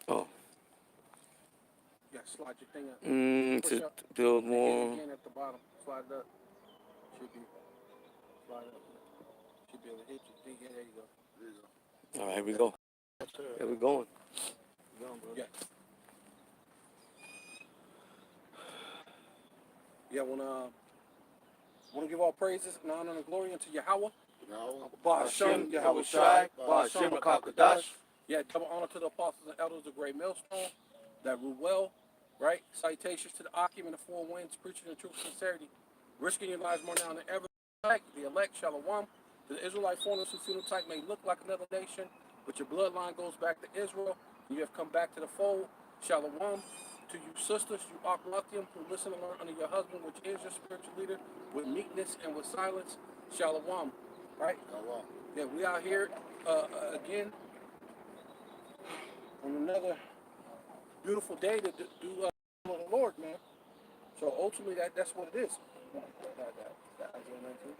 Oh. Yeah, slide your thing up. To build more. Again at the bottom. Slide it up. Should be. Slide up. Should be able to hit you. Yeah, there you go. There you go. All right, here we go. Yes, sir. Here we going. Yeah. Yeah, wanna give all praises and honor and glory unto Yahweh. Ba'ashem, Yahweh Shai, Ba'ashem, Makakadash. Yeah, double honor to the apostles and elders of Great Millstone that rule well, right? Salutations to the Akim and the four winds, preaching the truth and sincerity, risking your lives more now than ever. The elect, Shalom, to the Israelite foreigners whose phenotype may look like another nation, but your bloodline goes back to Israel. You have come back to the fold. Shalom. To you sisters, you Akhlatium, who listen and learn under your husband, which is your spiritual leader, with meekness and with silence. Shalom. Right? Shalom. Yeah, we out here again on another beautiful day to do the Lord, man. So ultimately, that's what it is. That Isaiah 19.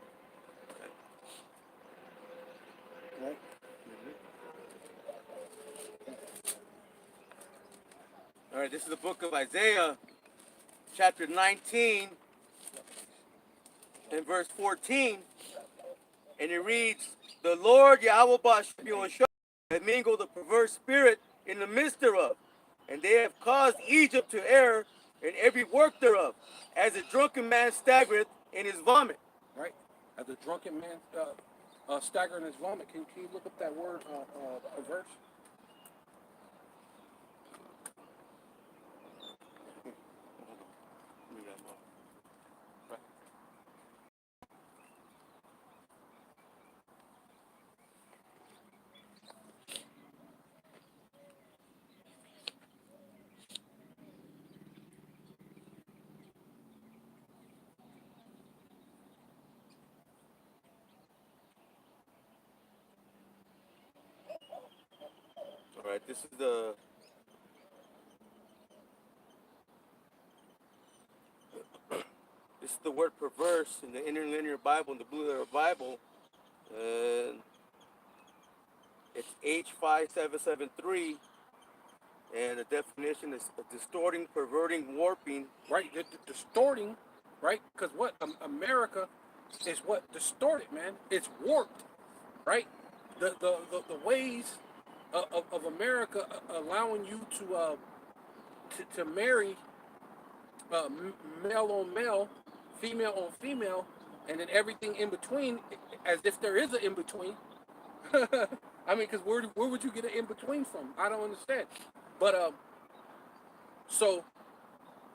Right? All right, this is the book of Isaiah, chapter 19, and verse 14. And it reads, the Lord Yahweh Ba'ashem has mingled the perverse spirit in the midst thereof, and they have caused Egypt to err in every work thereof, as a drunken man staggereth in his vomit. Right? As a drunken man stagger in his vomit. Can you look up that word, perverse? All right, this is the word perverse in the interlinear Bible, in the Blue Letter Bible, and it's H5773, and the definition is distorting, perverting, warping. Right? Distorting, right? Because what? America is what? Distorted, man. It's warped, right? The ways of America allowing you to marry male on male, female on female, and then everything in between, as if there is an in between. I mean, because where would you get an in between from? I don't understand. But so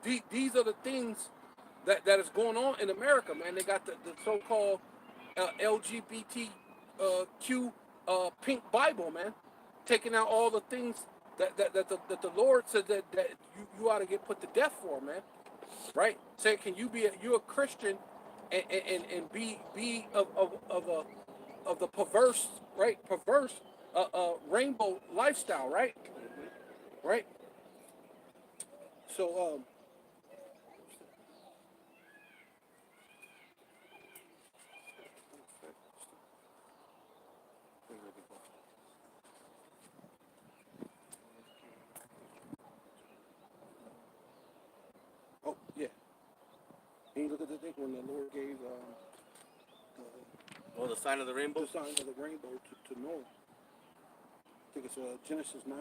these are the things that is going on in America, man. They got the so-called LGBTQ pink Bible, man, taking out all the things that the Lord said that you ought to get put to death for, man. Right? Saying, can you're a Christian and be of the perverse, right? Perverse rainbow lifestyle, right? Right? So oh yeah. And you look at the thing when the Lord gave The sign of the rainbow? the sign of the rainbow to Noah. I think it's Genesis 9.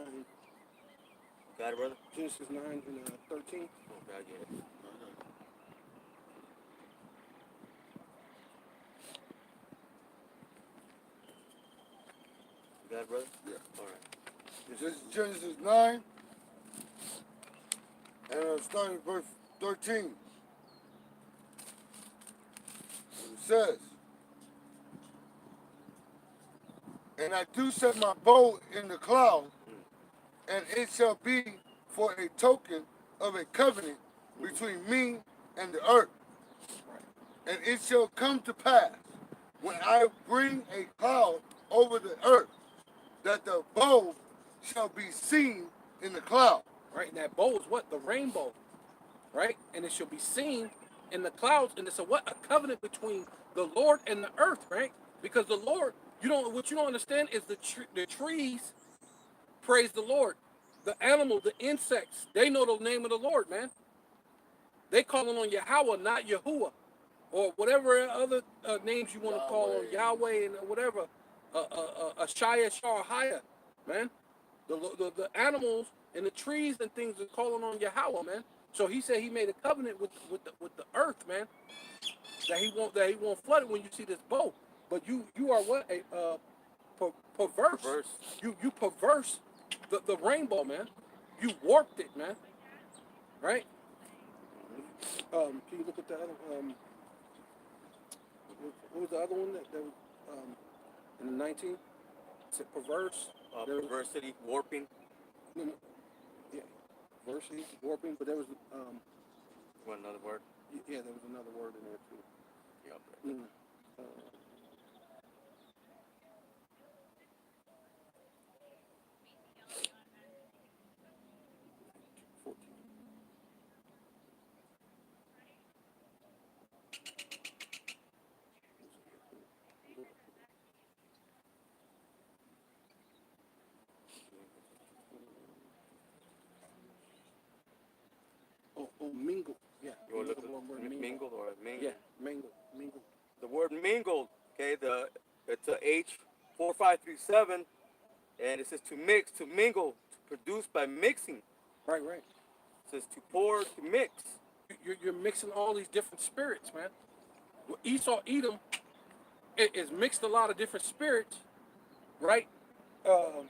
Got it, brother? Genesis 9 and 13. Okay, I get it. You got it, brother? Yeah. All right. This is Genesis 9, and starting verse 13. It says, and I do set my bow in the cloud, and it shall be for a token of a covenant between me and the earth. And it shall come to pass, when I bring a cloud over the earth, that the bow shall be seen in the cloud. Right? And that bow is what? The rainbow. Right? And it shall be seen in the clouds. And it's a what? A covenant between the Lord and the earth, right? Because the Lord, what you don't understand is the trees praise the Lord. The animals, the insects, they know the name of the Lord, man. They calling on Yahweh, not Yahuwah, or whatever other names you want to call on Yahweh and whatever. Ashaya Shahaya, man. The animals and the trees and things are calling on Yahweh, man. So he said he made a covenant with the earth, man. That he won't flood it when you see this bow. But you are what a perverse. Perverse. You perverse the rainbow, man. You warped it, man. Right? Can you look at the other what was the other one that was in the 19th? Is it perverse? Perversity, warping. No, no, yeah, perversity, warping. But there was What another word? yeah, there was another word in there too. Yeah. Mm. Mingled. Yeah. You want to look the word at mingled or mingled? Yeah, mingled. The word mingled, okay, it's a H4537, and it says to mix, to mingle, to produce by mixing. Right. It says to pour, to mix. You're mixing all these different spirits, man. Well, Esau Edom is mixed a lot of different spirits, right? Um,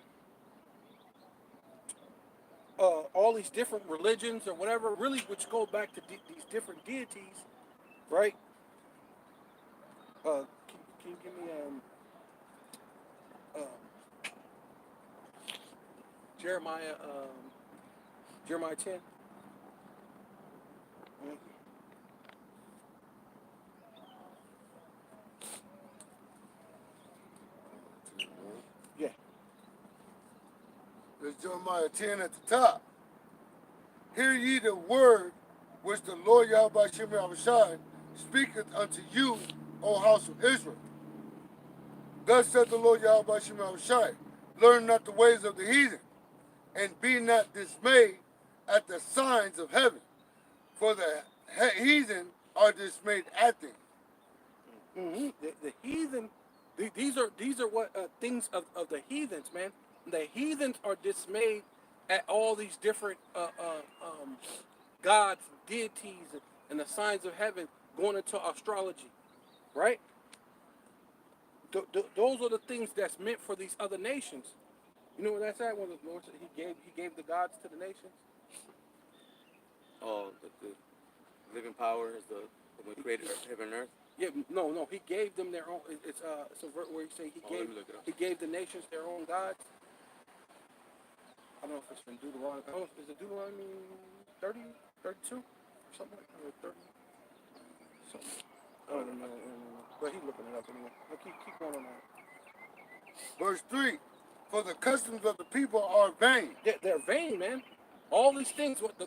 all these different religions or whatever, really, which go back to these different deities, right? Can you give me Jeremiah Jeremiah 10? Yeah. There's Jeremiah 10 at the top. Hear ye the word which the Lord Yahweh Shem Yahushai speaketh unto you, O house of Israel. Thus saith the Lord Yahweh Shem Yahushai, learn not the ways of the heathen, and be not dismayed at the signs of heaven, for the heathen are dismayed at them. Mm-hmm. The heathen, these are what things of the heathens, man. The heathens are dismayed at all these different gods, deities, and the signs of heaven going into astrology, right? Those are the things that's meant for these other nations. You know what that's at? When the Lord said he gave the gods to the nations. Oh, the living power is the when we created heaven and earth. Yeah, no, he gave them their own. It's a verse where he say he gave the nations their own gods. I don't know if it's from Deuteronomy. I don't know if it's Deuteronomy 30, 32, or something like that, or 30, something. I don't know. But he's looking it up anyway. But keep going on that. Verse 3, for the customs of the people are vain. They're vain, man. All these things, what the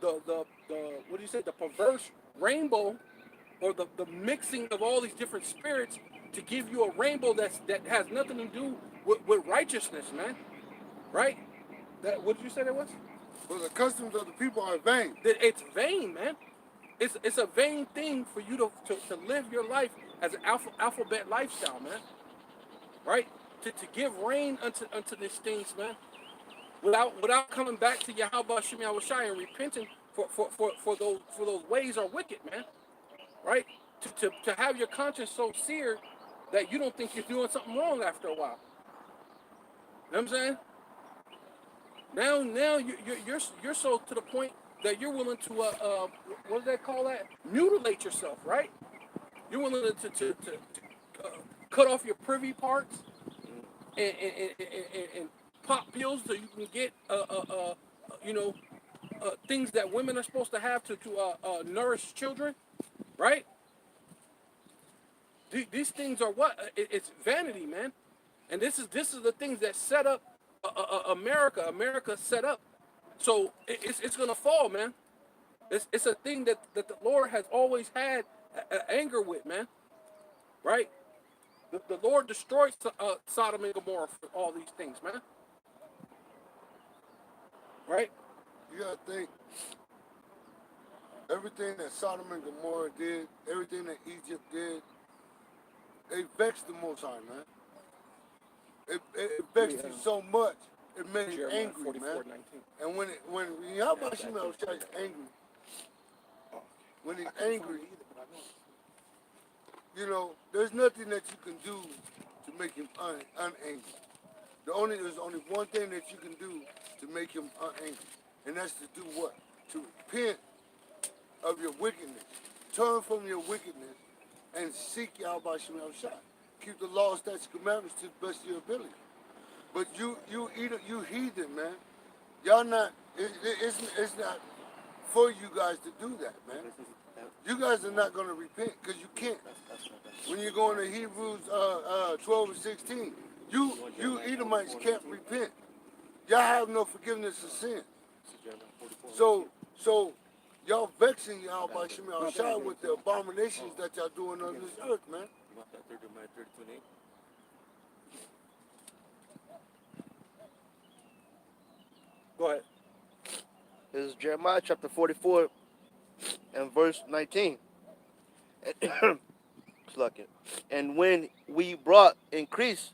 what do you say? The perverse rainbow, or the mixing of all these different spirits to give you a rainbow that has nothing to do with righteousness, man. Right? That what did you say that was? For the customs of the people are vain. That it's vain, man. It's a vain thing for you to live your life as an alphabet lifestyle, man. Right? To give rain unto these things, man. Without coming back to Yahweh Shem Yahushai and repenting for those ways are wicked, man. Right? To have your conscience so seared that you don't think you're doing something wrong after a while. You know what I'm saying? Now you're so to the point that you're willing to what do they call that? Mutilate yourself, right? You're willing to cut off your privy parts and pop pills so you can get you know things that women are supposed to have to nourish children, right? These things are what? It's vanity, man. And this is the things that set up America. America set up, so it's gonna fall, man. It's a thing that the Lord has always had anger with, man. Right? The Lord destroyed Sodom and Gomorrah for all these things, man. You gotta think everything that Sodom and Gomorrah did, everything that Egypt did, they vexed the Most High, man. It vexed you so much, it made you Jeremiah angry, 44, man. 19. And when Yahweh Shemel is angry, when he's angry, you know, there's nothing that you can do to make him unangry. There's only one thing that you can do to make him unangry, and that's to do what? To repent of your wickedness, turn from your wickedness, and seek Yahweh Shemel Shai. Keep the law, statutes, commandments to the best of your ability. But you heathen, man. Y'all not. It's not for you guys to do that, man. You guys are not going to repent because you can't. When you go into Hebrews 12 and 16, you Edomites can't repent. Y'all have no forgiveness of sin. So y'all vexing y'all by Shemel Shai with the abominations that y'all doing on this earth, man. Go ahead. This is Jeremiah chapter 44 and verse 19. And when we brought increase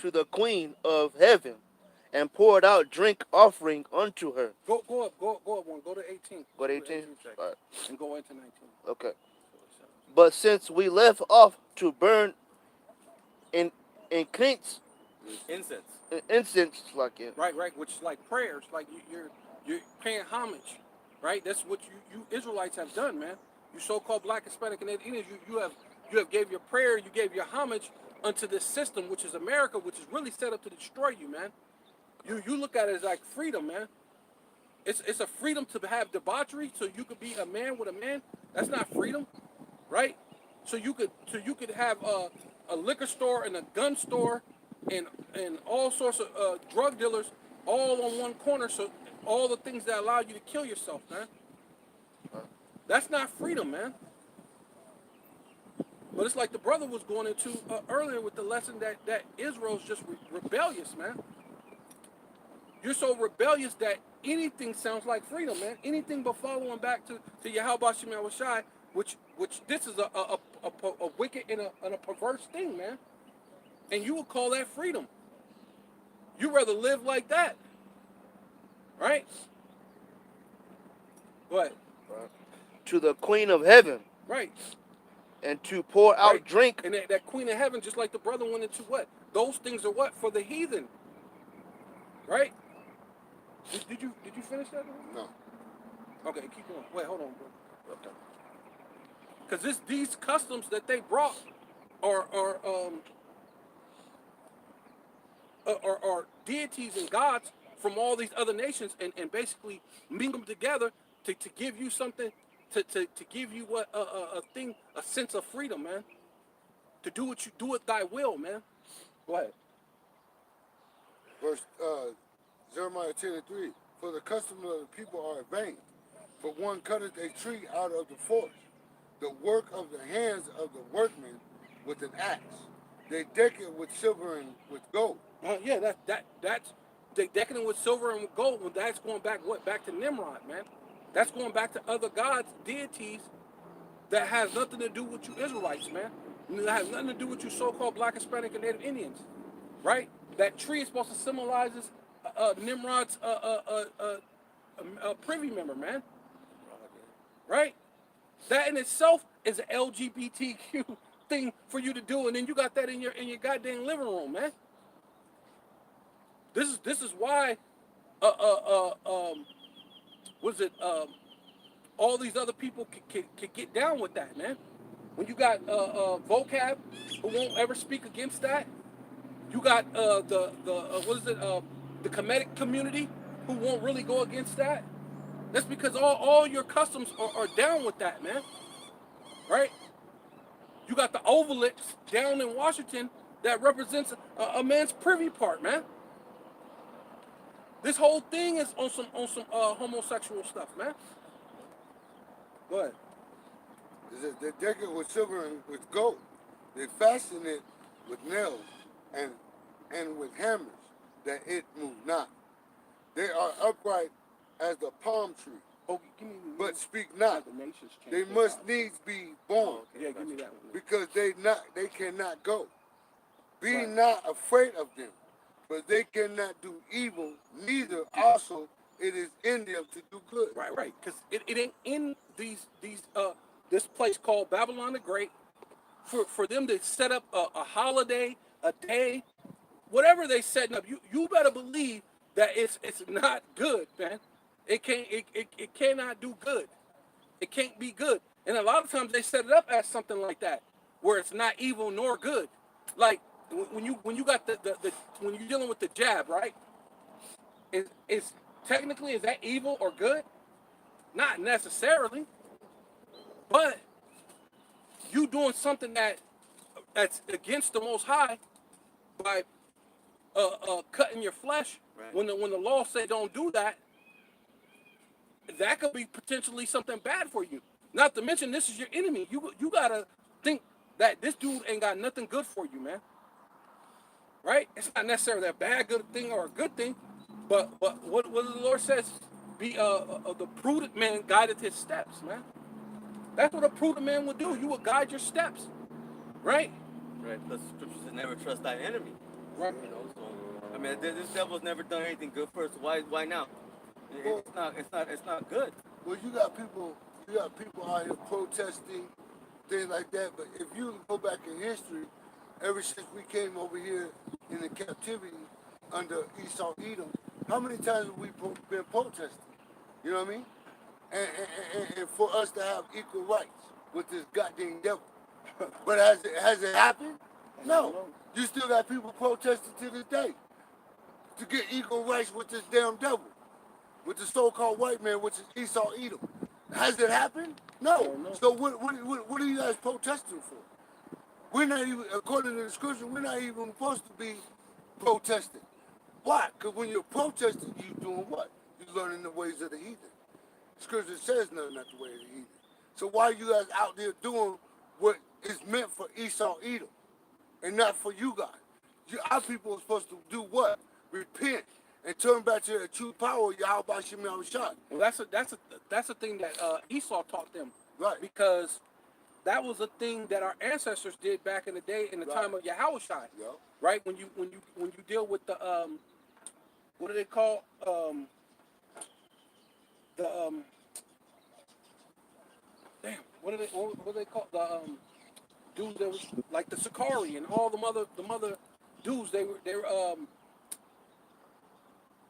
to the queen of heaven and poured out drink offering unto her. Go up one. Go to 18. Go to 18? All right. And go into 19. Okay. But since we left off to burn in incense, Right. Which is like prayers, like you're paying homage, right? That's what you Israelites have done, man. You so-called Black, Hispanic, and Indians, you have gave your prayer, you gave your homage unto this system, which is America, which is really set up to destroy you, man. You look at it as like freedom, man. It's a freedom to have debauchery, so you could be a man with a man. That's not freedom, right? So you could have a liquor store and a gun store and all sorts of drug dealers all on one corner. So all the things that allow you to kill yourself, man. That's not freedom, man. But it's like the brother was going into earlier with the lesson that Israel's just rebellious, man. You're so rebellious that anything sounds like freedom, man. Anything but following back to Yahweh Shemel Shai, which this is a wicked and a perverse thing, man. And you would call that freedom. You rather live like that, right? Go ahead. to the queen of heaven, Right. and to pour out Right. drink. And that queen of heaven, just like the brother went into what? Those things are what? For the heathen. Right? Did you finish that? No. Okay, keep going. Wait, hold on, bro. Okay. Because these customs that they brought are deities and gods from all these other nations and basically mingle them together to give you something to give you what a sense of freedom, man. To do what you do it thy will, man. Go ahead. Verse Jeremiah 10 and 3. For the custom of the people are vain, for one cutteth a tree out of the forest, the work of the hands of the workmen with an axe. They deck it with silver and with gold. Yeah, that's they decking with silver and with gold. Well, that's going back back to Nimrod, man. That's going back to other gods, deities that has nothing to do with you Israelites, man. That has nothing to do with you so-called Black, Hispanic, and Native Indians, right? That tree is supposed to symbolize Nimrod's privy member, man. Right? That in itself is an LGBTQ thing for you to do, and then you got that in your goddamn living room, man. This is why what is it? All these other people can get down with that, man. When you got vocab who won't ever speak against that, you got the what is it? The comedic community who won't really go against that. That's because all your customs are down with that, man. Right? You got the ovalics down in Washington that represents a man's privy part, man. This whole thing is on some homosexual stuff, man. Go ahead. They deck it with silver and with gold. They fasten it with nails and with hammers, that it move not. They are upright as the palm tree, Oh, give me. but speak How not. the nations change They their must lives. needs be born, Yeah, give me that one. because they cannot go. Be Right. not afraid of them, but they cannot do evil, neither also it is in them to do good. Right. Because it ain't in these this place called Babylon the Great for them to set up a holiday, a day, whatever they setting up. You better believe that it's not good, man. It cannot do good. It can't be good. And a lot of times they set it up as something like that, where it's not evil nor good. Like when you got the when you're dealing with the jab, right? Is technically is that evil or good? Not necessarily, but you doing something that's against the Most High by cutting your flesh. Right. When the law say don't do that, that could be potentially something bad for you. Not to mention this is your enemy. You gotta think that this dude ain't got nothing good for you, man. Right? It's not necessarily a bad good thing or a good thing, but what the Lord says, be the prudent man guided his steps, man. That's what a prudent man would do. You would guide your steps, right? Right. Plus, the scripture says never trust thy enemy. Right. You know, so I mean, this devil's never done anything good for us. So why now? Well, It's not good. well, you got people out here protesting, things like that. But if you go back in history, ever since we came over here in the captivity under Esau Edom, how many times have we been protesting? You know what I mean? And for us to have equal rights with this goddamn devil. But has it happened? No. You still got people protesting to this day to get equal rights with this damn devil, with the so-called white man, which is Esau Edom. Has it happened? No. So what are you guys protesting for? We're not even, according to the scripture, we're not even supposed to be protesting. Why? Because when you're protesting, you're doing what? You're learning the ways of the heathen. Scripture says nothing not the way of the heathen. So why are you guys out there doing what is meant for Esau Edom and not for you guys? Our people are supposed to do what? Repent and turn back to the true power of Yahweh Shem Shah. Well, that's a thing that Esau taught them, Right. because that was a thing that our ancestors did back in the day in the time of Yahushua, Yeah. right? When you deal with the what do they call the damn what do they call the dudes that was like the Sakari and all the mother dudes they were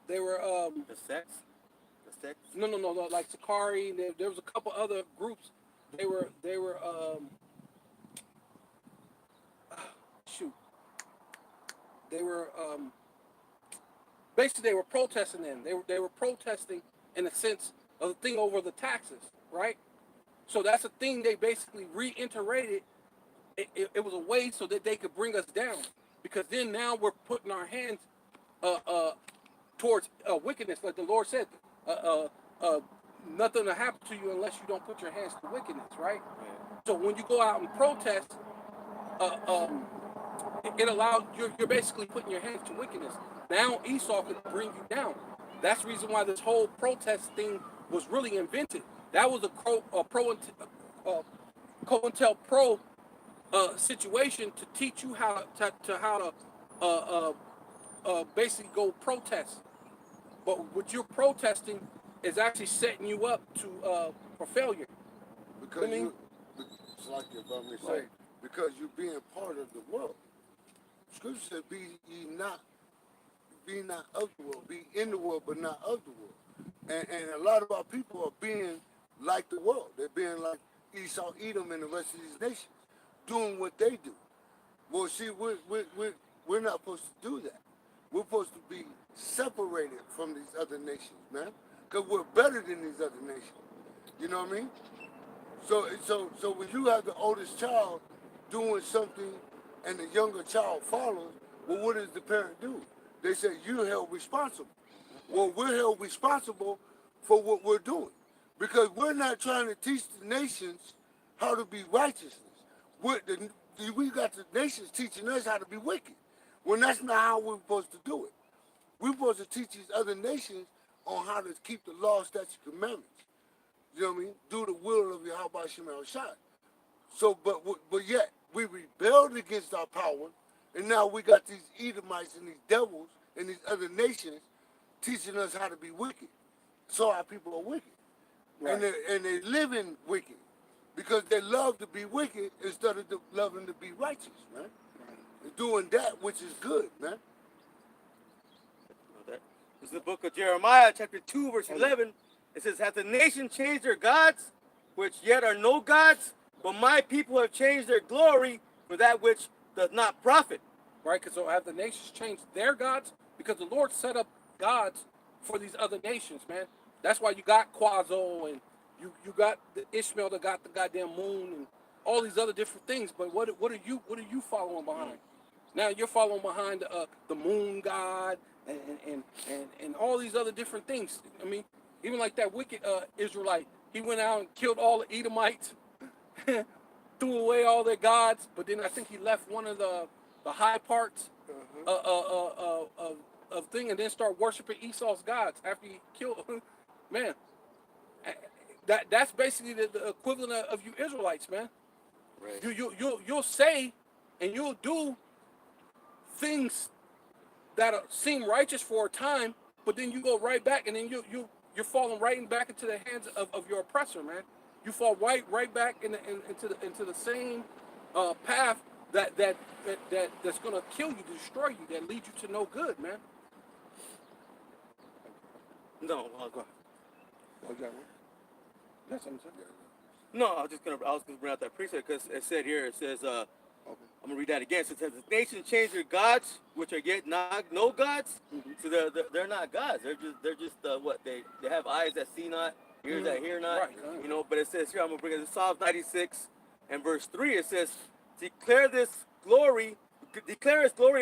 The sex. no like Sakari and there was a couple other groups they were shoot they were basically they were protesting then they were protesting in the sense of the thing over the taxes, right? So that's a thing they basically reiterated. It was a way so that they could bring us down, because then now we're putting our hands towards wickedness, like the Lord said. Nothing will happen to you unless you don't put your hands to wickedness, right? So when you go out and protest, it allows you're basically putting your hands to wickedness. Now Esau could bring you down. That's the reason why this whole protest thing was really invented. That was a COINTELPRO situation to teach you how to basically go protest. But what you're protesting is actually setting you up to for failure. Because I mean, it's like if I may say, Right. because you're being part of the world. Scripture says, be not of the world, be in the world, but not of the world. And a lot of our people are being like the world. They're being like Esau, Edom, and the rest of these nations, doing what they do. Well, see, we're not supposed to do that. We're supposed to be separated from these other nations, man, because we're better than these other nations. You know what I mean? So when you have the oldest child doing something and the younger child follows, well, what does the parent do? They say, you're held responsible. Well, we're held responsible for what we're doing, because we're not trying to teach the nations how to be righteousness. We got the nations teaching us how to be wicked, when that's not how we're supposed to do it. We're supposed to teach these other nations on how to keep the law, statutes, commandments. You know what I mean? Do the will of Yahweh Shem Shai. So, but yet we rebelled against our power, and now we got these Edomites and these devils and these other nations teaching us how to be wicked. So our people are wicked, Right. and they live in wicked because they love to be wicked instead of loving to be righteous, man. They're doing that which is good, man. This is the book of Jeremiah, chapter 2, verse 11. It says, "Hath the nation changed their gods, which yet are no gods? But my people have changed their glory for that which does not profit." Right? Because so have the nations changed their gods? Because the Lord set up gods for these other nations, man. That's why you got Quazo and you got the Ishmael that got the goddamn moon and all these other different things. But what are you following behind? Now you're following behind the moon god and all these other different things. I mean, even like that wicked Israelite, he went out and killed all the Edomites, threw away all their gods, but then I think he left one of the high parts of thing, and then start worshiping Esau's gods after he killed. Man, that's basically the equivalent of you Israelites, man. Right. You'll say and you'll do things that seem righteous for a time, but then you go right back, and then you're falling right back into the hands of your oppressor, man. You fall right back into the same path that's gonna kill you, destroy you, that leads you to no good, man. No, Go ahead. Oh, you got one? That's something to say? no, I was gonna bring out that precept because it said here, it says, Okay. I'm gonna read that again. So it says, "The nation changed their gods, which are yet not no gods." Mhm. So they're not gods. They're just what they have eyes that see not, ears that hear not. Right, right. You know. But it says here, I'm gonna bring it. Psalms 96 and verse 3. It says, declare his glory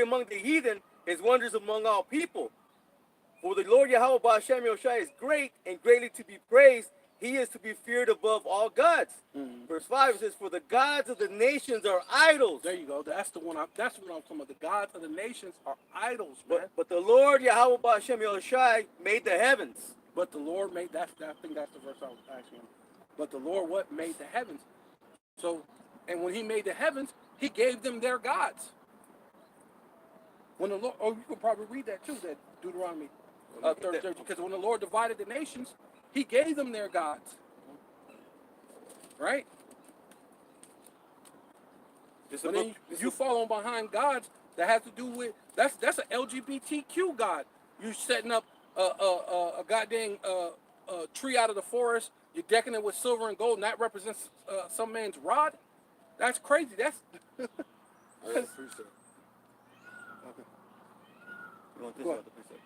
among the heathen, his wonders among all people. For the Lord Yahweh Ba'ashem Yoshai is great and greatly to be praised. He is to be feared above all gods." Mhm. Verse 5 says, "For the gods of the nations are idols." There you go. That's what I'm talking about. The gods of the nations are idols, man. But the Lord Yahweh Ba'ashem Yoshai made the heavens. But the Lord made I think that's the verse I was asking. But the Lord what made the heavens? So, and when He made the heavens, He gave them their gods. When the Lord, you could probably read that too, that Deuteronomy 30, because when the Lord divided the nations, He gave them their gods. Right? But then you following behind gods that has to do with that's an LGBTQ god. You setting up a goddamn tree out of the forest. You're decking it with silver and gold, and that represents some man's rod. That's crazy. That's I appreciate it. You want this Go or ahead. the precept?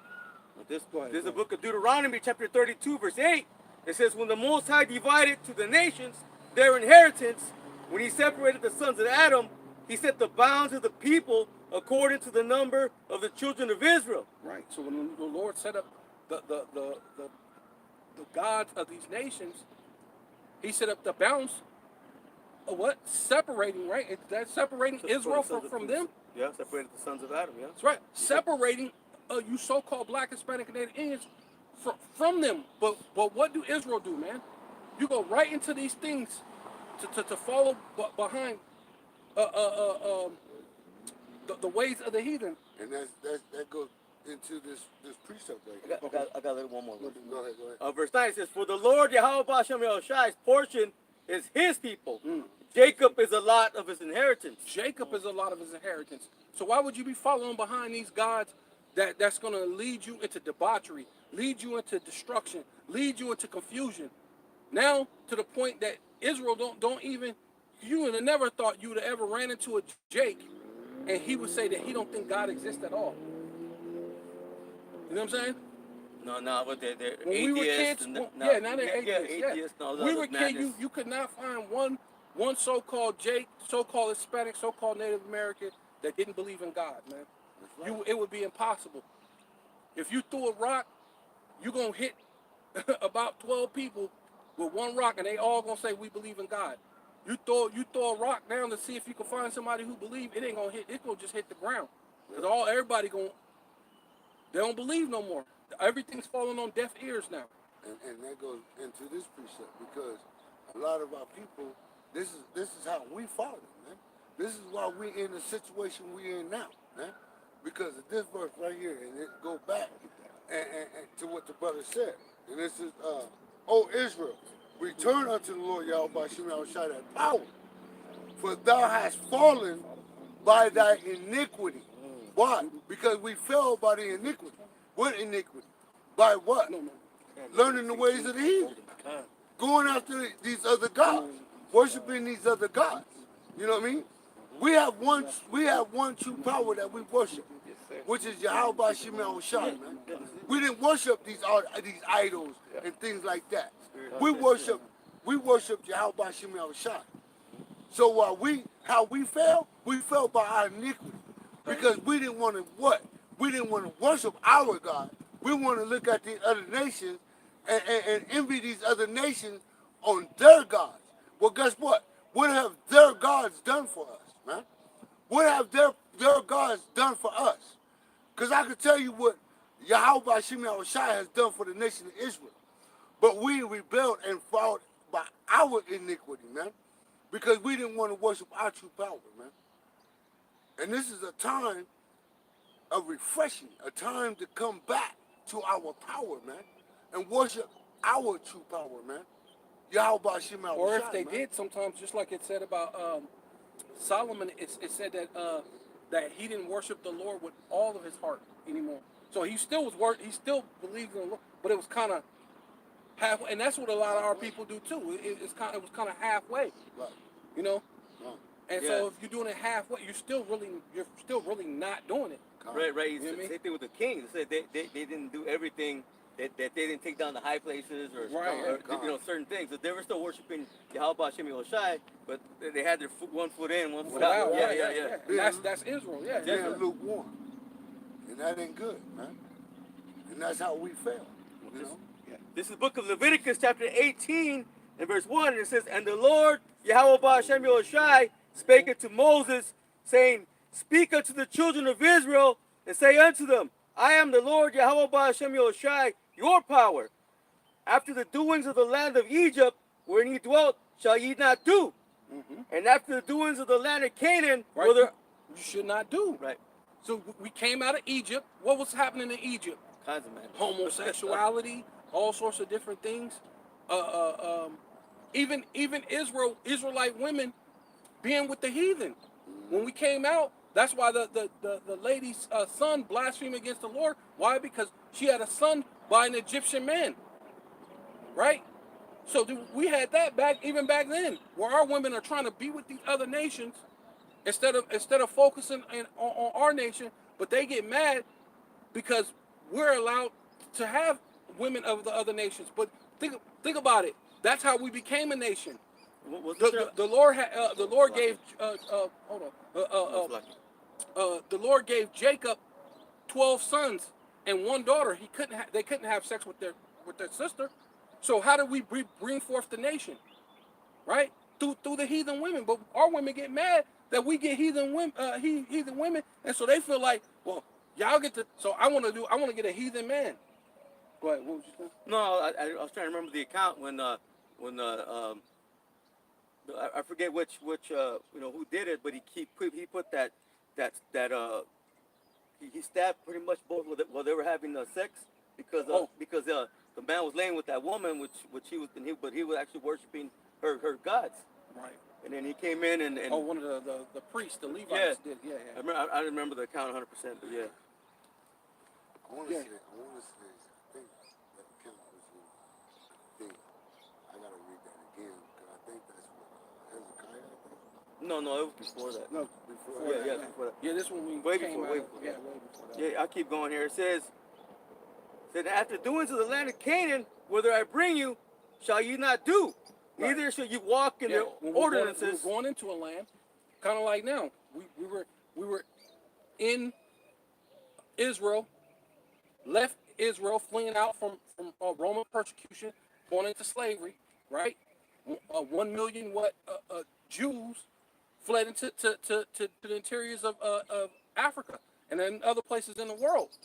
This, Go ahead, this is go the book of Deuteronomy, chapter 32, verse 8. It says, "When the Most High divided to the nations their inheritance, when He separated the sons of Adam, He set the bounds of the people according to the number of the children of Israel." right. So when the Lord set up the gods of these nations, He set up the bounds of what? Separating, right? That's separating Israel from them. Yeah, separated the sons of Adam, yeah. That's right. Separating you so-called Black, Hispanic, and Native Indians from them. But what do Israel do, man? You go right into these things to follow behind the ways of the heathen. And that goes into this precept right here. I got one more. Go ahead. Verse 9 says, "For the Lord Yahweh Ba'ashem Yoshai's portion is His people. Mm. Jacob is a lot of His inheritance." Jacob is a lot of his inheritance. So why would you be following behind these gods that's going to lead you into debauchery, lead you into destruction, lead you into confusion? Now to the point that Israel don't even, you would have never thought you would have ever ran into a Jake and he would say that he don't think God exists at all. You know what I'm saying? No, but they're When atheists. we were kids, now they're atheists. Yeah, atheists. No, We were kids. You could not find one so-called Jake, so-called Hispanic, so-called Native American that didn't believe in God, man. It would be impossible. If you threw a rock, you're gonna hit about 12 people with one rock, and they all gonna say we believe in God. You throw a rock down to see if you can find somebody who believe, it ain't gonna hit. It's gonna just hit the ground. Cause everybody they don't believe no more. everything's falling on deaf ears now. And that goes into this precept because a lot of our people, this is how we follow, man. This is why we in the situation we in now, man. Because of this verse right here, and it go back and to what the brother said. And this is, O Israel, return unto the Lord Yahweh by Shem Yahushua that power. For thou hast fallen by thy iniquity. Why? Because we fell by the iniquity. What iniquity? By what? Learning the ways of the heathen. Going after these other gods. Worshiping these other gods. You know what I mean? We have one true power that we worship, which is Yahweh Bashim Yahushua, man. We didn't worship these idols and things like that. We worship Yahweh Bashim Yahushua. So how we fell by our iniquity. Because we didn't want to what? We didn't want to worship our God. We want to look at the other nations and envy these other nations on their gods. Well, guess what? What have their gods done for us, man? What have their gods done for us? Because I can tell you what Yahweh Bashim Yahushua has done for the nation of Israel. But we rebelled and fought by our iniquity, man. Because we didn't want to worship our true power, man. And this is a time of refreshing, a time to come back to our power, man, and worship our true power, man. Yahweh Bashim Yahushua, Or if they man. did, sometimes, just like it said about Solomon, it said that he didn't worship the Lord with all of his heart anymore. So he still he still believed in the Lord, but it was kind of halfway, and that's what a lot of our people do too. It was kind of halfway, Right. you know. Right. And so if you're doing it halfway, you're still really not doing it. Right. You know what I mean? Same thing with the kings. They said they didn't do everything. That they didn't take down the high places or certain things. So they were still worshiping Yahweh Bashim Yahushua, but they had their one foot in, one foot out. Yeah. And that's Israel. Yeah. They're lukewarm. And that ain't good, man. And that's how we fail. You know? This is the book of Leviticus, chapter 18, and verse 1. And it says, And the Lord, Yahweh Ba'ashem Yahushai, spake unto Moses, saying, Speak unto the children of Israel, and say unto them, I am the Lord, Yahweh Ba'ashem Yahushai, your power. After the doings of the land of Egypt, wherein ye dwelt, shall ye not do. And after the doings of the land of Canaan, Right. whether... You should not do. Right. So we came out of Egypt. What was happening in Egypt? Kinds of man. Homosexuality, all sorts of different things. Even Israelite women being with the heathen. When we came out, that's why the lady's son blasphemed against the Lord. Why? Because she had a son by an Egyptian man. Right? So we had that even back then, where our women are trying to be with these other nations instead of focusing on our nation, but they get mad because we're allowed to have women of the other nations. But think about it. That's how we became a nation. The Lord gave the Lord gave Jacob 12 sons and one daughter. They couldn't have sex with their sister. So how do we bring forth the nation? Right? Through the heathen women. But our women get mad that we get heathen women, and so they feel like, well, y'all get to. So I want to get a heathen man. Go ahead. What was you saying? No, I was trying to remember the account when I forget which who did it, but he put that he stabbed pretty much both while they were having sex because the man was laying with that woman which he was actually worshiping her gods. Right. And then he came in and one of the priests, the Levites did. Yeah. I remember the account 100%, but yeah. I want to say, I think that account was in, I got to read that again, because I think that's what Hezekiah, I think. No, it was before that. No, before that. Before that. Yeah, this one we way came before, out. way before. Yeah, way before that. Yeah, I'll keep going here. It says, after doings of the land of Canaan, whither I bring you, shall ye not do. Right. Neither shall you walk in their ordinances. We're going into a land, kind of like now. We were in Israel, left Israel, fleeing out from Roman persecution, going into slavery, right? 1 million Jews fled into to the interiors of Africa and then other places in the world.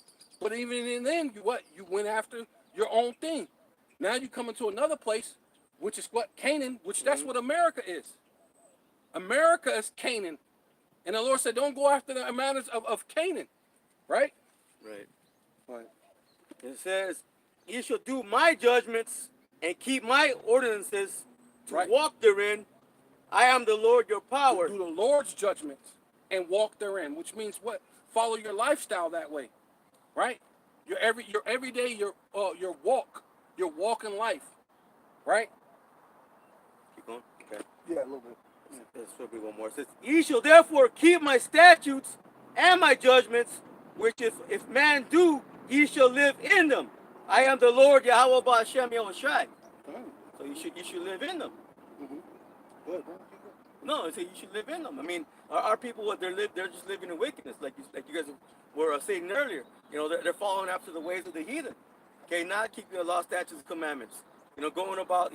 But even then, you went after your own thing. Now you come into another place, which is what Canaan, which that's what America is. America is Canaan. And the Lord said, don't go after the matters of Canaan. Right? Right. Right. It says, ye shall do my judgments and keep my ordinances to Right. walk therein. I am the Lord your power. Do the Lord's judgments and walk therein, which means what? Follow your lifestyle that way. Right? Your everyday, your walk in life. Right? Keep going. Okay. Yeah, a little bit. This will be one more. It says, ye shall therefore keep my statutes and my judgments, which if man do, ye shall live in them. I am the Lord Yahweh Ba'ashem Yahushai. So you should live in them. Good. No, so you should live in them. I mean, our people, what they're just living in wickedness, like you guys were saying earlier. You know, they're following after the ways of the heathen. Okay, not keeping the law, statutes, and commandments. You know, going about,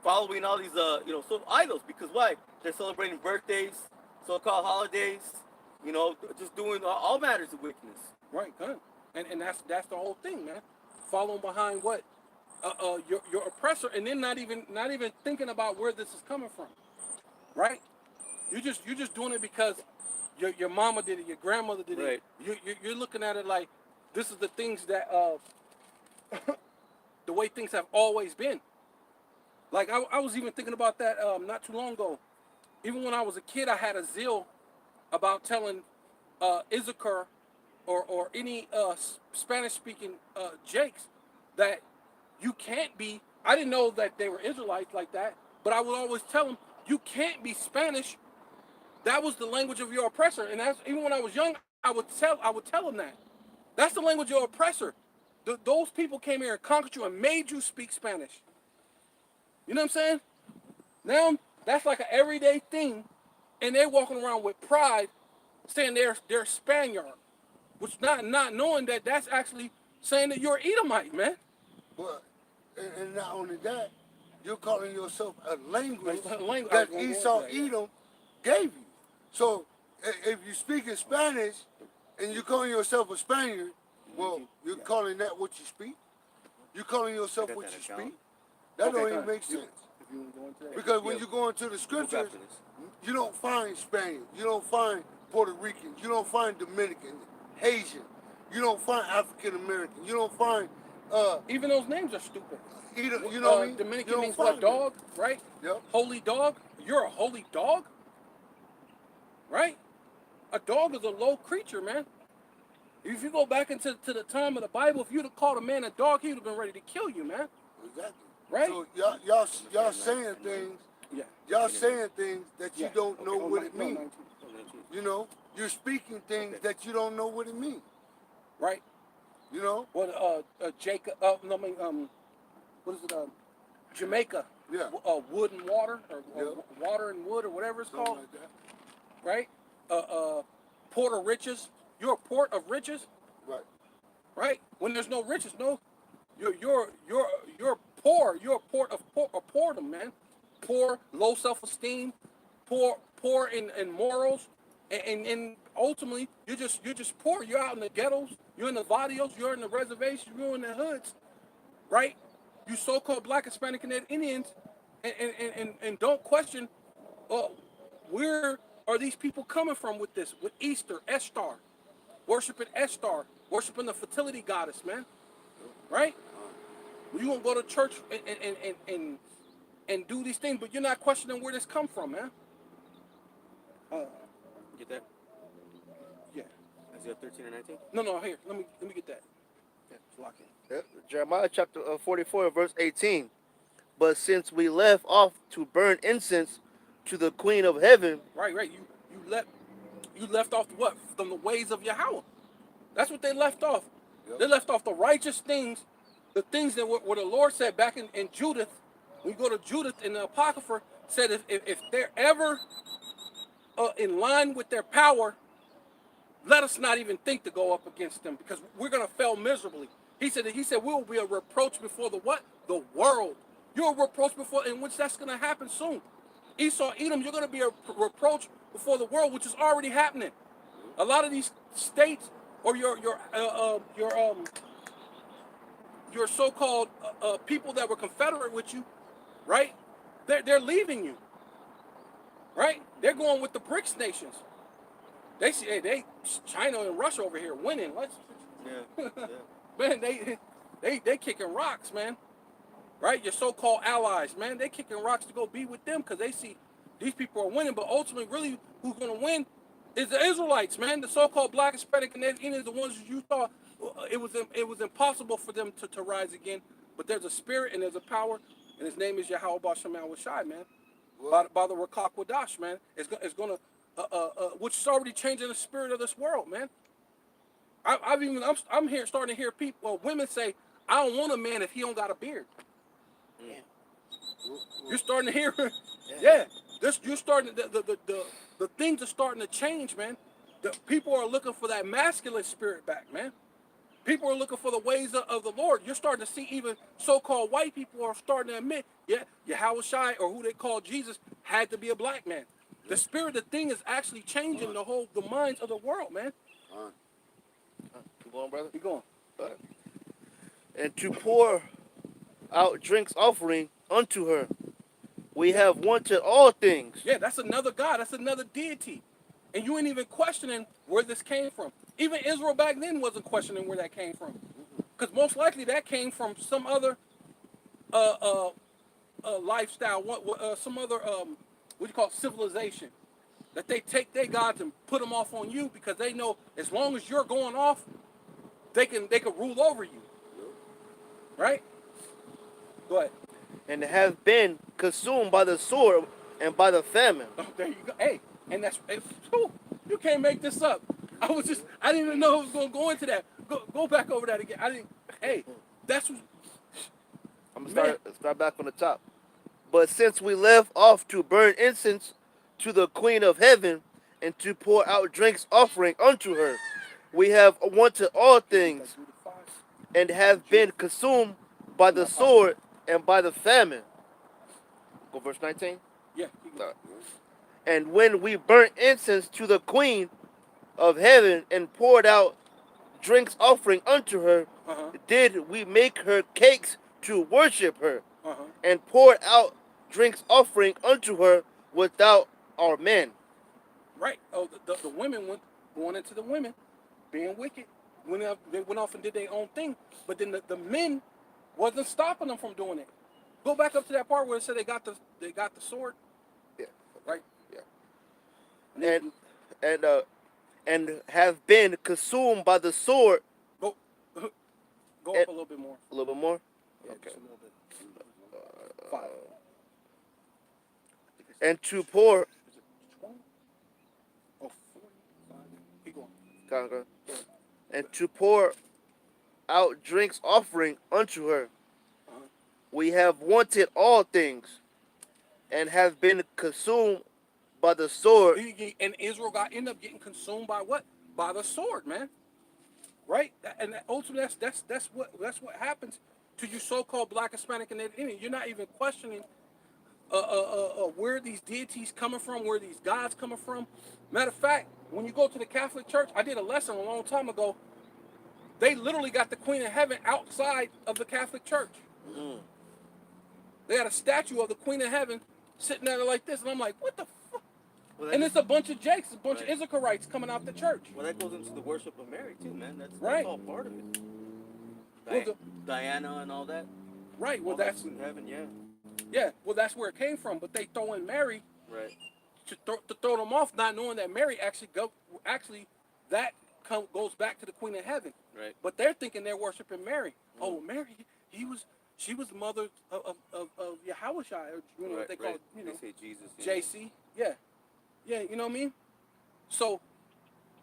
following all these, so idols. Because why? They're celebrating birthdays, so-called holidays. You know, just doing all matters of wickedness. Right, good. And that's the whole thing, man. Following behind what? Your oppressor, and then not even thinking about where this is coming from. Right? You're just doing it because your mama did it, your grandmother did Right. it. You're looking at it like this is the things that the way things have always been. Like I was even thinking about that not too long ago. Even when I was a kid, I had a zeal about telling Issachar or any Spanish-speaking Jakes that you can't be. I didn't know that they were Israelites like that, but I would always tell them, you can't be Spanish. That was the language of your oppressor. And that's, even when I was young, I would tell them that. That's the language of your oppressor. Those people came here and conquered you and made you speak Spanish. You know what I'm saying? Now, that's like an everyday thing, and they're walking around with pride, saying they're Spaniard, which not knowing that that's actually saying that you're Edomite, man. But, and not only that, you're calling yourself a language Language- that I was Esau, going to say, yeah. Edom gave you. So if you speak in Spanish and you're calling yourself a Spaniard, well, you're calling that what you speak? You're calling yourself what you speak? That Okay, don't even fine. make sense. If you go into that. Because when you go into the scriptures, you don't find Spaniards, you don't find Puerto Ricans, you don't find Dominican, Haitian, you don't find African American, you don't find Even those names are stupid. you know what I mean? Dominican You don't means what? find them. Dog, right? Yep. Holy dog. You're a holy dog, right? A dog is a low creature, man. If you go back into the time of the Bible, if you'd have called a man a dog, he would have been ready to kill you, man. Exactly. Right? So y'all saying things, Yeah. y'all saying things that you Yeah. don't know Okay, what it no, means. 19. You know, you're speaking things that you don't know what it means. Right? You know? What Jacob? No, I mean, what is it? Jamaica. Yeah. Wood and water, or Yeah. water and wood, or whatever it's Something called. like that. Right? Port of riches. You're a port of riches. Right. Right? When there's no riches, no, you're poor. You're a port of boredom, man. Poor, low self-esteem, poor in morals, and ultimately you're just poor. You're out in the ghettos. You're in the barrios. You're in the reservations. You're in the hoods, right? You so-called Black, Hispanic, and Indians, and don't question, where are these people coming from with this? With Easter, Estar, worshiping the fertility goddess, man, right? You gonna go to church and do these things, but you're not questioning where this come from, man. Get that? Yeah. Isaiah 13 and 19? No. Here, let me get that. Yeah, it's locked in. Jeremiah chapter 44, verse 18. But since we left off to burn incense to the Queen of Heaven, Right. You left off what? From the ways of Yahweh. That's what they left off. Yep. They left off the righteous things, the things that were the Lord said back in Judith. When you go to Judith in the Apocrypha, said if they're ever in line with their power, let us not even think to go up against them, because we're gonna fail miserably. He said we will be a reproach before the what? The world. You're a reproach before, in which that's gonna happen soon. Esau, Edom, you're gonna be a reproach before the world, which is already happening. A lot of these states or your so-called people that were Confederate with you, right? They're leaving you, right? They're going with the BRICS nations. They see, hey, China and Russia over here winning. Let's, Yeah. Yeah. man, they kicking rocks, man. Right? Your so-called allies, man, they kicking rocks to go be with them because they see these people are winning. But ultimately, really, who's going to win is the Israelites, man. The so-called Black, Hispanic, and Indians, the ones you thought it was impossible for them to rise again. But there's a spirit and there's a power, and his name is Yahweh Bashamal Washai, man. By the Rakak Wadash, man. It's going to, which is already changing the spirit of this world, man. I'm here starting to hear people, women say, I don't want a man if he don't got a beard. You're starting to hear, yeah. You're starting the things are starting to change, man. The people are looking for that masculine spirit back, man. People are looking for the ways of the Lord. You're starting to see even so-called white people are starting to admit, yeah, Yahweh Shai, or who they call Jesus, had to be a black man. The spirit of the thing is actually changing the minds of the world, man. Keep going, brother. Keep going. And to pour out drinks offering unto her. We have wanted all things. Yeah, that's another God. That's another deity. And you ain't even questioning where this came from. Even Israel back then wasn't questioning where that came from. Because most likely that came from some other lifestyle, some other, what do you call it, civilization. That they take their gods and put them off on you because they know as long as you're going off, they can rule over you. Right? Go ahead. And have been consumed by the sword and by the famine. Oh, there you go. Hey, and you can't make this up. I didn't even know I was going to go into that. Go back over that again. Hey, that's what. I'm going to start back on the top. But since we left off to burn incense to the Queen of Heaven and to pour out drinks offering unto her, we have wanted all things and have been consumed by the sword and by the famine. Go verse 19. Yeah. And when we burnt incense to the Queen of Heaven and poured out drinks offering unto her, did we make her cakes to worship her, and poured out drinks offering unto her without our men. Right. Oh, the women going into the women, being wicked. They went off and did their own thing. But then the men wasn't stopping them from doing it. Go back up to that part where it said they got the sword. Yeah. Right. Yeah. And have been consumed by the sword. Go up a little bit more. A little bit more. Yeah, okay. Just a little bit. 5. And to pour. Is it 20? Oh, 45. Keep going. And to pour out drinks offering unto her. We have wanted all things, and have been consumed by the sword. And Israel ended up getting consumed by what? By the sword, man. Right? And ultimately, that's what happens to you so-called Black, Hispanic, and Indian. You're not even questioning where these deities coming from, where these gods coming from. Matter of fact, when you go to the Catholic Church, I did a lesson a long time ago. They literally got the Queen of Heaven outside of the Catholic Church. They had a statue of the Queen of Heaven sitting there like this, and I'm like, what the fuck? Well, and it's a bunch of Jakes, a bunch of Issacharites coming out the church. Well, that goes into the worship of Mary too, man. That's all part of it. Diana and all that. Right. Well, that's in heaven, yeah. Yeah. Well, that's where it came from. But they throw in Mary, right, to throw them off, not knowing that Mary goes back to the Queen of Heaven. Right. But they're thinking they're worshiping Mary. Oh, Mary, she was the mother of Yahweh Shai, or what they call it, They say Jesus. JC. Yeah. Yeah, you know what I mean? So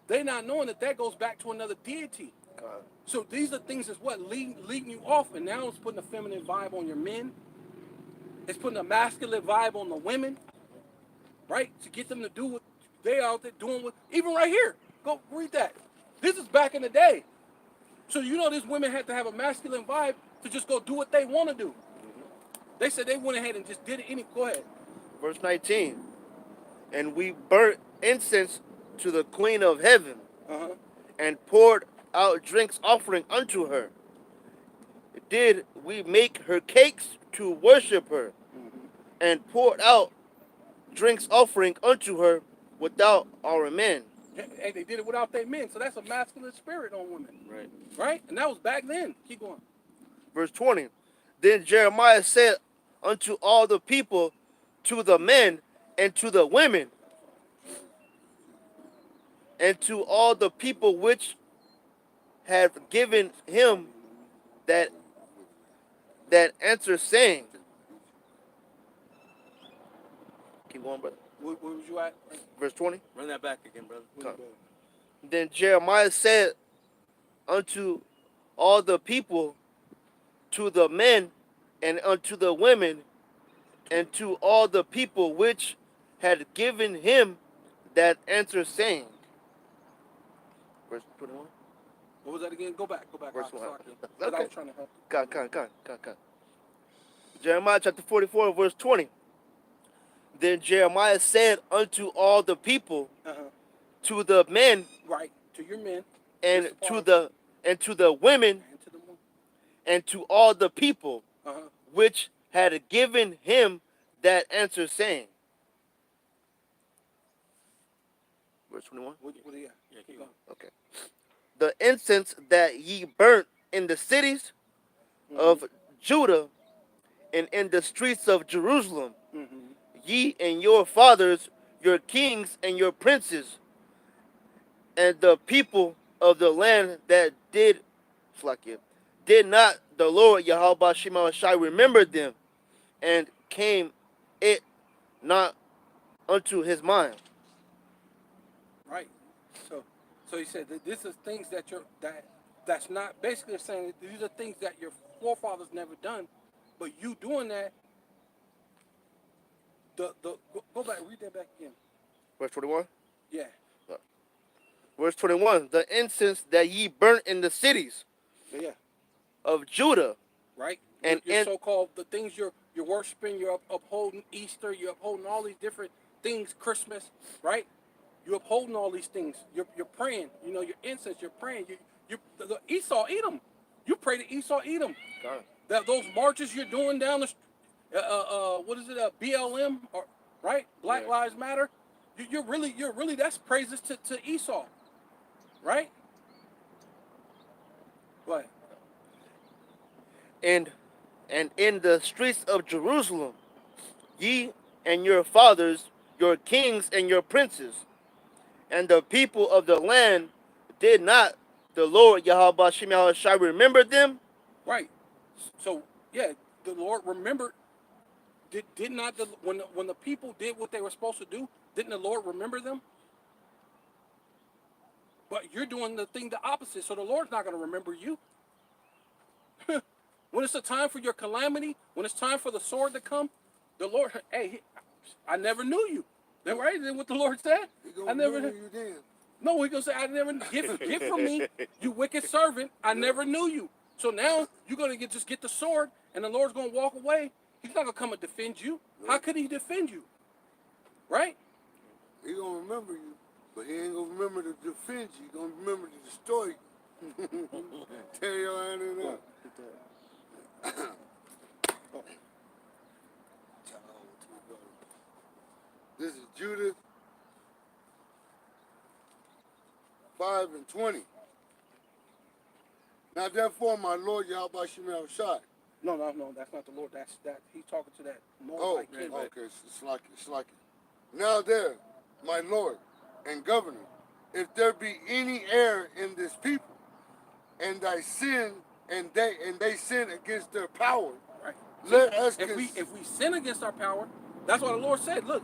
they not knowing that goes back to another deity. So these are things that's what leading you off, and now it's putting a feminine vibe on your men. It's putting a masculine vibe on the women, right? To get them to do what they out there doing. Even right here, go read that. This is back in the day. So these women had to have a masculine vibe to just go do what they want to do. They said they went ahead and just did it. Go ahead. Verse 19. And we burnt incense to the Queen of Heaven, and poured out drinks offering unto her. Did we make her cakes to worship her, and poured out drinks offering unto her without our men? And they did it without their men. So that's a masculine spirit on women. Right. Right? And that was back then. Keep going. Verse 20. Then Jeremiah said unto all the people, to the men, and to the women, and to all the people which have given him that answer, saying, keep going, brother. Where was you at? Verse 20. Run that back again, brother. Come. Then Jeremiah said unto all the people, to the men, and unto the women, and to all the people which had given him that answer, saying. Verse 21. What was that again? Go back. Verse I 1. was Okay. trying to help. Cut. Jeremiah chapter 44, verse 20. Then Jeremiah said unto all the people, to the men, Right. To your men. and to the women, And to the women. and to all the people Uh-huh. which had given him that answer, saying. Verse 21. What do you got? Yeah, Keep going. Okay. The incense that ye burnt in the cities of Judah and in the streets of Jerusalem, ye and your fathers, your kings and your princes, and the people of the land that did not the Lord Yahweh Shema Shai remember them, and came it not unto his mind. Right. So he said that this is things that's not basically saying that these are things that your forefathers never done, but you doing that. Go back, read that back again. Verse 21. Yeah. Verse 21. The incense that ye burnt in the cities Yeah. of Judah. Right. And your so-called the things you're worshiping, you're upholding Easter, you're upholding all these different things, Christmas, right? You're upholding all these things. You're praying. You know, your incense. You're praying. The Esau Edom. You pray to Esau Edom. That those marches you're doing down the, what is it? BLM or right? Black Lives Matter. You're really that's praises to Esau, right? What? And in the streets of Jerusalem, ye and your fathers, your kings and your princes, and the people of the land, did not the Lord Yahweh Shema Shai remember them? Right. So yeah, the Lord remembered. Did not when the people did what they were supposed to do, didn't the Lord remember them? But you're doing the thing the opposite, so the Lord's not going to remember you. When it's a time for your calamity, when it's time for the sword to come, the Lord, hey, I never knew you. Then right? Then what the Lord said? I never knew you then. No, he gonna say, I never get from me, you wicked servant. I never knew you. So now you're gonna just get the sword, and the Lord's gonna walk away. He's not gonna come and defend you. How could he defend you? Right? He gonna remember you, but he ain't gonna remember to defend you. He gonna remember to destroy you. Tell your hand it up. This is Judith 5:20. Now therefore, my Lord Yahweh Shemel Shai. No, that's not the Lord. That's that. He's talking to that Oh, Moabite king. okay, it's like it. Now there, my Lord and Governor, if there be any error in this people, and they sin against their power, Right. let us if we sin against our power, that's what the Lord said. Look,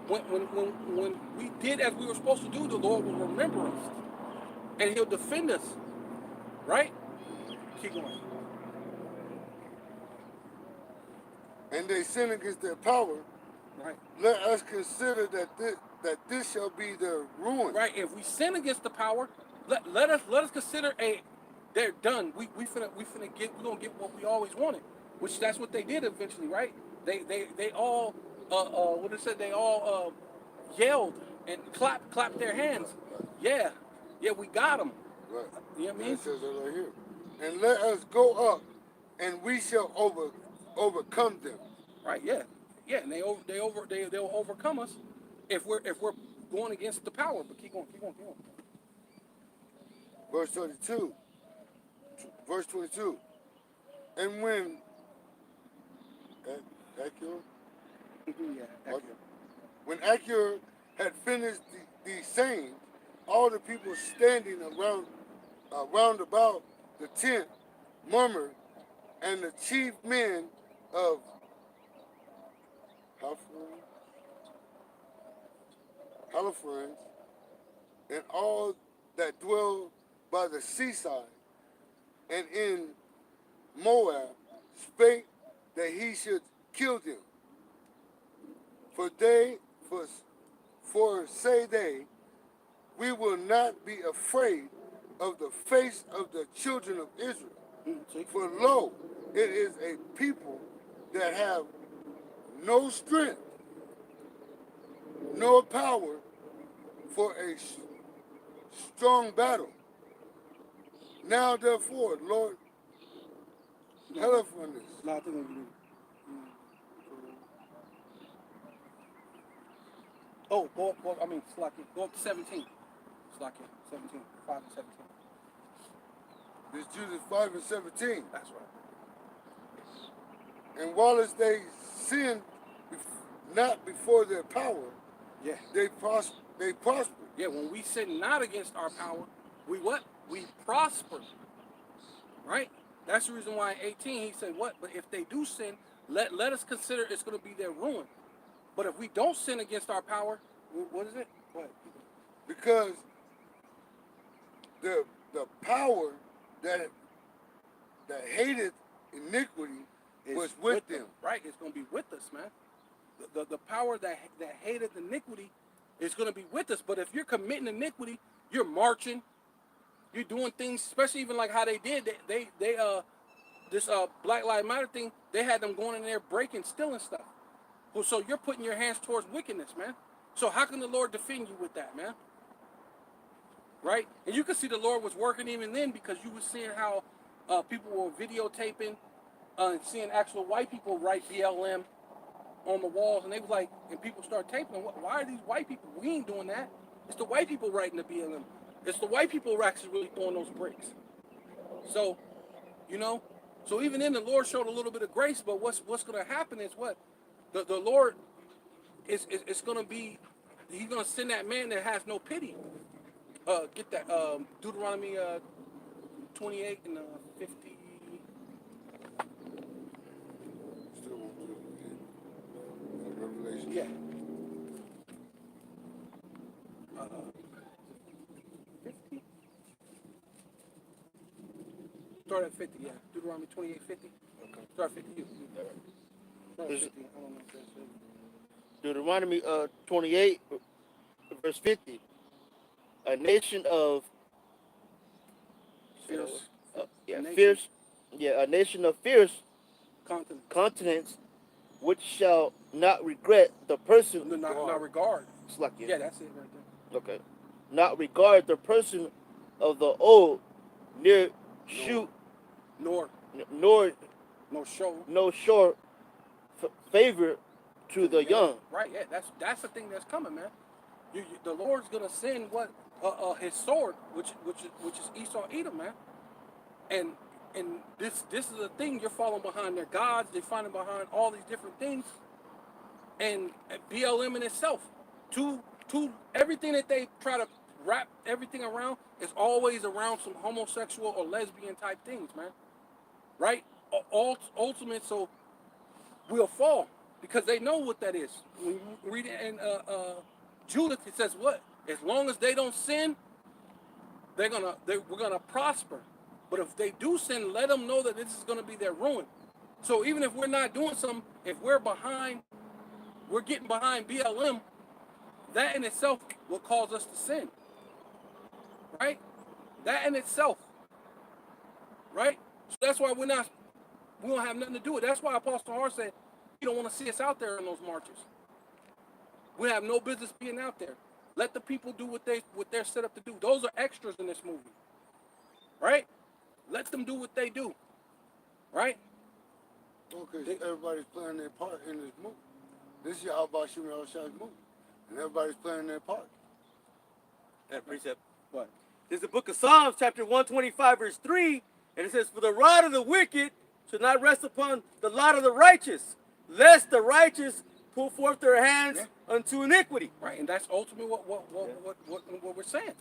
when we did as we were supposed to do, the Lord will remember us, and He'll defend us. Right? Keep going. and they sin against their power, Right. let us consider that this shall be their ruin. Right. If we sin against the power, let us consider they're done. We're gonna get what we always wanted, which that's what they did eventually, right? They all what it said, they all yelled and clapped their hands. Yeah, we got them. Right. You know what I And mean? it says it right here. And let us go up, and we shall overcome them. Right? Yeah, yeah. And they'll overcome us if we're going against the power. But keep going, keep going, keep going. Verse 22. Verse 22. And when Acura, Yeah, accurate. when Acura had finished these sayings, all the people standing around about the tent murmured, and the chief men of Haliphans and all that dwell by the seaside and in Moab spake that he should kill them. For say they, we will not be afraid of the face of the children of Israel. See? For lo, it is a people that have no strength, no power for a strong battle. Now therefore, Lord, help us on this. No, I think we do. Oh, go up, I mean, Slacky. Go up to 17. Slacky, 17. 5 and 17. This Judas 5 and 17. That's right. And while as they sinned not before their power, Yeah. they prospered. Yeah, when we sin not against our power, we what? We prosper. Right? That's the reason why in 18 he said what? But if they do sin, let us consider it's going to be their ruin. But if we don't sin against our power, what is it? What? Because the power that hated iniquity was with them. Right? It's going to be with us, man. The power that hated iniquity is going to be with us. But if you're committing iniquity, you're marching, you're doing things, especially even like how they did. They this Black Lives Matter thing, they had them going in there breaking, stealing stuff. Well, so you're putting your hands towards wickedness, man. So how can the Lord defend you with that, man? Right? And you can see the Lord was working even then because you were seeing how people were videotaping and seeing actual white people write BLM on the walls, and they was like, and people start taping them. Why are these white people? We ain't doing that. It's the white people writing the BLM. It's the white people who are actually really throwing those bricks. So, you know, so even then the Lord showed a little bit of grace, but what's going to happen is what? The Lord is going to be, he's going to send that man that has no pity. Get that, Deuteronomy 28 and 50. Still won't do it. Revelation. Yeah. 50? Start at 50, yeah. Deuteronomy 28, 50. Okay. Start at 50. Start at 50. I don't know if that's it. Deuteronomy 28, verse 50. A nation of Fierce. fierce, a nation of fierce Continent. continents, which shall not regret the person. Not regard. Slakia. Yeah, that's it right there. Okay. Not regard the person of the old, near shoot, Nor nor show favor to the young. Right, yeah, that's the thing that's coming, man. The Lord's gonna send what his sword, which is Esau Edom, man. And this is the thing, you're following behind their gods, they're following behind all these different things, and BLM in itself, to everything that they try to wrap everything around is always around some homosexual or lesbian type things, man. Right? Ultimate, so we'll fall because they know what that is. When you read it in Judith, it says what? As long as they don't sin, we're gonna prosper. But if they do sin, let them know that this is gonna be their ruin. So even if we're not doing something, if we're getting behind BLM, that in itself will cause us to sin. Right? That in itself. Right? So that's why we don't have nothing to do with it. That's why Apostle Hart said, you don't want to see us out there in those marches. We have no business being out there. Let the people do what they're set up to do. Those are extras in this movie. right? Let them do what they do, right? Okay, everybody's playing their part in this movie. This is how about Shimmy Al-Shai's movie. And everybody's playing their part. That precept. What? This is the book of Psalms, chapter 125, verse 3, and it says, "For the rod of the wicked shall not rest upon the lot of the righteous, lest the righteous pull forth their hands unto iniquity." Right, and that's ultimately what we're saying.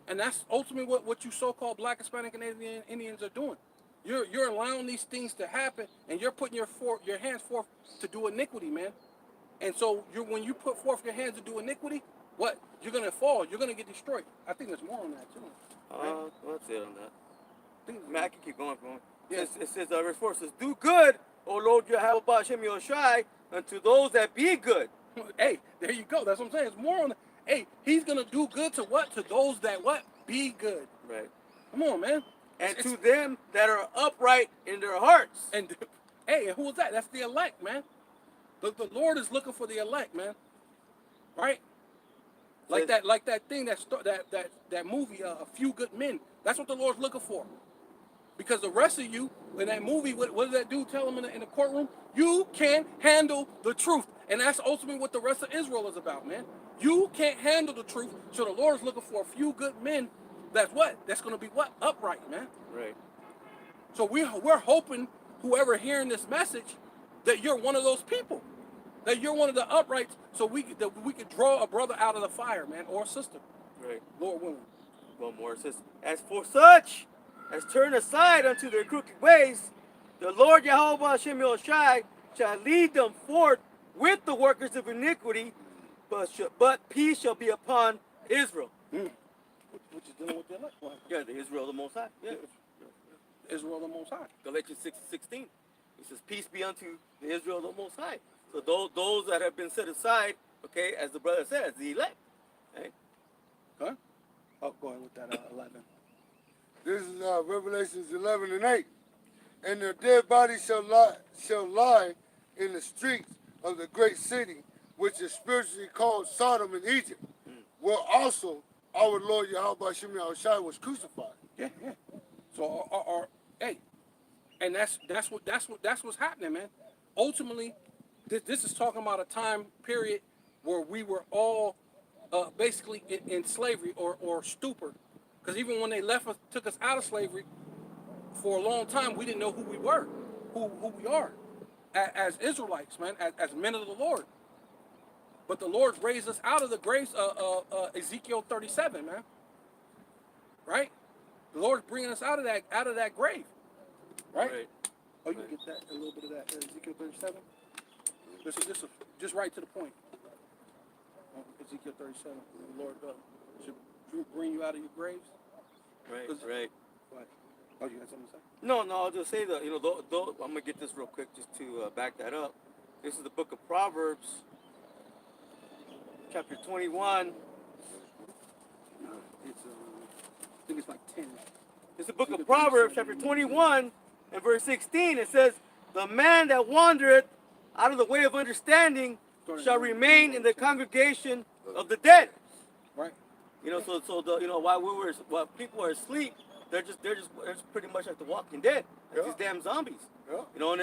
And that's ultimately what you so-called Black, Hispanic, and Indians are doing. You're allowing these things to happen, and you're putting your hands forth to do iniquity, man. And so when you put forth your hands to do iniquity, what? You're gonna fall. You're gonna get destroyed. I think there's more on that too. Right? That's it on that. I think Man, I can keep going, bro. Yes. It says, verse 4 says, "Do good, O Lord Yahweh Bashem Yoshai, unto those that be good." Hey, there you go. That's what I'm saying. It's more on the, hey, he's gonna do good to what? To those that what? Be good. Right. Come on, man. And to them that are upright in their hearts. And hey, and who is that? That's the elect, man. The Lord is looking for the elect, man. Right? Like that thing that movie, A Few Good Men. That's what the Lord's looking for. Because the rest of you in that movie, what does that dude tell him in the courtroom? You can't handle the truth, and that's ultimately what the rest of Israel is about, man. You can't handle the truth, so the Lord is looking for a few good men. That's what? That's going to be what? Upright, man. Right. So we're hoping whoever hearing this message that you're one of those people, that you're one of the uprights, so we could draw a brother out of the fire, man, or a sister. Right. Lord willing. One more says, "As for such as turn aside unto their crooked ways, the Lord Yahweh Hashem Yoshai shall lead them forth with the workers of iniquity, but peace shall be upon Israel." Which is dealing with the elect. Yeah, the Israel the Most High. Yeah. Israel the Most High. Galatians 6:16. It says, "Peace be unto the Israel the Most High." So those that have been set aside, okay, as the brother said, as the elect. Okay? Huh? Oh, go ahead with that 11. This is Revelations 11 and 8. "And their dead bodies shall lie in the streets of the great city, which is spiritually called Sodom and Egypt, where also our Lord Yahweh Shemi Al-Shai was crucified." Yeah. So hey, and that's what's happening, man. Ultimately, this is talking about a time period where we were all basically in slavery or stupor, because even when they took us out of slavery, for a long time we didn't know who we were, who we are, as Israelites, man, as men of the Lord. But the Lord raised us out of the graves, Ezekiel 37, man. Right? The Lord's bringing us out of that grave, right? Oh, you can get that a little bit of that Ezekiel 37. Just right to the point. Ezekiel 37. The Lord should bring you out of your graves. Right. What? Oh, you got something to say? No, I'll just say that, I'm going to get this real quick just to back that up. This is the book of Proverbs, chapter 21. I think it's like 10. It's the book of Proverbs, chapter 21, and verse 16. It says, "The man that wandereth out of the way of understanding shall remain in the congregation of the dead." Right. While people are asleep, they're just pretty much like the Walking Dead, like these damn zombies. Yeah. And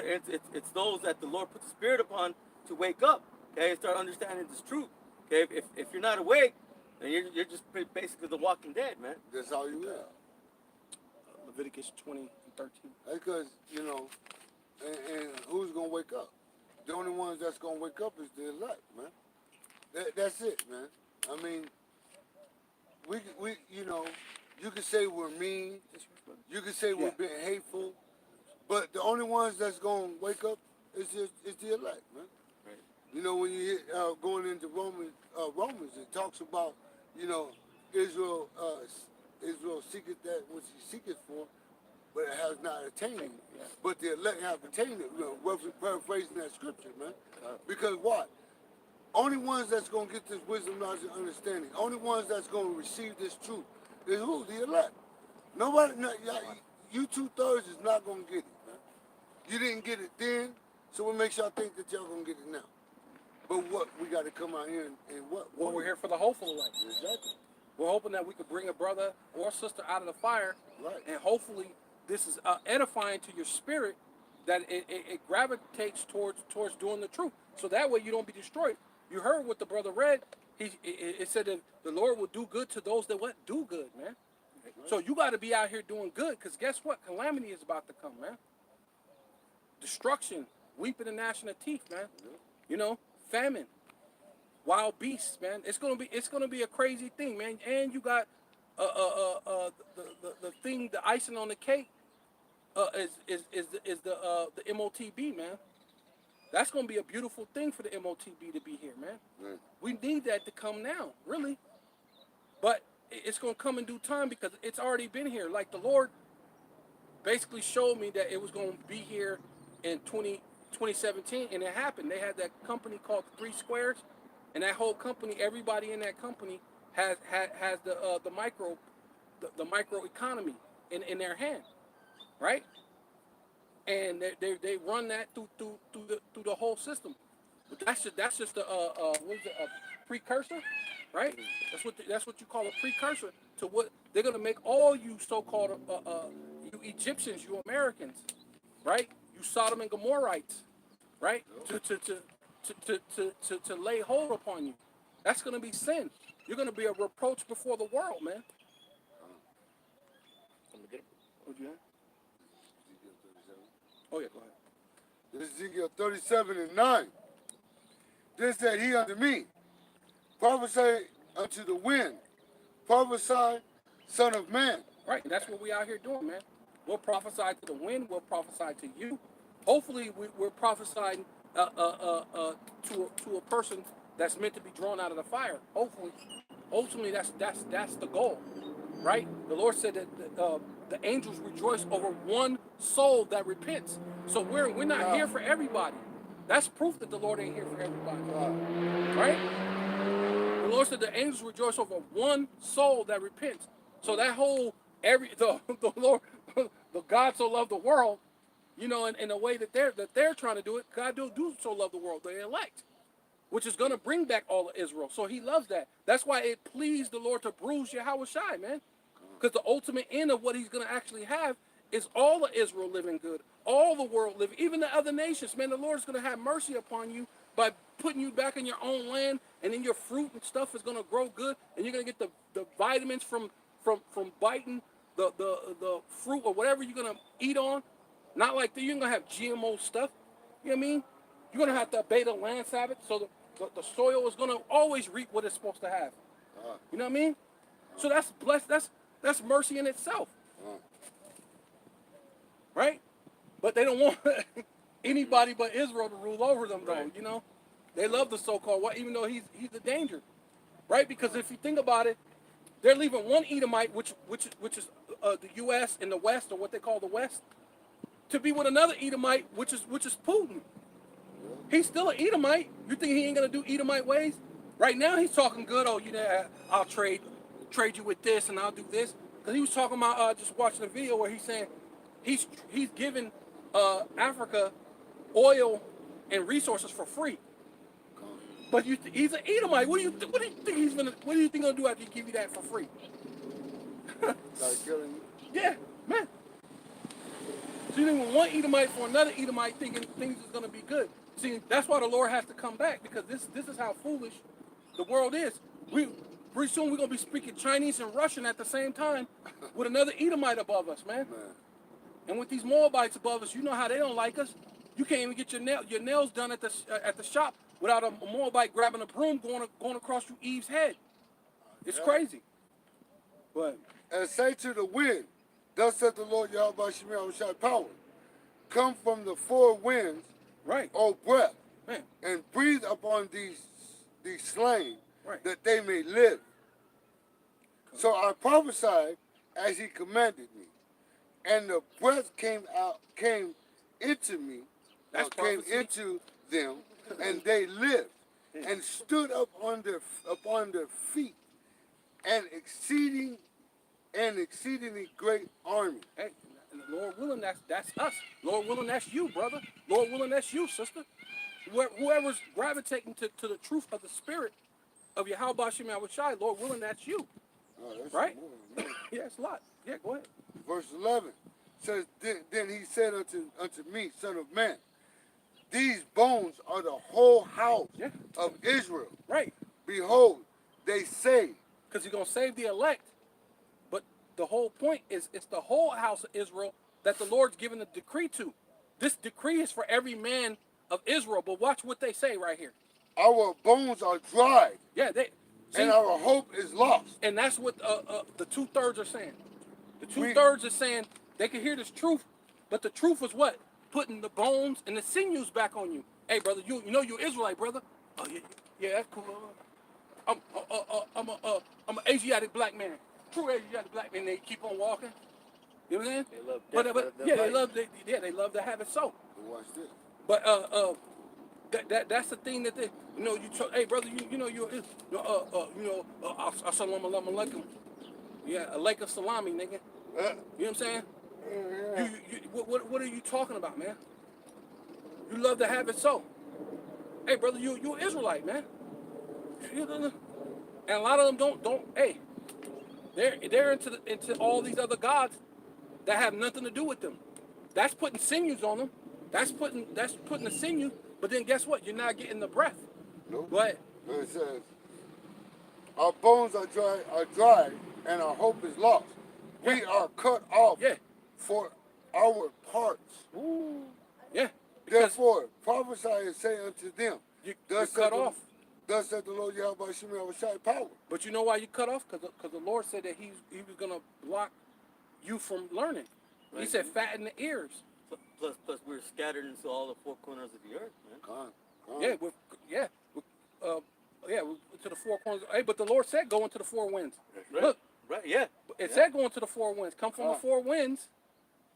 it's those that the Lord put the Spirit upon to wake up, okay, and start understanding this truth. Okay, if you're not awake, then you're just basically the Walking Dead, man. That's how you live. Leviticus 20 and 13. Because, and who's going to wake up? The only ones that's going to wake up is the elect, man. That's it, man. I mean, we you can say we're mean. You can say we're being hateful. But the only ones that's going to wake up is the elect, man. Right. When you hit, going into Romans, it talks about, Israel seeketh that which he seeketh for, but it has not attained it. Yeah. But the elect have attained it, roughly paraphrasing that scripture, man. Because what? Only ones that's going to get this wisdom, knowledge, and understanding, only ones that's going to receive this truth is who? The elect. Nobody, you 2/3 is not going to get it, man. You didn't get it then, so what makes y'all think that y'all going to get it now? But what? We got to come out here and what? Well, we're here for the hopeful elect. Exactly. We're hoping that we could bring a brother or sister out of the fire, Right. and hopefully this is edifying to your spirit, that it gravitates towards doing the truth. So that way you don't be destroyed. You heard what the brother read. It said that the Lord will do good to those that what do good, man. So you got to be out here doing good, because guess what? Calamity is about to come, man. Destruction, weeping and gnashing of teeth, man. You know, famine, wild beasts, man. It's gonna be a crazy thing, man. And you got the thing, the icing on the cake, is the MOTB, man. That's gonna be a beautiful thing for the MOTB to be here, man. Right. We need that to come now, really. But it's gonna come in due time, because it's already been here. Like the Lord basically showed me that it was gonna be here in 2017, and it happened. They had that company called Three Squares, and that whole company, everybody in that company has the micro economy in their hand, right? And they run that through the whole system. But that's just a what is it, a precursor, right? That's what you call a precursor to what they're gonna make all you so-called you Egyptians, you Americans, right? You Sodom and Gomorrites, right? To lay hold upon you. That's gonna be sin. You're gonna be a reproach before the world, man. What'd you have? Oh yeah, go ahead. This is Ezekiel 37:9. This said he unto me, prophesy unto the wind, prophesy, son of man. Right, and that's what we out here doing, man. We'll prophesy to the wind. We'll prophesy to you. Hopefully, we're prophesying to a person that's meant to be drawn out of the fire. Hopefully, that's the goal, right? The Lord said that the angels rejoice over one soul that repents. So we're not here for everybody. That's proof that the Lord ain't here for everybody, right? The Lord said the angels rejoice over one soul that repents. So that whole the Lord, the God so loved the world, you know, in the way that they're trying to do it, God do so love the world, the elect, which is going to bring back all of Israel. So he loves that. That's why it pleased the Lord to bruise Yahweh Shai, man. Because the ultimate end of what he's going to actually have is all of Israel living good, all the world living, even the other nations. Man, the Lord is going to have mercy upon you by putting you back in your own land, and then your fruit and stuff is going to grow good, and you're going to get the vitamins from biting the fruit or whatever you're going to eat on. Not like you're going to have GMO stuff. You know what I mean? You're going to have to obey the land Sabbath, so the soil is going to always reap what it's supposed to have. You know what I mean? So that's blessed. That's mercy in itself. Right? But they don't want anybody but Israel to rule over them, though, you know? They love the so-called one, even though he's a danger. Right? Because if you think about it, they're leaving one Edomite, which is the U.S. in the West, or what they call the West, to be with another Edomite, which is Putin. He's still an Edomite. You think he ain't gonna do Edomite ways? Right now he's talking good. Oh, you know, I'll trade you with this, and I'll do this. Because he was talking about just watching a video where he's saying he's giving Africa oil and resources for free. But he's an Edomite. What do you think he's gonna do after he give you that for free? Start killing you. Yeah, man. So you think one Edomite for another Edomite thinking things is gonna be good. See, that's why the Lord has to come back, because this is how foolish the world is. Pretty soon we're gonna be speaking Chinese and Russian at the same time with another Edomite above us, man. And with these Moabites above us, you know how they don't like us. You can't even get your nails done at the shop without a Moabite grabbing a broom going across your Eve's head. It's crazy. But And say to the wind, thus saith the Lord Yahweh Shemel Shai power, come from the four winds, right, O breath, man, and breathe upon these slain, right. that they may live. So I prophesied as he commanded me, and the breath came into me, That's came prophecy. into them, and they lived, and stood up on their feet, an exceedingly great army. Hey, Lord willing, that's us. Lord willing, that's you, brother. Lord willing, that's you, sister. Whoever's gravitating to the truth of the spirit of Yahweh Shem Shai, Lord willing, that's you. Oh, that's Right? more than that. Yeah, it's a lot. Yeah, go ahead. Verse 11 says, then he said unto me, Son of man, these bones are the whole house Yeah. of Israel. Right. Behold, they say, Because he's going to save the elect. But the whole point is it's the whole house of Israel that the Lord's given the decree to. This decree is for every man of Israel. But watch what they say right here. our bones are dried, Yeah, they see, and our hope is lost. and that's what the 2/3 are saying. The We- 2/3 are saying they can hear this truth, but the truth is what? Putting the bones and the sinews back on you. Hey, brother, you know you're Israelite, brother. Oh yeah, yeah, that's cool. I'm an Asiatic black man. True Asiatic black man. They keep on walking. You know what I'm saying? They love But, death but rather than yeah, life. they love to have it so. Watch this. But that's the thing that they, hey brother, assalamu alaikum. Yeah, alaikum salami, nigga. You know what I'm saying? What are you talking about, man? You love to have it so. Hey brother, you an Israelite, man. And a lot of them don't. Hey, they're into all these other gods that have nothing to do with them. That's putting sinews on them. That's putting the sinew. But then guess what? You're not getting the breath. Nope. Go ahead. It says, our bones are dry, and our hope is lost. We Yeah. are cut off Yeah. for our parts. Ooh. Yeah. Because Therefore, prophesy and say unto them, you're thus cut said the- off. Thus said the Lord Yahweh Shemi Awashai power. But you know why you cut off? Because the Lord said that he was going to block you from learning. He Right. said fatten the ears. Plus, we're scattered into all the four corners of the earth, man. Come Yeah, to the four corners. Hey, but the Lord said go into the four winds. Right. Look, Right, yeah. it said go into the four winds. Come from the four winds,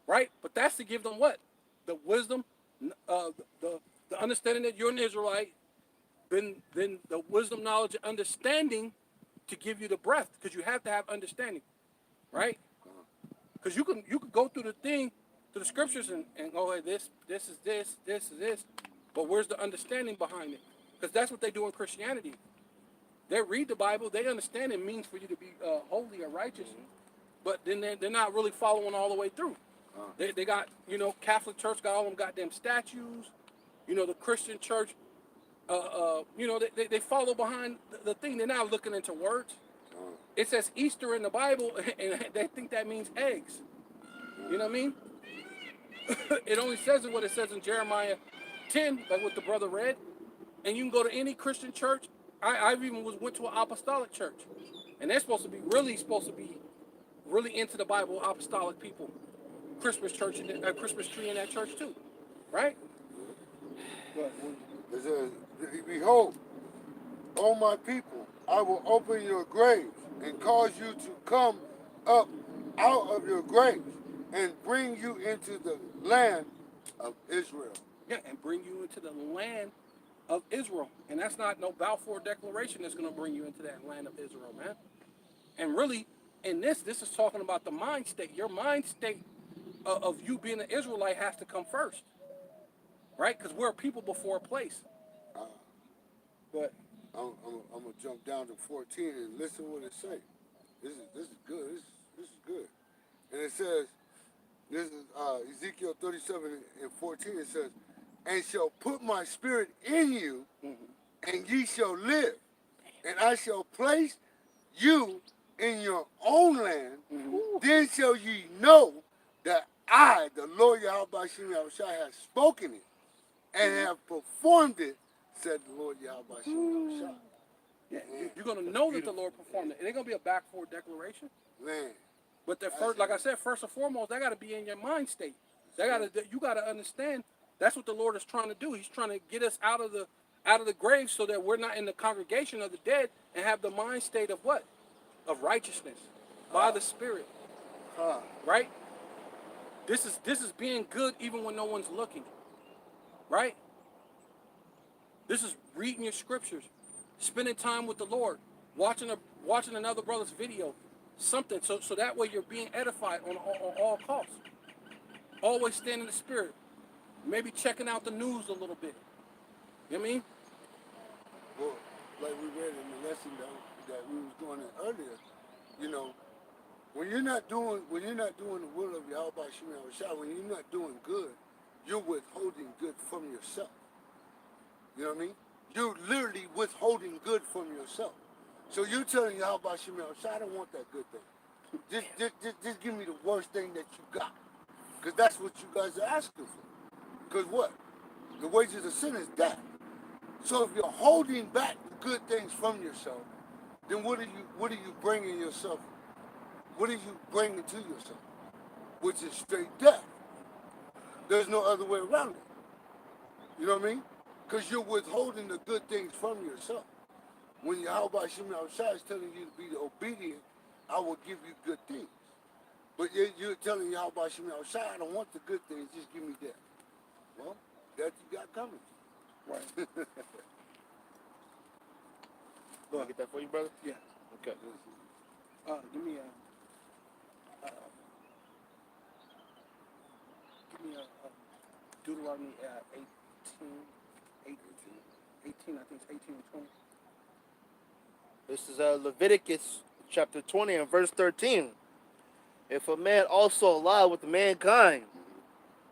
right? But that's to give them what? The wisdom, the understanding that you're an Israelite, then the wisdom, knowledge, and understanding to give you the breath, because you have to have understanding, right? Because you can go through the thing, to the scriptures and go, hey, this is this, but where's the understanding behind it? Because that's what they do in Christianity. They read the Bible, they understand it means for you to be holy or righteous, but then they're not really following all the way through. They got, Catholic Church got all them goddamn statues, the Christian Church, they follow behind the thing. They're not looking into words. It says Easter in the Bible, and they think that means eggs. You know what I mean? It only says what it says in Jeremiah 10, like what the brother read. And you can go to any Christian church. I even went to an apostolic church, and they're supposed to be really into the Bible, apostolic people. Christmas church and Christmas tree in that church too, right? It says, behold, O my people, I will open your graves and cause you to come up out of your graves and bring you into the land of Israel. Yeah, and bring you into the land of Israel. And that's not no Balfour Declaration that's going to bring you into that land of Israel, man. And really, in this is talking about the mind state. Your mind state of you being an Israelite has to come first, right? Because we're a people before a place. But I'm gonna jump down to 14 and listen what it say. This is good. This is good. And it says, this is Ezekiel 37 and 14. It says, and shall put my spirit in you, and ye shall live, and I shall place you in your own land. Then shall ye know that I, the Lord Yahweh Shemi Awashai, have spoken it and have performed it, said the Lord Yahweh Shemi Awashai. yeah, you're going to know that the Lord performed it. It ain't going to be a backforward declaration. Man, But first, like I said, first and foremost, that got to be in your mind state. You got to understand that's what the Lord is trying to do. He's trying to get us out of the grave so that we're not in the congregation of the dead and have the mind state of what? Of righteousness by the Spirit. Right? This is being good even when no one's looking. Right? This is reading your scriptures, spending time with the Lord, watching another brother's video, something so that way you're being edified on all costs. Always staying in the Spirit. Maybe checking out the news a little bit. You know what I mean? well, like we read in the lesson that we was going in earlier, You know, when you're not doing the will of Yahweh Shemi Shai, when you're not doing good, you're withholding good from yourself. You know what I mean? You're literally withholding good from yourself. So you're telling Yahweh Shemi Shai, I don't want that good thing. Just give me the worst thing that you got. Because that's what you guys are asking for. Because what? The wages of sin is death. So if you're holding back the good things from yourself, then what are you bringing yourself? What are you bringing to yourself? Which is straight death. There's no other way around it. You know what I mean? Because you're withholding the good things from yourself. When Yahweh Shemi Shai is telling you to be obedient, I will give you good things. But you're telling Yahweh Shemi Shai, I don't want the good things, just give me that. Well, that you got coming. Right. Can I get that for you, brother? Yeah. Okay. Give me Deuteronomy 18, I think it's 18 and 20. This is Leviticus chapter 20 and verse 13. If a man also lie with mankind,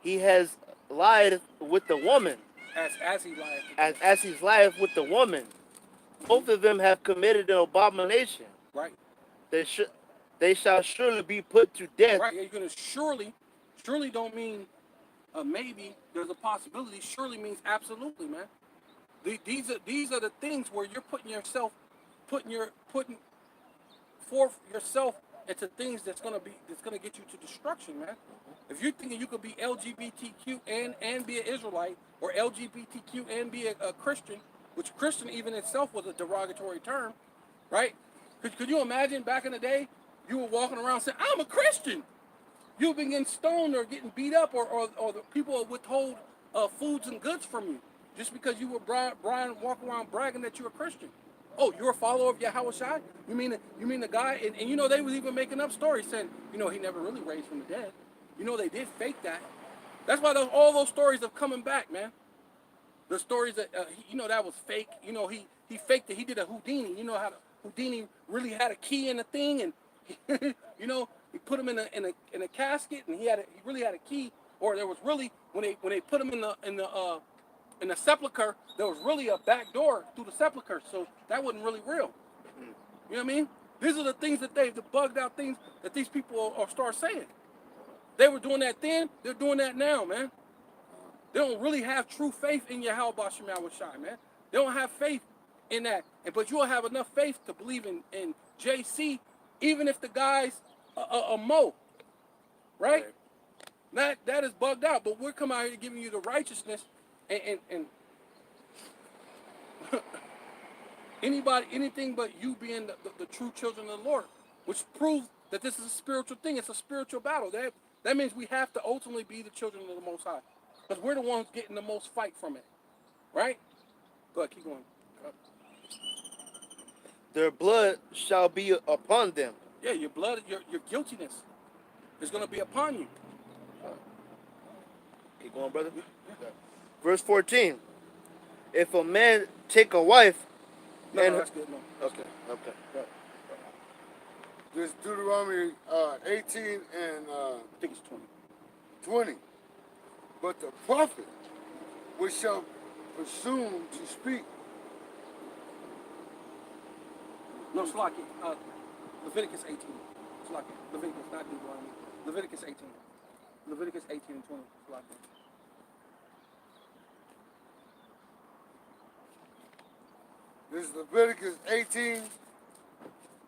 he has lied with the woman, As he lied. as he's lied with the woman. Both of them have committed an abomination. Right. They shall surely be put to death. Right. You're gonna surely don't mean maybe. There's a possibility. Surely means absolutely, man. These are the things where you're putting forth yourself into things that's gonna get you to destruction, man. If you're thinking you could be LGBTQ and be an Israelite, or LGBTQ and be a Christian, which Christian even itself was a derogatory term, right? Could you imagine back in the day, you were walking around saying, I'm a Christian? You've been getting stoned or getting beat up, or the people would withhold foods and goods from you just because you were Brian walking around bragging that you're a Christian. Oh, you're a follower of Yahweh Shai? You mean the guy? And you know, they was even making up stories saying, you know, he never really raised from the dead. You know, they did fake that. That's why all those stories are coming back, man. The stories that you know, that was fake. You know, he faked it. He did a Houdini. You know how Houdini really had a key in the thing, and you know, he put him in a casket, and he really had a key. Or there was really, when they put him in the sepulcher, there was really a back door through the sepulcher, so that wasn't really real. You know what I mean? These are the things the bugged out things that these people are start saying. They were doing that then, they're doing that now, man. They don't really have true faith in Yahweh Shema Shai, man. They don't have faith in that. But you'll have enough faith to believe in JC, even if the guy's a Mo, right? That is bugged out. But we're coming out here giving you the righteousness and anything but you being the true children of the Lord, which proves that this is a spiritual thing. It's a spiritual battle. That means we have to ultimately be the children of the Most High, because we're the ones getting the most fight from it, right? Go ahead, keep going. Their blood shall be upon them. Yeah, your blood, your guiltiness is going to be upon you. Keep going, brother. Verse 14. If a man take a wife, No, that's good. No. Okay. Right. This Deuteronomy 18 and I think it's 20. 20. But the prophet which shall presume to speak. No, Slaki. Leviticus 18. Slaki. Leviticus, not Deuteronomy. Leviticus 18. Leviticus 18 and 20. Slaki. This is Leviticus 18,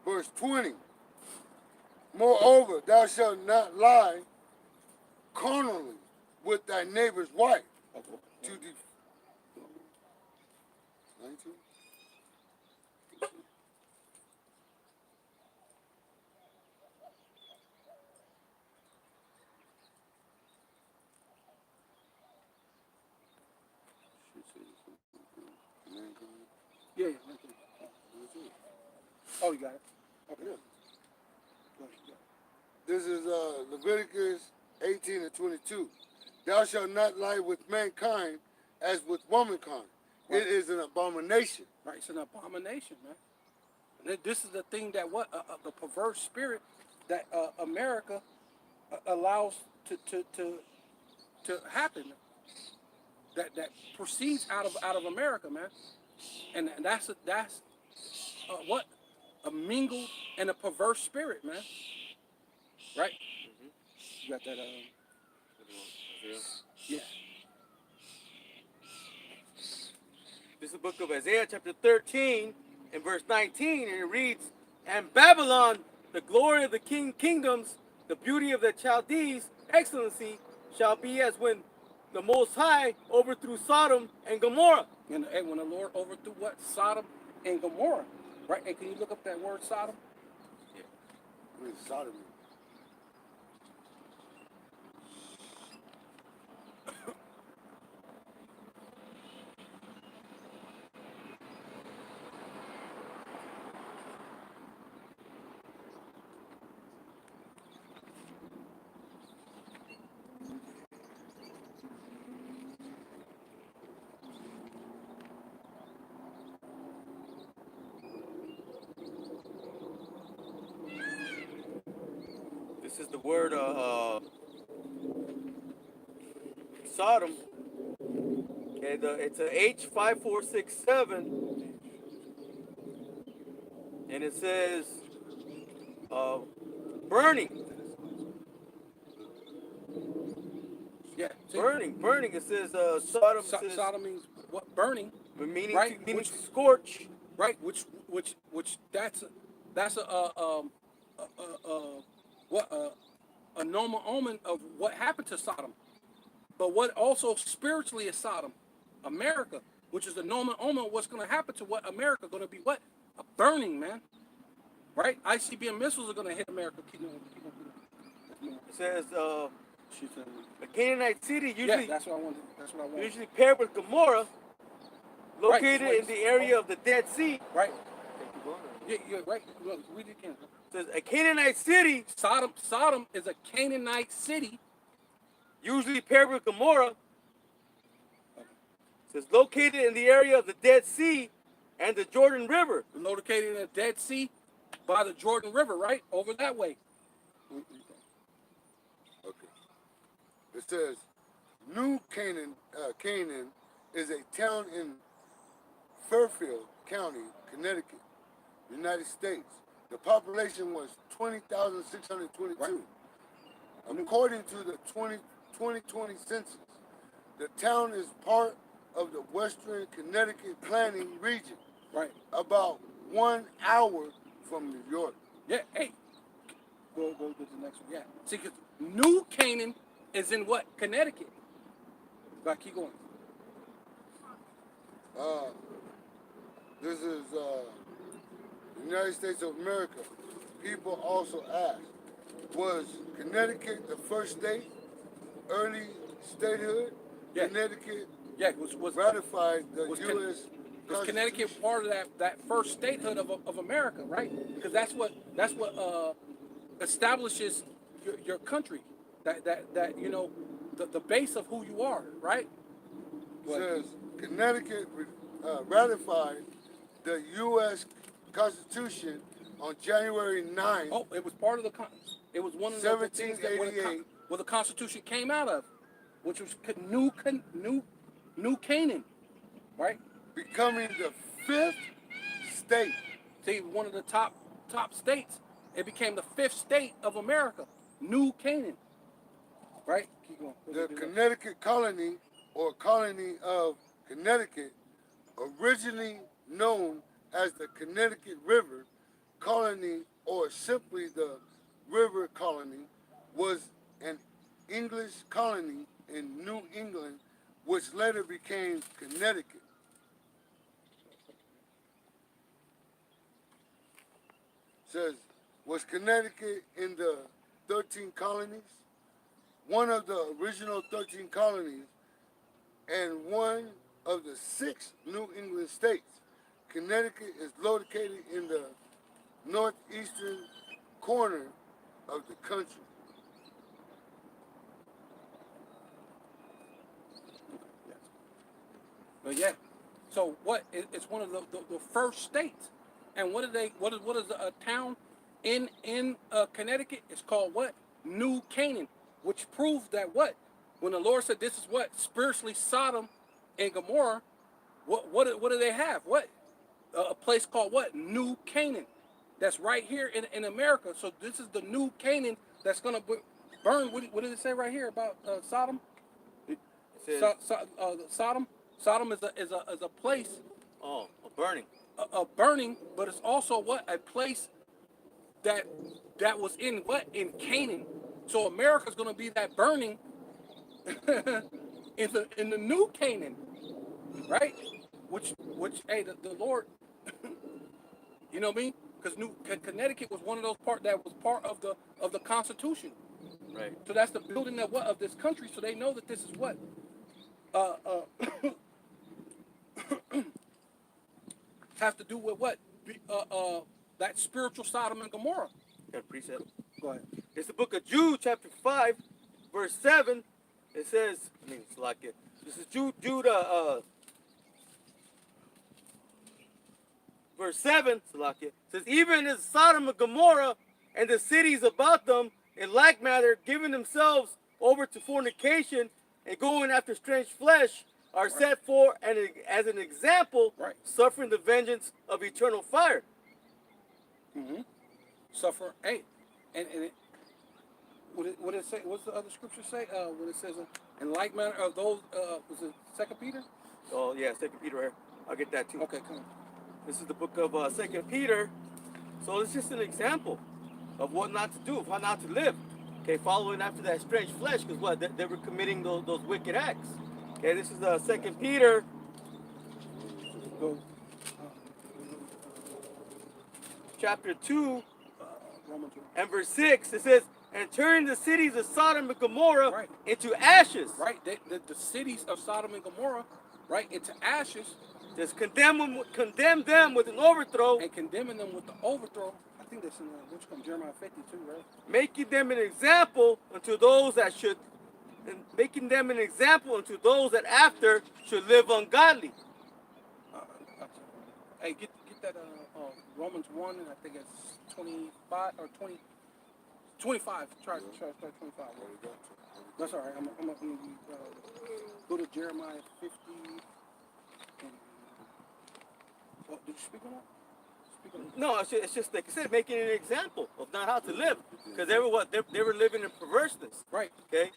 verse 20. Moreover, thou shalt not lie carnally with thy neighbor's wife. To 19? Yeah. Oh, you got it. Okay. Yeah. This is Leviticus 18 and 22. Thou shalt not lie with mankind as with womankind. Right. It is an abomination. Right, it's an abomination, man. This is the thing that the perverse spirit that America allows to happen. That proceeds out of America, man. And that's what a mingled and a perverse spirit, man. Right? You got that? Yeah. This is the book of Isaiah, chapter 13, and verse 19, and it reads, "And Babylon, the glory of the kingdoms, the beauty of the Chaldees, excellency, shall be as when the Most High overthrew Sodom and Gomorrah." And when the Lord overthrew what? Sodom and Gomorrah. Right? And can you look up that word Sodom? What is sodomy? This is the word Sodom. And it's a H5467, and it says burning. Yeah. See? Burning. It says Sodom. It says Sodom means what? Burning. meaning Right? to scorch. Right? Which that's a normal omen of what happened to Sodom. But what also spiritually is Sodom? America, which is the normal omen of what's going to happen to what America going to be what? A burning, man. Right? ICBM missiles are going to hit America. Keep going. It says She said, a Canaanite city, yeah, usually that's what I wanted. That's what I wanted. usually paired with Gomorrah, located Right. in the area of the Dead Sea. Right? Yeah, right. Look, read it again. It says a Canaanite city, Sodom is a Canaanite city. usually paired with Gomorrah. It says located in the area of the Dead Sea and the Jordan River. Located in the Dead Sea by the Jordan River, right? Over that way. Okay. It says, New Canaan, Canaan is a town in Fairfield County, Connecticut, United States. The population was 20,622. Right. According to the 2020 census, the town is part of the Western Connecticut Planning Region, Right. about 1 hour from New York. Yeah, hey. Go to the next one. Yeah. See, because New Canaan is in what? Connecticut. But keep going. This is the United States of America. People also ask, was Connecticut the first state? Early statehood? Yeah. Connecticut Yeah, was ratified the was U.S. was Connecticut part of that first statehood of America, right? Because that's what establishes your country. That you know the base of who you are, right? Says Connecticut ratified the U.S. Constitution on January 9th. Oh, it was part of it was one of the things that where the Constitution came out of, which was New Canaan, right? Becoming the 5th state. See, one of the top states. It became the 5th state of America, New Canaan, right? Keep going. The Connecticut colony, or colony of Connecticut, originally known as the Connecticut River Colony, or simply the River Colony, was an English colony in New England, which later became Connecticut. Says, was Connecticut in the 13 colonies? One of the original 13 colonies and one of the 6 New England states. Connecticut is located in the northeastern corner of the country. But yeah, so what? It's one of the first states. And what is a town in Connecticut? It's called what? New Canaan, which proves that what? When the Lord said this is what? Spiritually Sodom and Gomorrah, what do they have? What? A place called what? New Canaan. That's right here in America. So this is the new Canaan that's going to burn. What does it say right here about Sodom? It says, Sodom. Sodom is a place oh, a burning. a burning, but it's also what? A place that was in what? In Canaan. So America's going to be that burning in the new Canaan, right? Which hey, the Lord, you know what I mean? Because Connecticut was one of those that was part of the Constitution. Right. So that's the building of this country. So they know that this is what have to do with what that spiritual Sodom and Gomorrah. Got a precept. Go ahead. It's the book of Jude, chapter 5, verse 7. It says, it's like it. This is Jude, verse 7, Salakia, says, even as Sodom and Gomorrah and the cities about them, in like manner, giving themselves over to fornication and going after strange flesh, are set for and as an example, suffering the vengeance of eternal fire. Mm-hmm. Suffer. Hey, and it, what it say? What's the other scripture say? When it says, in like manner of those, was it 2 Peter? Oh yeah, 2 Peter here. I'll get that too. Okay, come on. This is the book of 2 Peter. So it's just an example of what not to do, of how not to live. Okay, following after that strange flesh, because what? They were committing those wicked acts. Okay, this is 2 Peter. Go. Chapter 2 Romans 1. and verse 6. It says, and turning the cities of Sodom and Gomorrah Right. into ashes. Right, the cities of Sodom and Gomorrah, right, into ashes, Just condemn them with an overthrow, and condemning them with the overthrow. I think that's in which comes Jeremiah 52, right? making them an example unto those that should, and making them an example unto those that after should live ungodly. Hey, get that Romans 1, and I think it's 25 or 20. 25. Try start 25. That's all right. I'm gonna go to Jeremiah 50. Oh, did you speak on that? Speak on that? No, it's just like I said, making an example of not how to live, because they were living in perverseness. Right. Okay,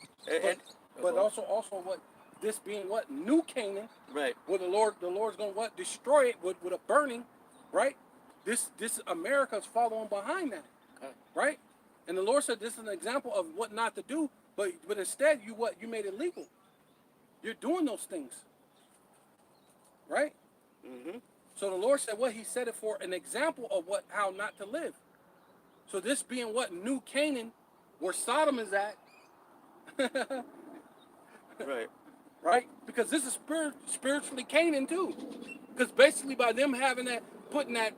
But also what this being what New Canaan, right, where the Lord's gonna what destroy it with a burning, right? This America's following behind that, right? And the Lord said this is an example of what not to do, but instead you made it legal. You're doing those things, right? Mm-hmm. So the Lord said what He said it for an example of how not to live. So this being what New Canaan, where Sodom is at, Right. right? Because this is spiritually Canaan too. Because basically by them having putting that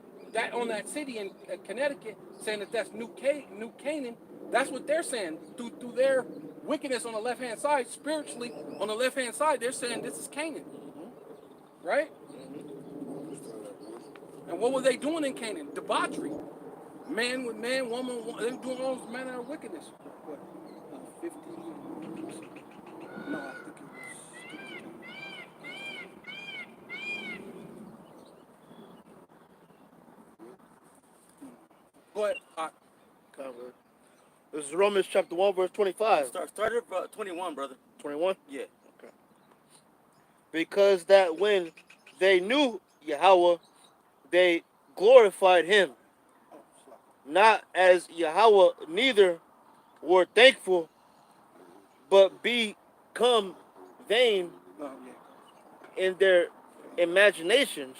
on that city in Connecticut, saying that's New Canaan, that's what they're saying through their wickedness on the left hand side. Spiritually on the left hand side, they're saying this is Canaan, right? And what were they doing in Canaan? Debauchery, man with man, woman with woman. They were doing all this manner of wickedness. What? 50? No, I think it was. But This is Romans chapter 1, verse 25. Start at 21, brother. 21? Yeah. Okay. Because that when they knew Yahweh, they glorified him, not as Yahweh, neither were thankful, but become vain in their imaginations,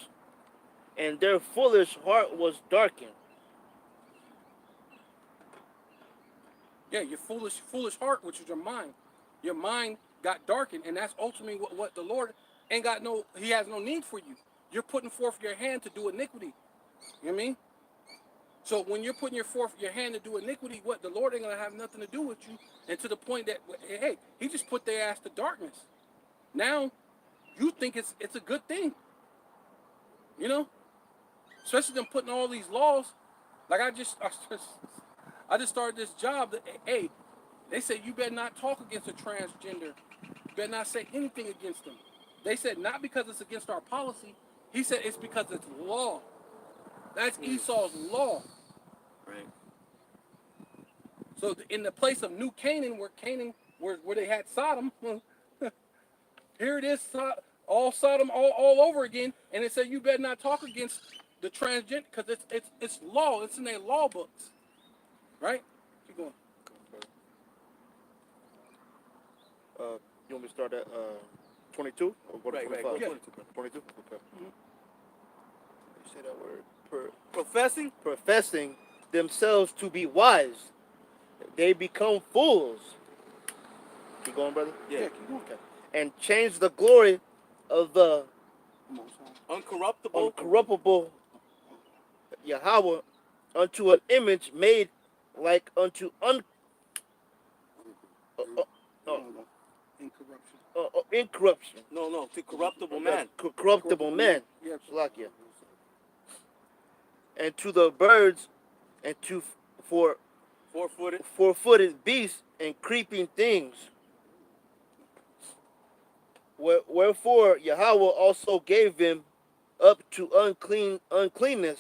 and their foolish heart was darkened. Yeah, your foolish heart, which is your mind. Your mind got darkened, and that's ultimately what the Lord ain't got He has no need for you. You're putting forth your hand to do iniquity. You know what I mean? So when you're putting your hand to do iniquity, what the Lord ain't gonna have nothing to do with you, and to the point that hey, He just put their ass to darkness. Now, you think it's a good thing. You know? especially them putting all these laws. Like I just started this job. That, hey, they said you better not talk against a transgender. You better not say anything against them. They said not because it's against our policy. He said it's because it's law. That's Esau's law. Right. So in the place of New Canaan, where they had Sodom, here it is, all Sodom all over again. And it said you better not talk against the transgender because it's law. It's in their law books, right? Keep going. You want me to start at 22 or go to Right, 25? go to Yeah. 22. 22? Okay. You say that word. Professing themselves to be wise, they become fools. Keep going, brother. Yeah. Keep going. Okay. And change the glory of the Uncorruptible. Yahweh unto an image made like unto Incorruption. incorruption. No, to corruptible man. Corruptible man. Yeah. Slakia. And to the birds and to for Four-footed. four-footed beasts and creeping things. Wherefore Yahweh also gave them up to uncleanness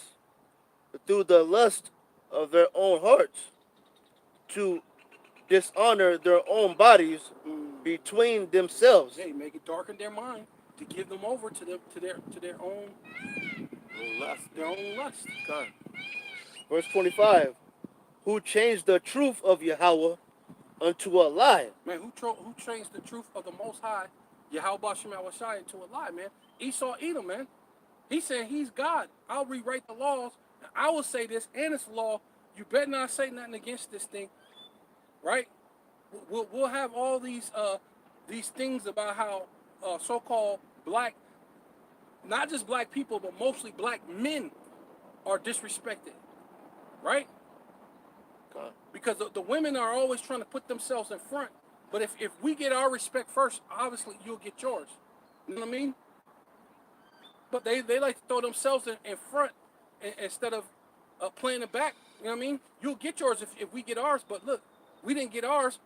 through the lust of their own hearts, to dishonor their own bodies between themselves. Hey, make it darken their mind to give them over to their own lust. God. Verse 25. Who changed the truth of Yahweh unto a lie. Man, who changed the truth of the Most High, Yahweh Shem Shai, into a lie, man? Esau Edom, man. He said he's God. I'll rewrite the laws. I will say this, and it's law. You better not say nothing against this thing, right? We'll have all these things about how so-called black, not just black people, but mostly black men are disrespected, right? God. Because the women are always trying to put themselves in front. But if we get our respect first, obviously you'll get yours. You know what I mean? But they like to throw themselves in front instead of playing it back. You know what I mean? You'll get yours if we get ours. But look, we didn't get ours,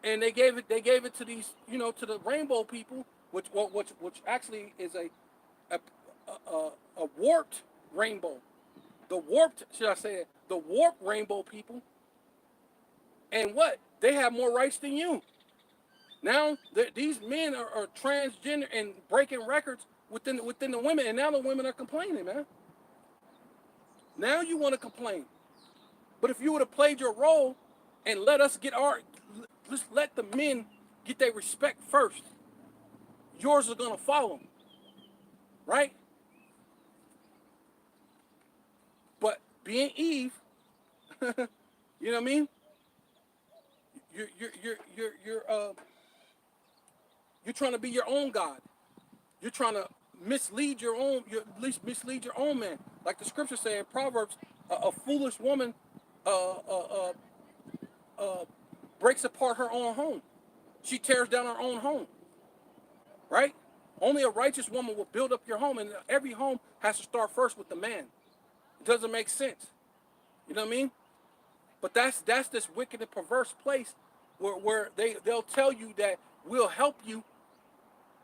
and they gave it to these, to the rainbow people, which actually is a warped rainbow. The warped rainbow people. And what? They have more rights than you. Now these men are transgender and breaking records within the women, and now the women are complaining, man. Now you want to complain, but if you would have played your role and let the men get their respect first, yours are gonna follow, right? But being Eve, you know what I mean? You're trying to be your own God. You're trying to mislead your own man. Like the scripture say in Proverbs, a foolish woman breaks apart her own home. She tears down her own home. Right? Only a righteous woman will build up your home, and every home has to start first with the man. It doesn't make sense. You know what I mean? But that's this wicked and perverse place where they'll tell you that we'll help you,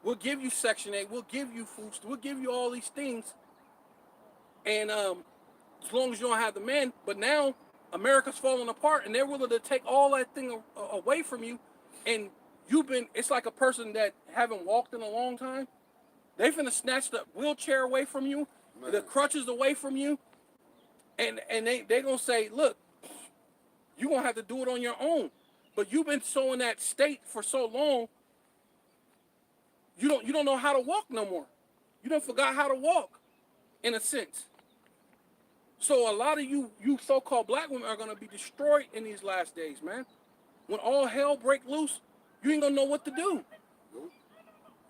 we'll give you Section 8, we'll give you food, we'll give you all these things, and as long as you don't have the man. But now America's falling apart, and they're willing to take all that thing away from you, and it's like a person that haven't walked in a long time. They finna snatch the wheelchair away from you, man, the crutches away from you, and they gonna say, look, you're going to have to do it on your own. But you've been so in that state for so long, you don't know how to walk no more. You done forgot how to walk, in a sense. So a lot of you so-called black women are going to be destroyed in these last days, man. When all hell break loose, you ain't going to know what to do.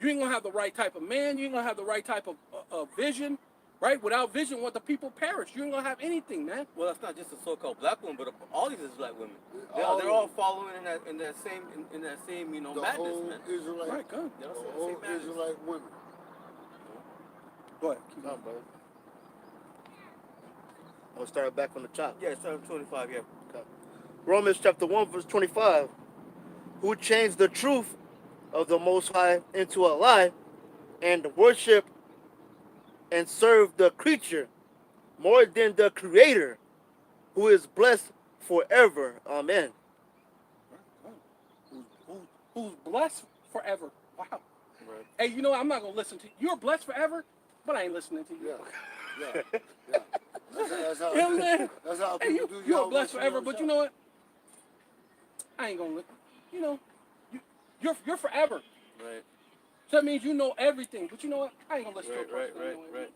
You ain't going to have the right type of man. You ain't going to have the right type of vision. Right? Without vision, what the people perish. You ain't gonna have anything, man. Well, that's not just a so-called black woman, but all these is black women. They're all following in that same the madness, whole man. Israelite, Right, good. the whole Israelite women. Go ahead. Keep Come on, brother. I'll start back from the top. Yeah, start from 25, yeah. Okay. Romans chapter 1, verse 25. Who changed the truth of the Most High into a lie and worship and serve the creature more than the Creator, who is blessed forever. Amen. Who's blessed forever. Wow. Right. Hey, you know what? I'm not going to listen to you. You're blessed forever, but I ain't listening to you. Yeah. That's how. You know what I'm saying? That's how Hey, people do. you're blessed forever, but you know what? I ain't going to listen. You know, you're forever. Right. So that means you know everything. But you know what? I ain't going to listen to a person Right, that know right, everything.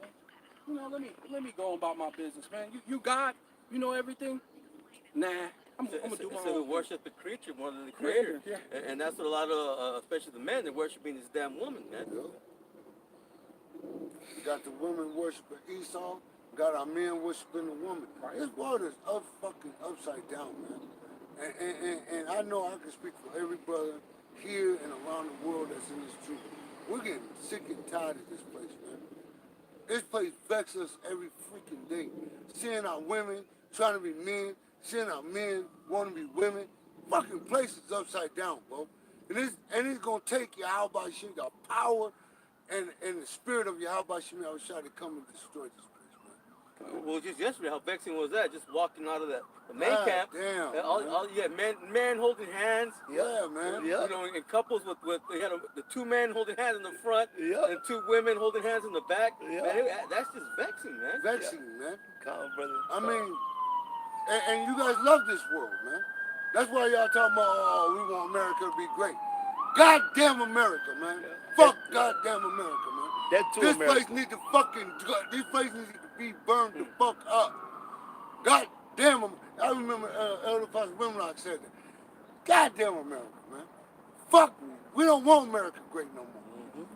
You know, let me go about my business, man. You God, you know everything? Nah, I'm going to do my So we own thing. worship the creature more than the creator. Yeah. And that's what a lot of, especially the men, they're worshiping this damn woman, man. You got the women worshiping Esau. Got our men worshiping the woman. Right. This world is fucking upside down, man. And I know I can speak for every brother here and around the world that's in this truth. We're getting sick and tired of this place, man. This place vexes us every freaking day. Seeing our women trying to be men, seeing our men want to be women. Fucking place is upside down, bro. And it's gonna take Yahweh Shim, the power and the spirit of Yahweh Shim Yahushua to come and destroy this place, man. Well, just yesterday, how vexing was that? Just walking out of the main God camp. damn, All you had men holding hands. Yeah, man. You know, in couples with they had the two men holding hands in the front Yeah. and two women holding hands in the back. Yeah. Man, that's just vexing, man. Vexing, man. Come on, brother. I mean, and you guys love this world, man. That's why y'all talking about, oh, we want America to be great. Goddamn America, man. Fuck goddamn America, man. That too, This America. place needs to this place needs to be burned the fuck up. Goddamn, I remember Elder Pastor Wimlock said that. Goddamn America, man. Fuck me. We don't want America great no more.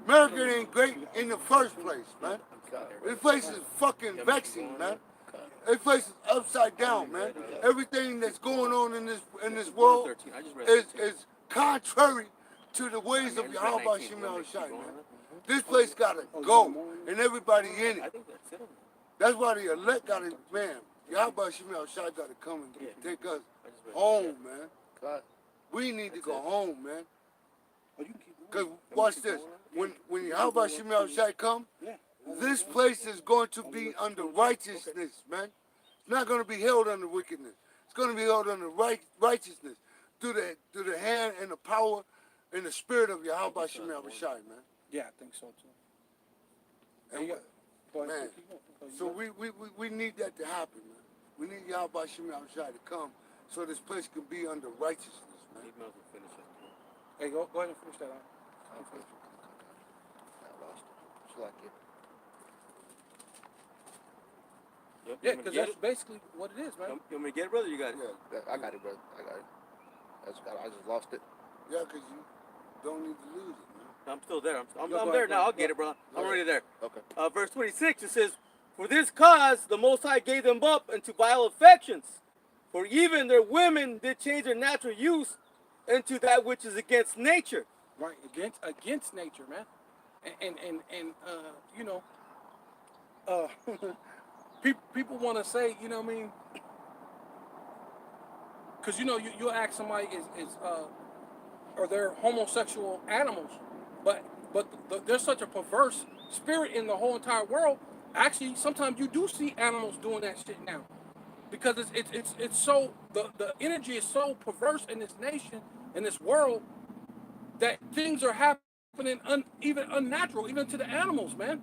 America ain't great in the first place, man. This place is fucking vexing, man. This place is upside down, man. Everything that's going on in this world is contrary to the ways of Yahweh Shemel Shai, man. This place gotta go, and everybody in it. That's why the elect gotta, man. Yahweh Shemel Shai gotta come and take us home, man. We need to go home, man. Cause watch this. When Yahweh Shemel Shai come, this place is going to be under righteousness, man. It's not going to be held under wickedness. It's going to be held under righteousness through the hand and the power and the spirit of Yahweh Shemel Shai, man. Yeah, I think so too. And man, so we need that to happen, man. We need Yahweh Shemel Shai to come so this place can be under righteousness, man. Hey, go ahead and finish that out. I lost it. It's like it. Yeah, because that's basically what it is, man. You want me to get it, brother? You got it? Yeah, I got it, brother. I got it. I just lost it. yeah, because you don't need to lose it, man. I'm still there. I'm Go there ahead, now. I'll go get it, brother. I'm already there. Okay. Verse 26, it says, "For this cause the Most High gave them up into vile affections. For even their women did change their natural use into that which is against nature." Right, against nature, man. And you know, people want to say, you know what I mean? Because, you know, you'll ask somebody, are there homosexual animals? But there's such a perverse spirit in the whole entire world. Actually, sometimes you do see animals doing that shit now. Because it's so, the energy is so perverse in this nation, in this world, that things are happening even unnatural, even to the animals, man.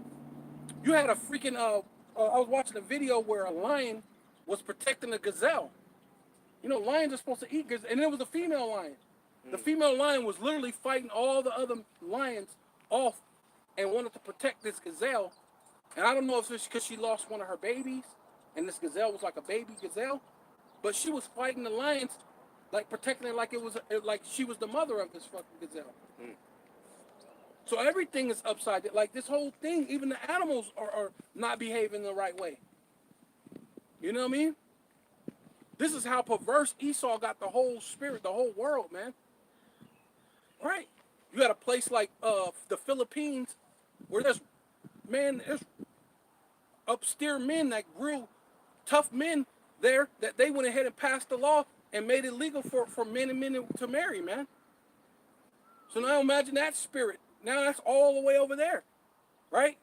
You had a freaking, I was watching a video where a lion was protecting a gazelle. You know, lions are supposed to eat gazelle, and it was a female lion. The female lion was literally fighting all the other lions off and wanted to protect this gazelle. And I don't know if it's because she lost one of her babies, and this gazelle was like a baby gazelle, but she was fighting the lions, like protecting it like it was like she was the mother of this fucking gazelle. So everything is upside down. Like this whole thing, even the animals are not behaving the right way. You know what I mean? This is how perverse Esau got the whole spirit, the whole world, man. Right? You got a place like the Philippines where there's upstairs men that grew tough men there that they went ahead and passed the law and made it legal for men and men to marry, man. So now imagine that spirit. Now that's all the way over there, right?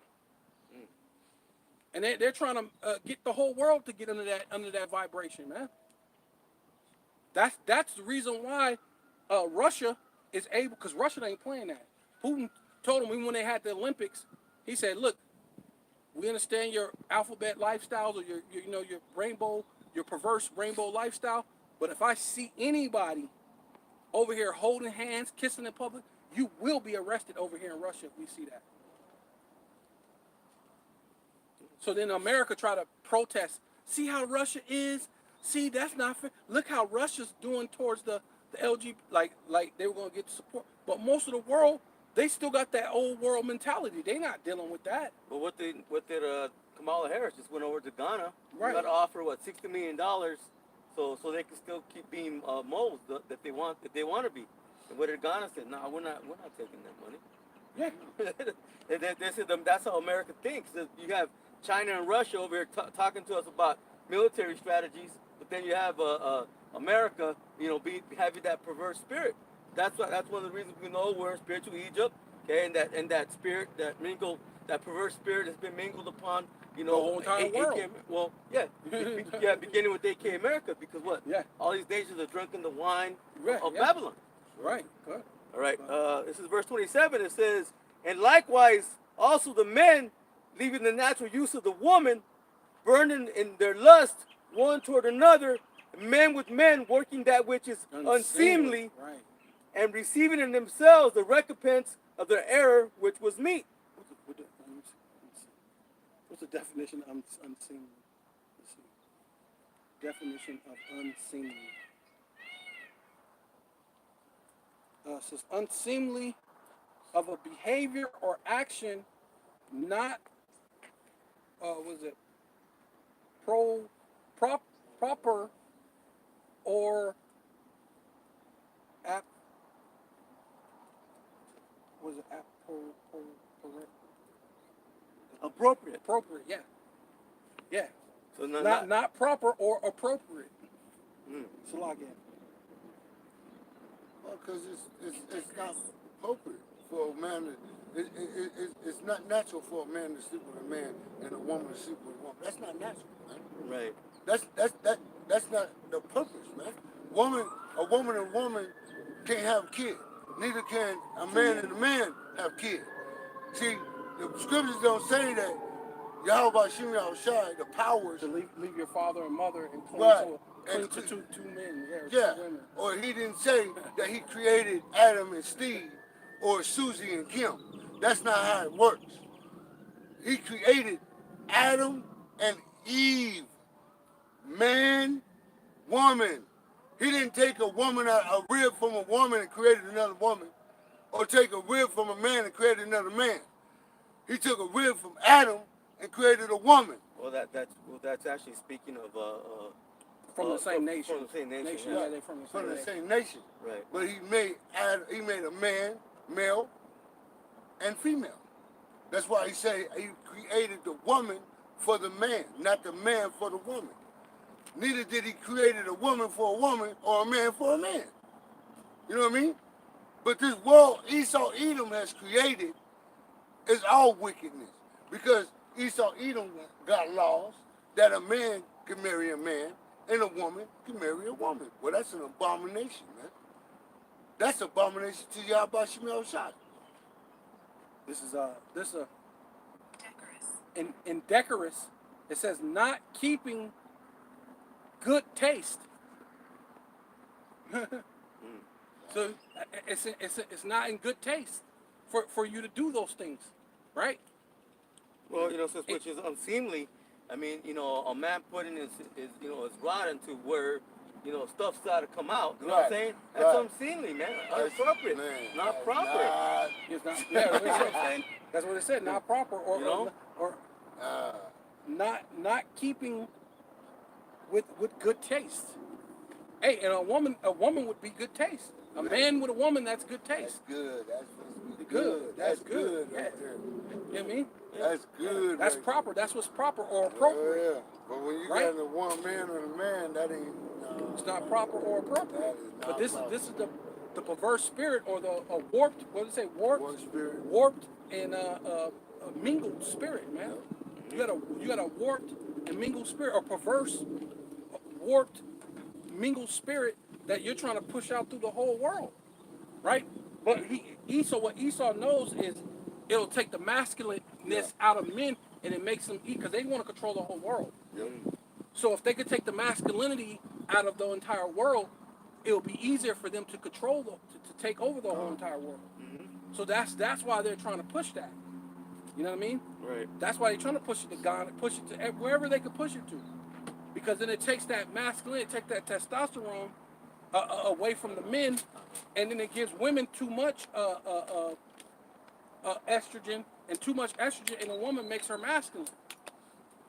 And they're trying to get the whole world to get under that vibration, man. That's the reason why Russia is able, because Russia ain't playing that. Putin told them when they had the Olympics, he said, "Look, we understand your alphabet lifestyles or your rainbow, your perverse rainbow lifestyle, but if I see anybody over here holding hands, kissing in public, you will be arrested over here in Russia if we see that." So then America try to protest. See how Russia is? See, that's not fair. Look how Russia's doing towards the LGBT, like they were going to get support. But most of the world, they still got that old world mentality. They not dealing with that. But what did Kamala Harris just went over to Ghana? Right. Got to offer $60 million, so they can still keep being moles that they want to be. And what did Ghana say? No, we're not taking that money. Yeah. they said that's how America thinks. You have China and Russia over here talking to us about military strategies, but then you have America, having that perverse spirit. That's one of the reasons we know we're in spiritual Egypt. Okay, and that spirit, that perverse spirit has been mingled upon, the whole entire world. Beginning with AK America, because what? Yeah. All these nations are drinking the wine of Yeah. Babylon. Right. Good. All right. This is verse 27. It says, "And likewise also the men, leaving the natural use of the woman, burning in their lust one toward another, men with men working that which is unseemly, right, and receiving in themselves the recompense of their error which was meet." What's the definition of unseemly? Let's see. Definition of unseemly. It says unseemly of a behavior or action not proper or Appropriate. Appropriate, yeah. Yeah. So Not proper or appropriate. So log in. Well, because it's not appropriate for a man to, it's not natural for a man to sleep with a man and a woman to sleep with a woman. That's not natural, man. Right. That's not the purpose, man. A woman and woman can't have kids. Neither can a man and a man have kids. See, the scriptures don't say that Yahweh Shimi Shai, the powers to leave your father and mother and cling right. to two men, yeah. Two women. Or he didn't say that he created Adam and Steve or Susie and Kim. That's not how it works. He created Adam and Eve, man, woman. He didn't take a rib from a woman and created another woman, or take a rib from a man and created another man. He took a rib from Adam and created a woman. Well, that's actually speaking of from the same nation. From the same nation. Yeah, they're from the same nation. Right. But he made a man, male, and female. That's why he said he created the woman for the man, not the man for the woman. Neither did he create a woman for a woman or a man for a man. You know what I mean? But this world Esau Edom has created is all wickedness. Because Esau Edom got laws that a man can marry a man and a woman can marry a woman. Well, that's an abomination, man. That's an abomination to Yahweh Shemel Shai. This is indecorous. It says not keeping good taste. So it's not in good taste for you to do those things, right? Well, which is unseemly. I mean, a man putting his rod into where, stuff's got to come out. You know what I'm saying? That's unseemly, man. Inappropriate. Not proper. It's not. Yeah, that's what it said. That's what it said. Not proper or not keeping with good taste. Hey, and a woman would be good taste. A man with a woman, that's good taste. That's good. That's good. That's good. right Yeah. there. You know what I mean? That's good. That's right proper. That's what's proper or there. appropriate. Yeah. But when you Right? got a one man or a man, that ain't. No, It's not proper or appropriate. that is not But this proper. is the perverse spirit or the warped. What does it say? One spirit. Warped and mingled spirit, man. Yep. You got a warped and mingled spirit, or perverse, warped, mingled spirit that you're trying to push out through the whole world, right? But what Esau knows is it'll take the masculineness out of men and it makes them eat because they want to control the whole world. Yep. So if they could take the masculinity out of the entire world, it'll be easier for them to control to take over the whole entire world. So that's why they're trying to push that. You know what I mean? Right. That's why they're trying to push it to God, push it to wherever they can push it to, because then it takes that masculine, it takes that testosterone away from the men, and then it gives women too much estrogen, and too much estrogen in a woman makes her masculine.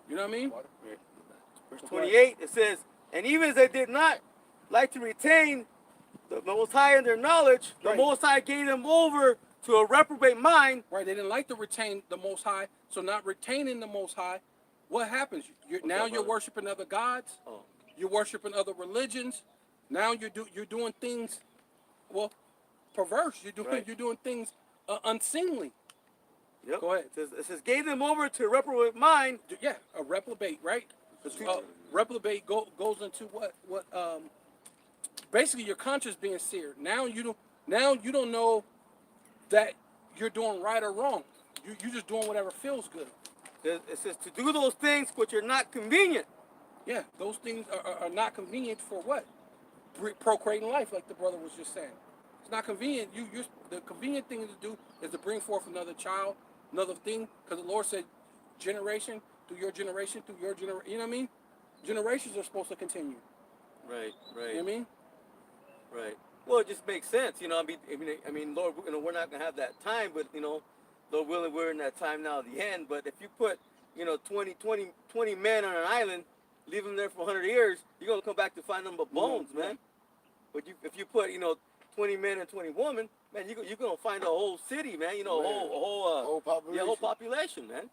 You know what I mean? Verse 28, it says, and even as they did not like to retain the Most High in their knowledge, the Right. Most High gave them over to a reprobate mind. Right? They didn't like to retain the Most High, so not retaining the Most High, what happens? You're worshiping other gods. Oh. You're worshiping other religions. Now you're doing things, well, perverse. You're doing things unseemly. Yep. Go ahead. It says gave them over to a reprobate mind. Yeah, a reprobate, right? Because reprobate goes into what basically your conscience being seared. Now you don't know that you're doing right or wrong. You're just doing whatever feels good. It says to do those things which are not convenient. Yeah, those things are not convenient for what? Procreating life, like the brother was just saying. It's not convenient. The convenient thing to do is to bring forth another child, another thing, because the Lord said, generation through your generation through your generation. You know what I mean? Generations are supposed to continue. Right. You know what I mean? Right. Well, it just makes sense, you know. I mean, Lord, we're not gonna have that time, but Lord willing, we're in that time now at the end. But if you put, 20 men on an island, leave them there for 100 years, you're gonna come back to find them but bones, man. But if you put, 20 men and 20 women, man, you're gonna find a whole city, man. Whole population. whole population, man.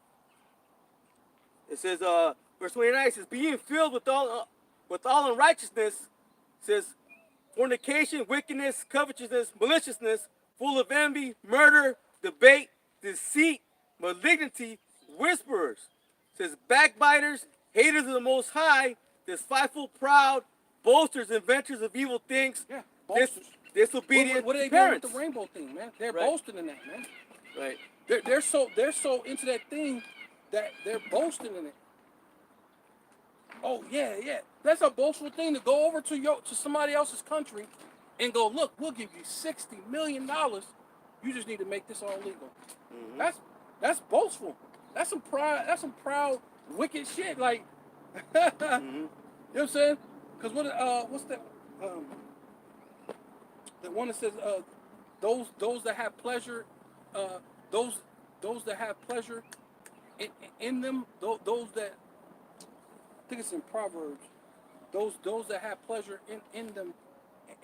It says, verse 29 says, being filled with all unrighteousness, says, fornication, wickedness, covetousness, maliciousness, full of envy, murder, debate, deceit, malignity, whisperers. It says, backbiters, haters of the Most High, despiteful, proud, boasters, inventors of evil things, Boasters. disobedient What are they to doing parents. with the rainbow thing, man? They're Right. boasting in that, man. Right. They're so into that thing that they're boasting in it. Oh yeah. That's a boastful thing to go over to somebody else's country and go, look, we'll give you $60 million. You just need to make this all legal. Mm-hmm. That's boastful. That's some proud, wicked shit. Like, you know what I'm saying? Because what's that? The one that says, those that have pleasure, those that have pleasure in them, those that, I think it's in Proverbs, those that have pleasure in them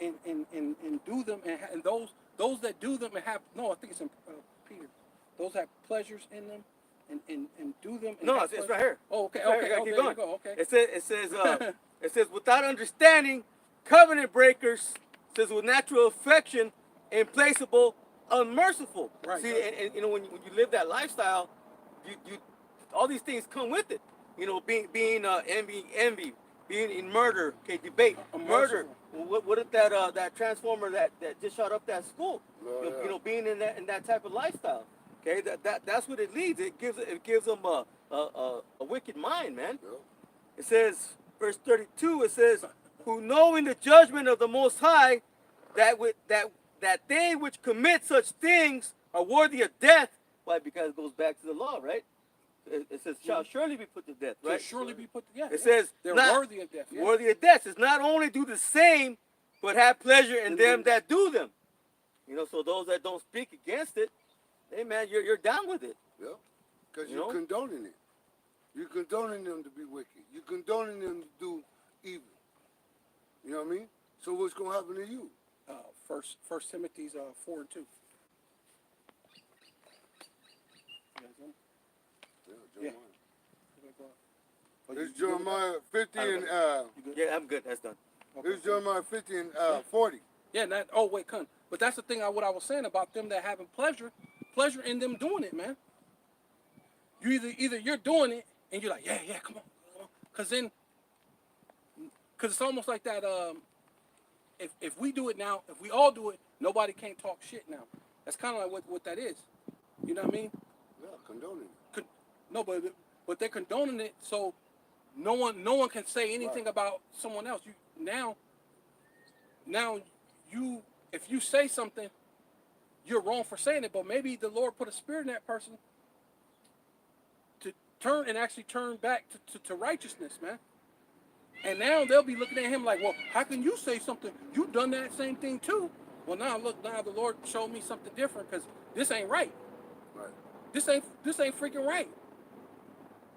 and do them, and those that do them and have, no, I think it's in Peter, those that have pleasures in them and do them. And No, it's right here. Oh, okay, Right okay, here. oh, Keep there going. you go, okay. It says without understanding, covenant breakers. It says with natural affection, implacable, unmerciful. Right. See, and when you live that lifestyle, you all these things come with it. Being envy, being in murder, okay, debate, murder. What if that transformer that just shot up that school? Being in that type of lifestyle. Okay, that's what it leads. It gives them a wicked mind, man. Yep. It says, verse 32. It says, who knowing the judgment of the Most High, that they which commit such things are worthy of death. Why? Because it goes back to the law, right? It says, shall surely be put to death, right? Shall surely be put to death. It says, they're not worthy of death. Yeah. Worthy of death. It's not only do the same, but have pleasure in them that do them. So those that don't speak against it, hey man, you're down with it. Yeah, because you're condoning it. You're condoning them to be wicked. You're condoning them to do evil. You know what I mean? So what's going to happen to you? First Timothy's 4:2. Yeah. It's Jeremiah 50 and You good? Yeah, I'm good. That's done. Okay. it's Jeremiah 50 and 40. Yeah, wait, come. But that's the thing. What I was saying about them that having pleasure in them doing it, man. You either you're doing it and you're like, yeah, come on, because it's almost like that. If we do it now, if we all do it, nobody can't talk shit now. That's kind of like what that is. You know what I mean? Yeah, condoning it. No, but they're condoning it, so no one can say anything about someone else. Now you if you say something, you're wrong for saying it, but maybe the Lord put a spirit in that person to turn back to righteousness, man. And now they'll be looking at him like, well, how can you say something? You've done that same thing too. Well, now the Lord showed me something different because this ain't right. Right. This ain't freaking right.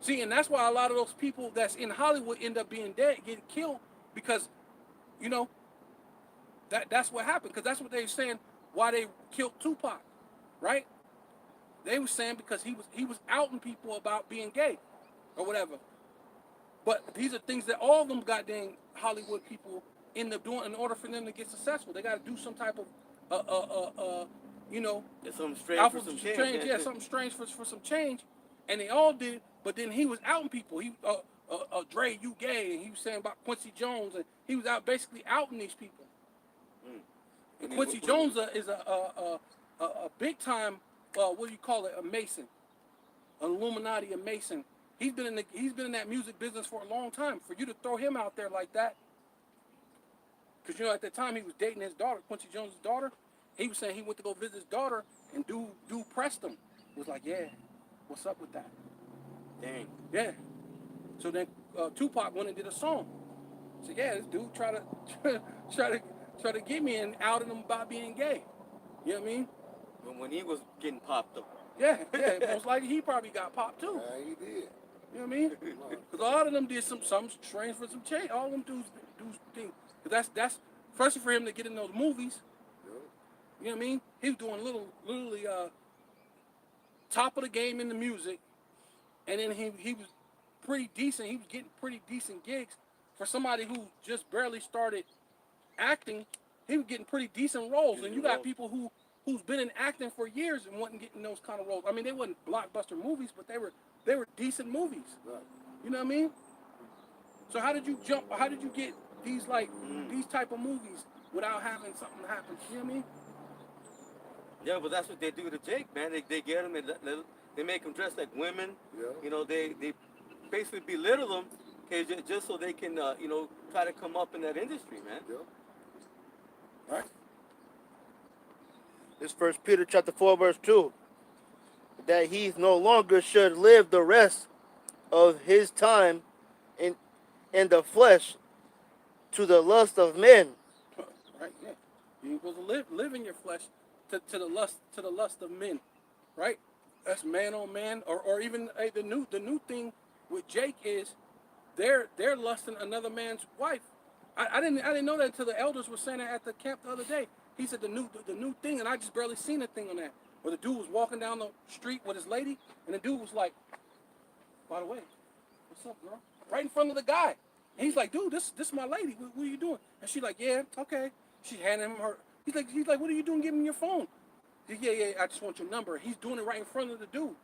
See, and that's why a lot of those people that's in Hollywood end up being dead, getting killed, because, you know, that's what happened. Because that's what they were saying why they killed Tupac, right? They were saying because he was outing people about being gay or whatever. But these are things that all of them goddamn Hollywood people end up doing in order for them to get successful. They got to do some type of, you know, There's something strange for some change. Yeah, something strange for some change. And they all did, but then he was outing people. He, Dre, you gay, and he was saying about Quincy Jones, and he was out basically outing these people. And Quincy Jones is a big time, what do you call it, a Mason, an Illuminati, a Mason. He's been in that music business for a long time. For you to throw him out there like that, because you know at the time he was dating his daughter, Quincy Jones' daughter. He was saying he went to go visit his daughter, and dude pressed him. Was like, yeah, what's up with that? Dang. Yeah. So then Tupac went and did a song. So yeah, this dude tried to get me and outed him about being gay. You know what I mean? When he was getting popped up. Yeah. Most likely he probably got popped too. Yeah, he did. You know what I mean? Because a lot of them did some strange for some change. All of them dudes things. Because that's especially for him to get in those movies. You know what I mean? He was doing literally top of the game in the music, and then he was pretty decent. He was getting pretty decent gigs for somebody who just barely started acting. He was getting pretty decent roles, and you got people who's been in acting for years and wasn't getting those kind of roles. I mean, they wasn't blockbuster movies, but they were decent movies. Right. You know what I mean? So how did you get these these type of movies without having something happen? You know what I mean? Yeah, but that's what they do to Jake, man. They get him and they make him dress like women. Yeah. You know, they basically belittle them, okay, just so they can you know, try to come up in that industry, man. Yeah. Right? This 1 Peter chapter 4 verse 2. That he no longer should live the rest of his time in the flesh to the lust of men. Right? Yeah. You're supposed to live in your flesh to the lust of men. Right? That's man on man, or even the new thing with Jake is they're lusting another man's wife. I didn't know that until the elders were saying that at the camp the other day. He said the new thing, and I just barely seen a thing on that. Where the dude was walking down the street with his lady, and the dude was like, by the way, what's up, girl? Right in front of the guy. And he's like, dude, this is my lady. What are you doing? And she's like, yeah, okay. She handed him her. He's like, what are you doing? Give me your phone. Yeah, I just want your number. He's doing it right in front of the dude.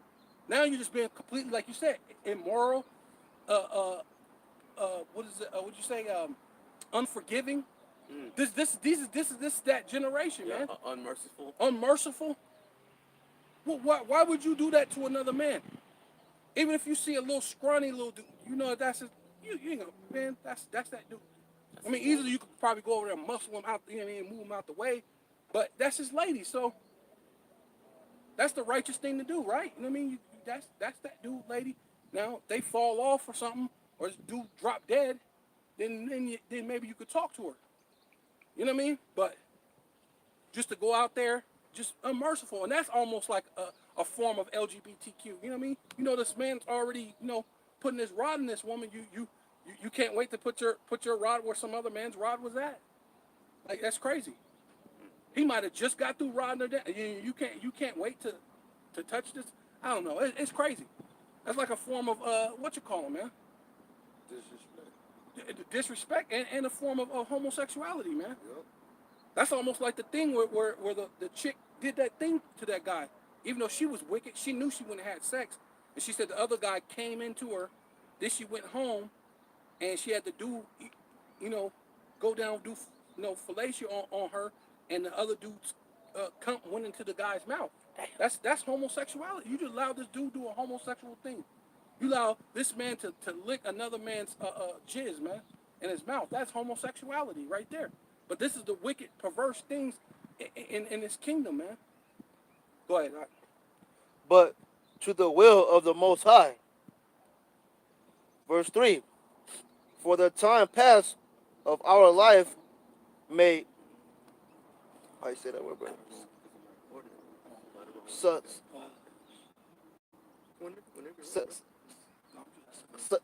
Now you're just being completely, like you said, immoral. What is it? What'd you say? Unforgiving. This is that generation, man. Unmerciful. Unmerciful. Why would you do that to another man? Even if you see a little scrawny little dude, you know that's you know, man, that's that dude. I mean, easily you could probably go over there and muscle him out, you know what I mean, move him out the way, but that's his lady, so that's the righteous thing to do, right? You know what I mean? That's that dude, lady. Now they fall off or something, or this dude drop dead, then maybe you could talk to her. You know what I mean? But just to go out there, just unmerciful, and that's almost like a form of LGBTQ. You know what I mean? You know, this man's already, you know, putting his rod in this woman. You can't wait to put your rod where some other man's rod was at. Like, that's crazy. He might have just got through rodding her down. You can't wait to touch this. I don't know. It's crazy. That's like a form of what you call them, man. Disrespect. Disrespect and a form of homosexuality, man. Yep. That's almost like the thing where the chick did that thing to that guy. Even though she was wicked, she knew she wouldn't have had sex. And she said the other guy came into her. Then she went home and she had to do, go down, do, fellatio on her. And the other dude's went into the guy's mouth. That's homosexuality. You just allow this dude do a homosexual thing. You allow this man to lick another man's jizz, man, in his mouth. That's homosexuality right there. But this is the wicked, perverse things in this kingdom, man. Go ahead. But to the will of the Most High. Verse 3. For the time past of our life may... How you say that word, bro?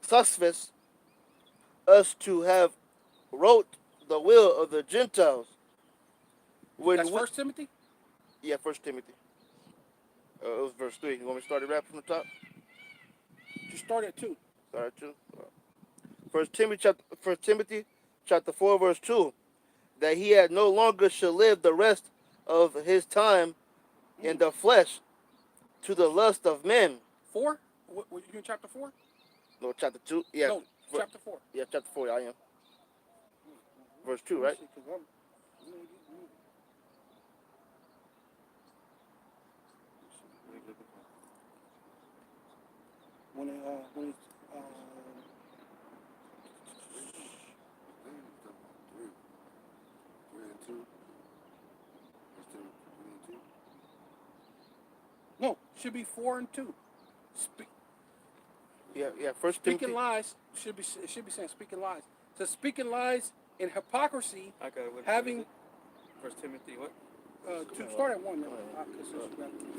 Suffice us to have wrote the will of the Gentiles. When That's 1 Timothy? Yeah, 1 Timothy. It was verse 3. You want me to start it right from the top? You start at 2. Start at 2. First Timothy chapter 4, verse 2. That he had no longer shall live the rest of his time in the flesh to the lust of men. 4? What, you in chapter 4? No, chapter 2. Yeah. No, chapter 4. Yeah, chapter 4, I am. Verse 2, right? When it, no, should be 4 and 2. Yeah, First Speaking Timothy. lies should be saying speaking lies. So speaking lies and hypocrisy. I got it. Having 1 Timothy what? start at 1 now.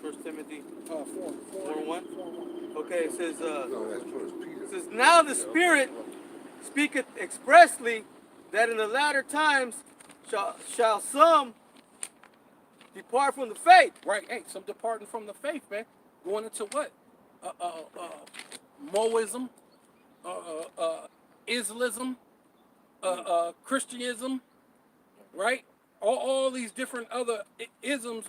1 Timothy 4 1. 4:1. Okay, it says No, that's First Peter. it says now the Spirit speaketh expressly that in the latter times shall some depart from the faith. Right, hey, some departing from the faith, man. Going into what? Moism, Islamism, Christianism, right? All these different other isms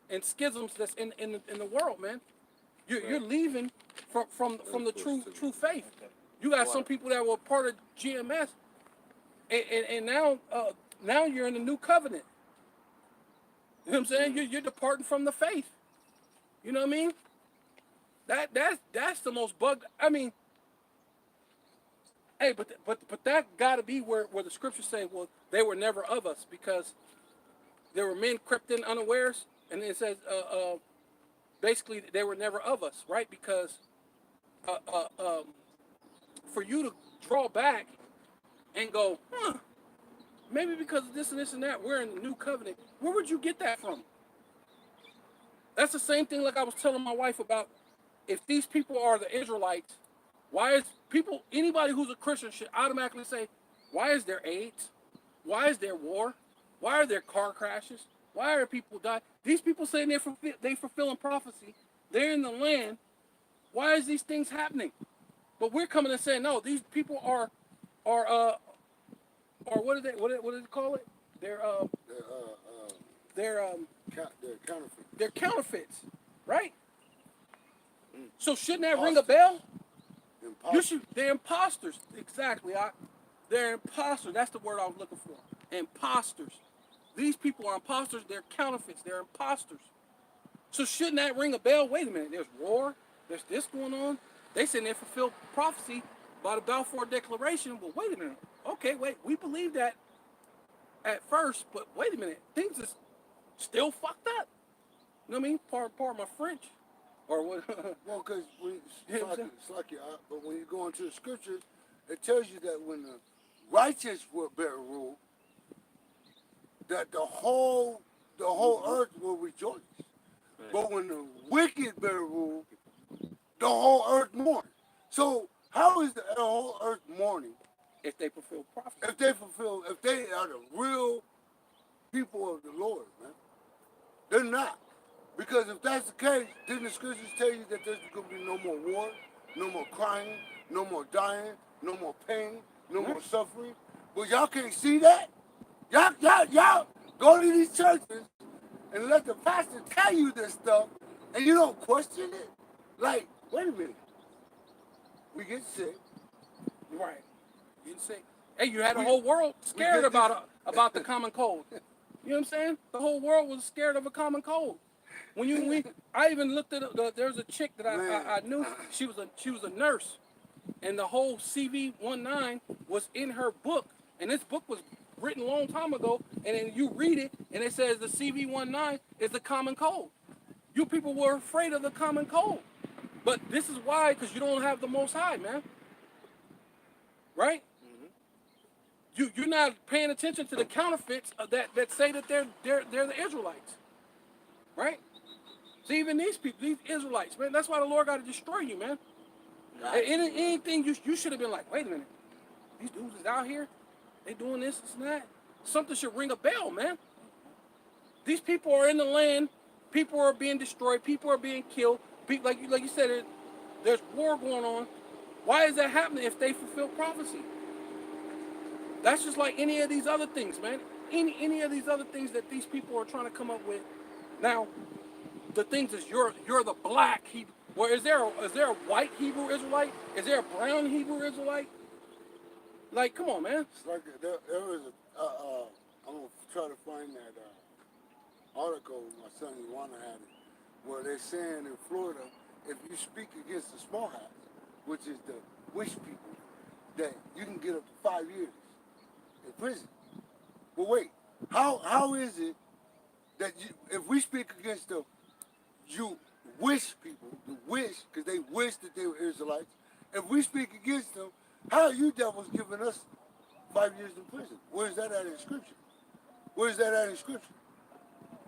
and schisms that's in the world, man. You're leaving from the true faith. You got some people that were part of GMS, and now you're in the new covenant. You know what I'm saying? You're departing from the faith. You know what I mean? That's the most bugged. I mean, hey, but that got to be where the scriptures say, well, they were never of us because there were men crept in unawares, and it says basically they were never of us, right? Because for you to draw back and go, maybe because of this and this and that, we're in the new covenant. Where would you get that from? That's the same thing like I was telling my wife about. If these people are the Israelites, why is anybody who's a Christian should automatically say, why is there AIDS? Why is there war? Why are there car crashes? Why are people dying? These people saying they fulfilling prophecy. They're in the land. Why is these things happening? But we're coming and saying, no, these people are what do they call it? They're counterfeit. They're counterfeits, right? So shouldn't that ring a bell? They're imposters. Exactly. They're imposters. That's the word I was looking for. Imposters. These people are imposters. They're counterfeits. They're imposters. So shouldn't that ring a bell? Wait a minute. There's war. There's this going on. They said they fulfilled prophecy by the Balfour Declaration. Well, wait a minute. Okay, wait. We believe that at first, but wait a minute. Things is still fucked up. You know what I mean? Pardon my French. Or what? Well, because but when you go into the scriptures, it tells you that when the righteous will bear rule, that the whole earth will rejoice. Right. But when the wicked bear rule, the whole earth mourns. So how is the whole earth mourning? If they fulfill prophecy. If they are the real people of the Lord, man. They're not. Because if that's the case, didn't the scriptures tell you that there's going to be no more war, no more crying, no more dying, no more pain, no more suffering? But y'all can't see that? Y'all go to these churches and let the pastor tell you this stuff, and you don't question it? Like, wait a minute. We get sick. Right. You didn't say, hey, you had the We- whole world we scared get this- about the common cold. You know what I'm saying? The whole world was scared of a common cold. I even looked at there's a chick that I knew. She was a nurse, and the whole CV19 was in her book, and this book was written a long time ago. And then you read it, and it says the CV19 is the common cold. You people were afraid of the common cold, but this is why, because you don't have the Most High, man. Right? You're not paying attention to the counterfeits that say that they're the Israelites, right? So even these people, these Israelites, man, that's why the Lord got to destroy you, man. Anything you should have been like, wait a minute, these dudes is out here, they doing this and that. Something should ring a bell, man. These people are in the land, people are being destroyed, people are being killed. People, like you said, there's war going on. Why is that happening if they fulfill prophecy? That's just like any of these other things, man. Any of these other things that these people are trying to come up with. Now, the things is you're the black Hebrew. Well, is there a white Hebrew Israelite? Is there a brown Hebrew Israelite? Like, come on, man. It's like there was I'm going to try to find that article my son Iwana had it, where they're saying in Florida, if you speak against the small hats, which is the wish people, that you can get up to 5 years in prison. But wait, how is it that if we speak against the Jewish people, the wish, because they wish that they were Israelites, if we speak against them, how are you devils giving us 5 years in prison? Where's that at in Scripture? Where's that at in Scripture?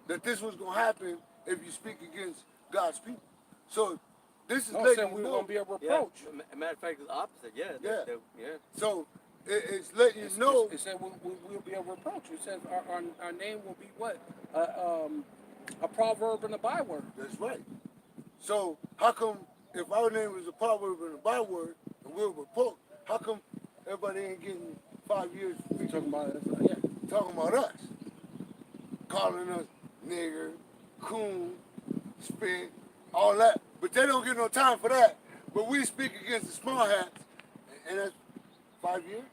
That this was going to happen if you speak against God's people. So this is No, letting saying you we were know. going to be a Yeah. reproach. Matter of fact, it's the opposite. Yeah. Yeah. Yeah. So it's letting you know. It said we'll be a reproach. It says our name will be what? A proverb and a byword. That's right. So how come if our name is a proverb and a byword and we're a report, how come everybody ain't getting 5 years for Talking about it, yeah. talking about us? Calling us nigger, coon, spit, all that. But they don't get no time for that. But we speak against the small hats, and that's 5 years?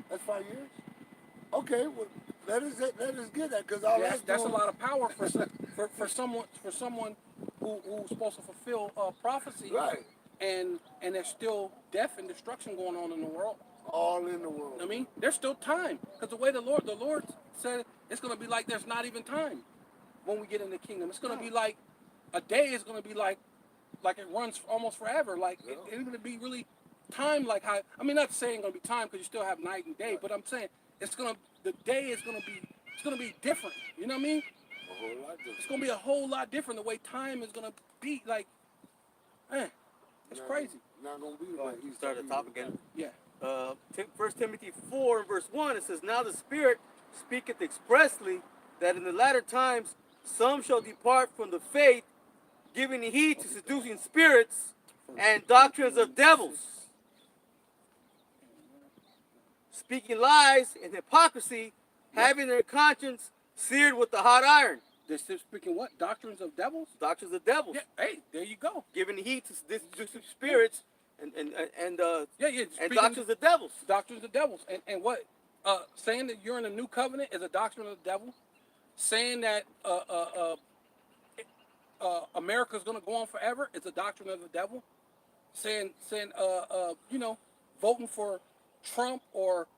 That's 5 years? Okay, well, let us get that, because all That's a lot of power for someone who's supposed to fulfill prophecy. Right. And there's still death and destruction going on in the world. All in the world. I mean, there's still time, because the way the Lord said it's going to be like there's not even time when we get in the kingdom. It's going to be like a day is going to be like it runs almost forever. Like it's going to be really time. Like how, I mean, not saying going to be time because you still have night and day, but I'm saying the day is going to be different. You know what I mean? A whole lot different. It's going to be a whole lot different. The way time is going to be, like, man, it's crazy. Not going to be Go ahead. You start at the top again. Yeah. 1 Timothy 4 and verse 1, it says, Now the Spirit speaketh expressly that in the latter times some shall depart from the faith, giving heed to seducing spirits and doctrines of devils, speaking lies and hypocrisy, having their conscience seared with the hot iron. They're still speaking what? Doctrines of devils? Doctrines of devils. Yeah. Hey, there you go. Giving heed to seducing spirits and Speaking doctrines of devils. Doctrines of devils. And what? Saying that you're in a new covenant is a doctrine of the devil. Saying that America's going to go on forever is a doctrine of the devil. Saying voting for Trump or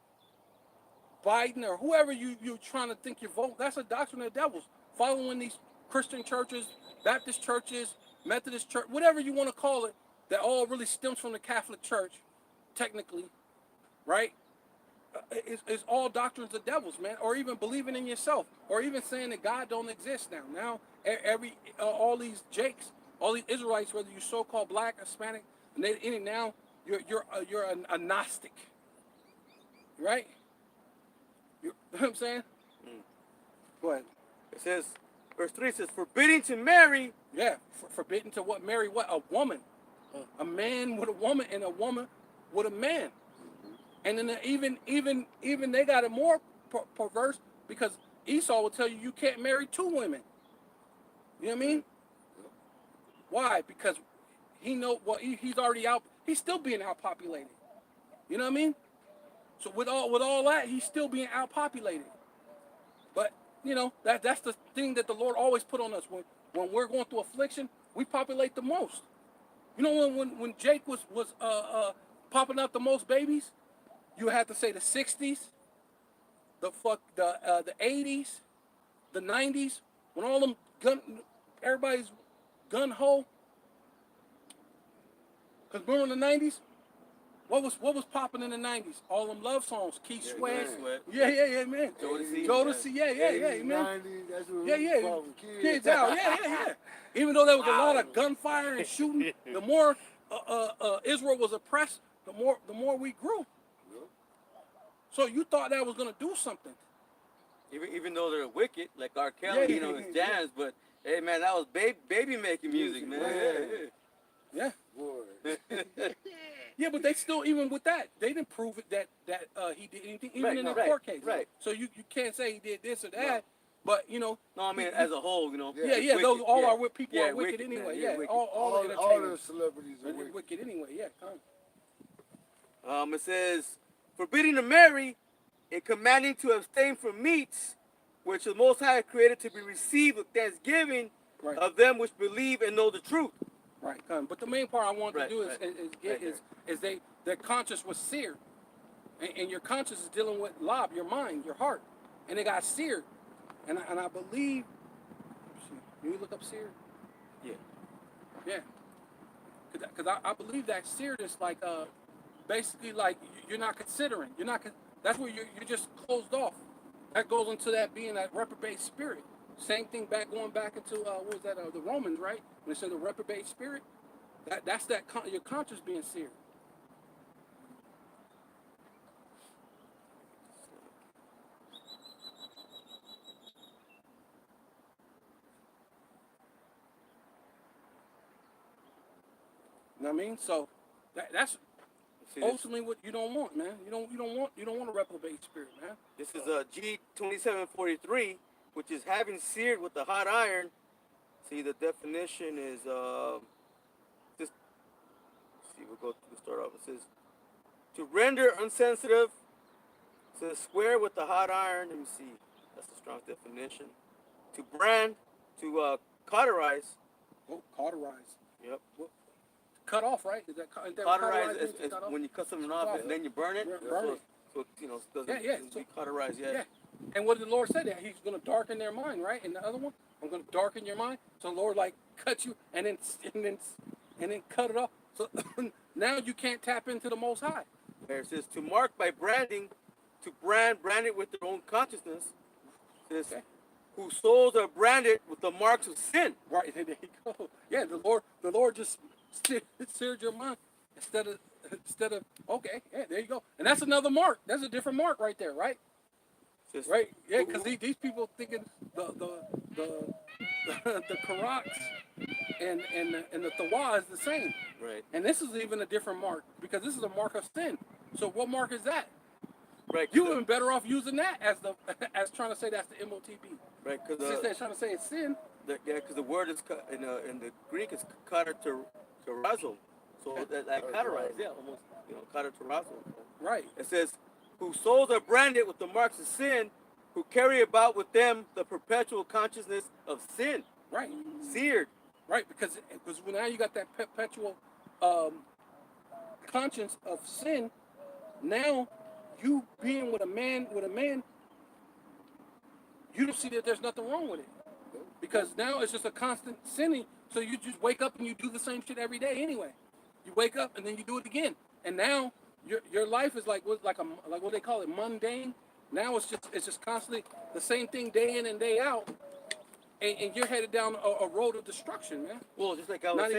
Biden or whoever you're trying to think you're voting, that's a doctrine of the devils. Following these Christian churches, Baptist churches, Methodist church, whatever you want to call it, that all really stems from the Catholic Church, technically, right? It's all doctrines of devils, man. Or even believing in yourself, or even saying that God don't exist now. Now, all these Jakes, all these Israelites, whether you're so-called black, Hispanic, and now you're a Gnostic, right? You know what I'm saying? Go ahead. It says, verse 3 says, forbidding to marry. Yeah, forbidden to what? Marry what? A woman. A man with a woman and a woman with a man. And then even they got it more perverse because Esau will tell you you can't marry two women. You know what I mean? Why? Because he know what he's already out. He's still being outpopulated. You know what I mean? So with all that, he's still being outpopulated. But you know that's the thing that the Lord always put on us when we're going through affliction. We populate the most. You know when Jake was popping out the most babies, you had to say the 60s, the 80s, the 90s, when all them everybody's gun ho. Cause remember in the 90s, what was popping in the 90s? All them love songs, Keith Sweat. Yeah, man. Jodeci, yeah, man. 90s, that's what Yeah. Kids out, yeah. Even though there was a lot of gunfire and shooting, the more Israel was oppressed, the more we grew. So you thought that was gonna do something. Even though they're wicked, like R. Kelly, his jams, but hey, man, that was baby making music, man. Yeah. Boy. Yeah, but they still, even with that, they didn't prove it that he did anything, even in the court case. Right. So you can't say he did this or that, but you know. No, I mean as a whole, Yeah. Those all our people are wicked anyway. Yeah, wicked. all the All entertainers the celebrities are are wicked anyway. Yeah. It says, forbidding to marry and commanding to abstain from meats, which the Most High created to be received with thanksgiving of them which believe and know the truth. Right. But the main part I want to do is their conscience was seared, and your conscience is dealing with lob, your mind, your heart, and it got seared, and I believe. Can you look up seared? Yeah. Because I believe that seared is like basically like you're not considering. That's where you're just closed off. That goes into that being that reprobate spirit. Same thing going back into what was that the Romans, right? When they said the reprobate spirit, that's your conscience being seared. You know what I mean? So that's ultimately what you don't want, man. You don't want a reprobate spirit, man. This is G2743, which is having seared with the hot iron. See, the definition is just see. We'll start off. It says to render unsensitive. It says square with the hot iron. Let me see. That's a strong definition. To brand, to cauterize. Oh, cauterize. Yep. Cut off, right? Is that cauterize is when you cut something off and then you burn it. Burn it. So it doesn't be cauterized yet. Yeah. And what did the Lord say that He's going to darken their mind, right? And the other one, I'm going to darken your mind. So the Lord cut you and then cut it off. So now you can't tap into the Most High. There it says to mark by branding, to brand it with their own consciousness. It says whose souls are branded with the marks of sin. Right, there you go. Yeah, the Lord just seared your mind instead of okay. Yeah, there you go. And that's another mark. That's a different mark right there, right? Right? Yeah, because these people thinking the Karaks and the Tawa is the same. Right. And this is even a different mark because this is a mark of sin. So what mark is that? Right. You would have been better off using that as trying to say that's the MOTB. Right. Because since they're trying to say it's sin. Because the word is in the Greek is kata terrazzo. So that cauterize, almost kata terrazzo. Right. It says whose souls are branded with the marks of sin, who carry about with them the perpetual consciousness of sin. Right. Seared. Right, because now you got that perpetual conscience of sin. Now, you being with a man, you don't see that there's nothing wrong with it. Because now it's just a constant sinning. So you just wake up and you do the same shit every day anyway. You wake up and then you do it again. And now your life is like what they call it, mundane. Now it's just constantly the same thing day in and day out. And you're headed down a road of destruction, man. Well, just like I was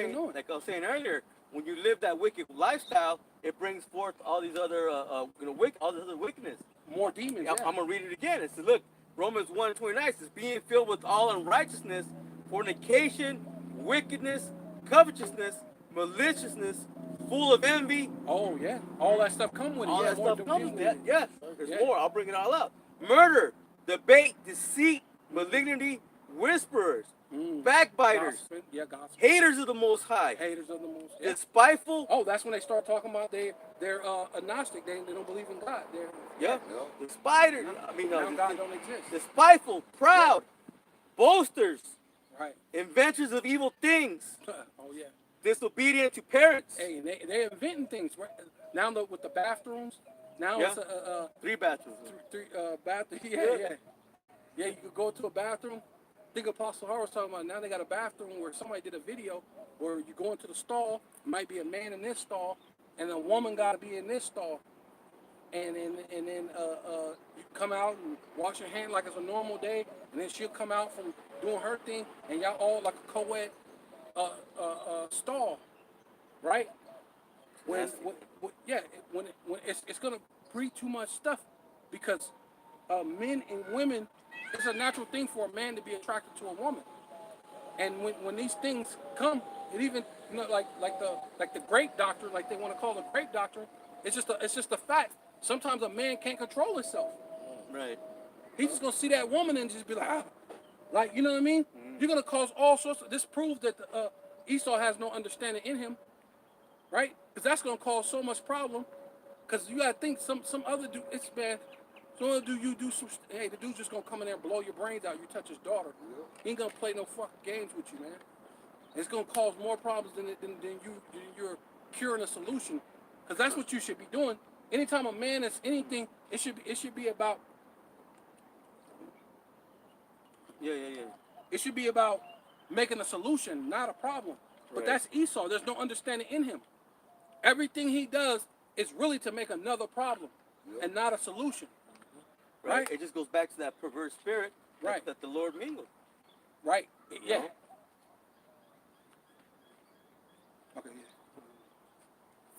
saying earlier, when you live that wicked lifestyle, it brings forth all these other all this other wickedness. More demons. Yeah. I'm gonna read it again. It says, look, Romans 1:29 says, being filled with all unrighteousness, fornication, wickedness, covetousness, maliciousness, full of envy. Oh yeah, all that stuff come with it. All Yeah, that more stuff comes deal with that. Yeah, there's Yeah. more. I'll bring it all up. Murder, debate, deceit, malignity, whisperers, backbiters, Gossiping. Yeah, gossip. haters of the Most High, Haters of the most. Yeah. despiteful. Oh, that's when they start talking about they're agnostic. They don't believe in God. They're Yeah, despiters. now God don't exist. Despiteful, proud, boasters, Right. inventors of evil things, Oh yeah. disobedient to parents. Hey, they're inventing things. Right? Now with the bathrooms. Now Yeah. it's a 3 bathrooms. three bathroom. Yeah. Yeah, you could go to a bathroom. I think Apostle Howard was talking about now they got a bathroom where somebody did a video where you go into the stall, might be a man in this stall, and a woman got to be in this stall. And then you come out and wash your hand like it's a normal day, and then she'll come out from doing her thing, and y'all all like a co-ed stall, right? When it's gonna breed too much stuff because men and women, it's a natural thing for a man to be attracted to a woman, and when these things come, it even like the grape doctor, like they want to call the grape doctor, it's just a fact. Sometimes a man can't control himself. Right. He's just gonna see that woman and just be like you know what I mean? You're gonna cause all sorts of. This proves that Esau has no understanding in him, right? Because that's gonna cause so much problem. Because you gotta think some other dude. It's bad. Some other dude you do some. Hey, the dude's just gonna come in there and blow your brains out. You touch his daughter. He ain't gonna play no fucking games with you, man. It's gonna cause more problems than you're curing a solution. Because that's what you should be doing. Anytime a man is anything, it should be about. Yeah. It should be about making a solution, not a problem. But Right. that's Esau. There's no understanding in him. Everything he does is really to make another problem and not a solution. Right? It just goes back to that perverse spirit Right. that the Lord mingled. Right? Yeah. know? Okay, yeah.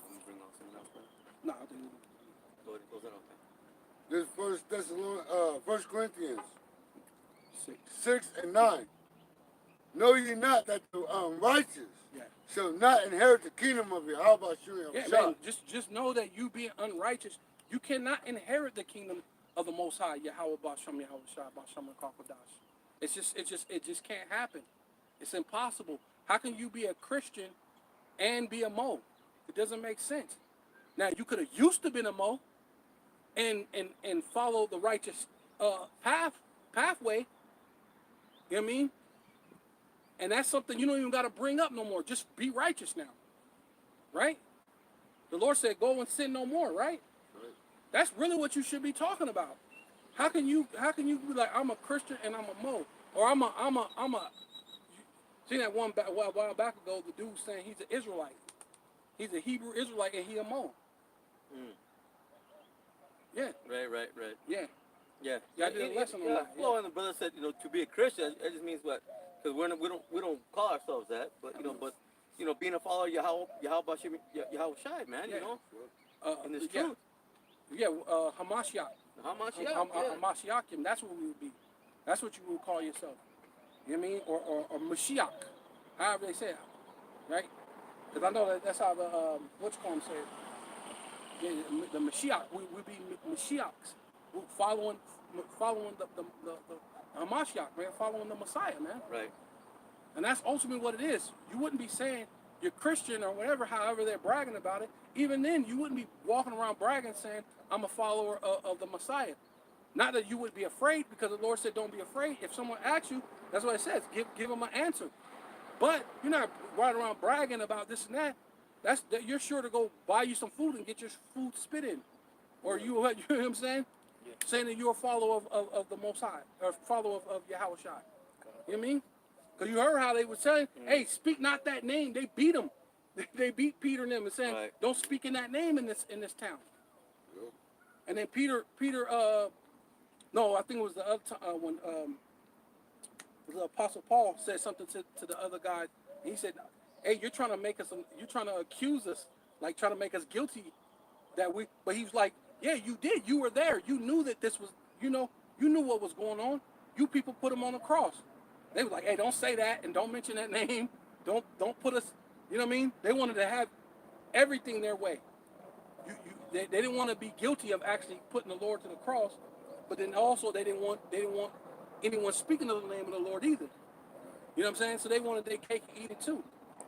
Let me bring on something else, brother. No, I didn't. Go ahead and close that out. This First Corinthians 6. 6:9. Know ye not that the unrighteous Yeah. shall not inherit the kingdom of Yahweh Yeah, man. Just know that you being unrighteous, you cannot inherit the kingdom of the Most High. Yahweh Basham Yahweh Shah Basham Kakadash. It just can't happen. It's impossible. How can you be a Christian and be a Mo? It doesn't make sense. Now you could have used to been a Mo and follow the righteous pathway. You know what I mean? And that's something you don't even got to bring up no more. Just be righteous now. Right? The Lord said, go and sin no more, right? That's really what you should be talking about. How can you be like, I'm a Christian and I'm a Mo? Or I'm a seen that one a while back ago, the dude saying he's an Israelite. He's a Hebrew Israelite and he a Mo. Yeah. Right. Yeah. Yeah. Yeah, I did a lesson on that. Well, and the brother said, to be a Christian, it just means what? Because we don't call ourselves that, but being a follower of Yahweh Shai, man, in this truth. Yeah, Hamashiach. Hamashiachim, that's what we would be. That's what you would call yourself. You know what I mean? Or Mashiach, however they say it, right? Because I know that's how the what's-called say it. Yeah, the Mashiach, we be Mashiachs. We're following the Hamashiach, man, following the Messiah, man. Right. And that's ultimately what it is. You wouldn't be saying you're Christian or whatever, however they're bragging about it. Even then, you wouldn't be walking around bragging saying, I'm a follower of the Messiah. Not that you would be afraid, because the Lord said don't be afraid. If someone asks you, that's what it says, give them an answer. But you're not riding around bragging about this and that. You're sure to go buy you some food and get your food spit in. Or you know what I'm saying? Yeah. Saying that you're a follower of the Most High, or a follower of Yahweh Shai. You know what I mean? Because you heard how they were saying, hey, speak not that name. They beat him. They beat Peter and them and saying, don't speak in that name in this town. Yep. And then Peter, no, I think it was the other time when the Apostle Paul said something to the other guy. And he said, hey, you're trying to accuse us, like trying to make us guilty but he was like, yeah, you did. You were there. You knew that this was, You knew what was going on. You people put him on the cross. They were like, hey, don't say that and don't mention that name. Don't put us, you know what I mean? They wanted to have everything their way. They didn't want to be guilty of actually putting the Lord to the cross, but then also they didn't want anyone speaking of the name of the Lord either. You know what I'm saying? So they wanted their cake and eat it too.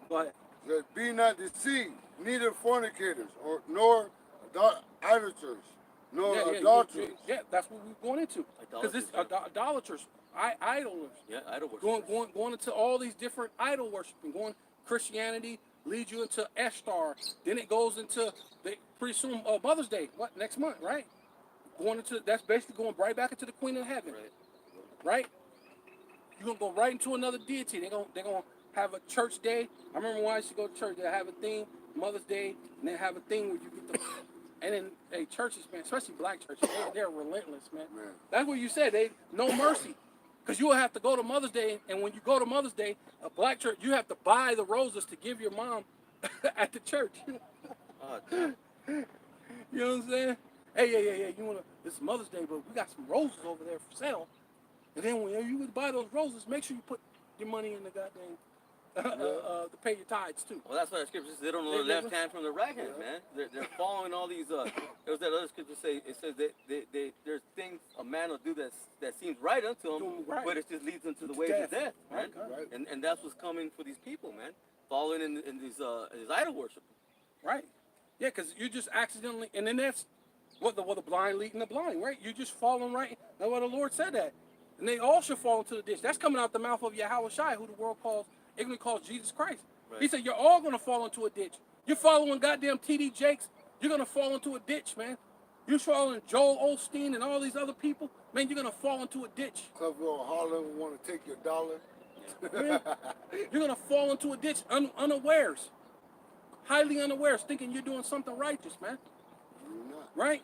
But That be not deceived, neither fornicators, nor idolaters, nor adulterers. yeah, that's what we're going into. Because this idolaters, idolers. Yeah, idol worship. Going into all these different idol worshiping. Christianity leads you into Ishtar. Then it goes into pretty soon Mother's Day. What, next month, right? That's basically going right back into the Queen of Heaven. Right? You're gonna go right into another deity. They're gonna have a church day. I remember when I used to go to church, they have a thing, Mother's Day, and they have a thing where you get the and then churches, man, especially black churches, they're relentless, man. That's what you said, they no mercy. Because you will have to go to Mother's Day, and when you go to Mother's Day, a black church, you have to buy the roses to give your mom at the church. You know what I'm saying? Hey, yeah, you wanna this is Mother's Day, but we got some roses over there for sale. And then when you would buy those roses, make sure you put your money in the goddamn to pay your tithes too. Well, that's why the scripture says they don't know the left hand from the right hand, man. They're following all these. There was that other scripture say it says that there's things a man will do that seems right unto him, Right. but it just leads them to the ways of death, man. Right. And that's what's coming for these people, man. Following in these idol worship. Right. Yeah, because you just accidentally, and then that's what the blind leading the blind, right? You're just falling right. That's what the Lord said that. And they all should fall into the ditch. That's coming out the mouth of Yahweh Shai, who the world ignorantly calls Jesus Christ. Right. He said, you're all going to fall into a ditch. You're following goddamn T.D. Jakes, you're going to fall into a ditch, man. You're following Joel Osteen and all these other people, man, you're going to fall into a ditch. Clubville Harlem want to take your dollar. Man, you're going to fall into a ditch unawares. Highly unawares, thinking you're doing something righteous, man. You're not. Right?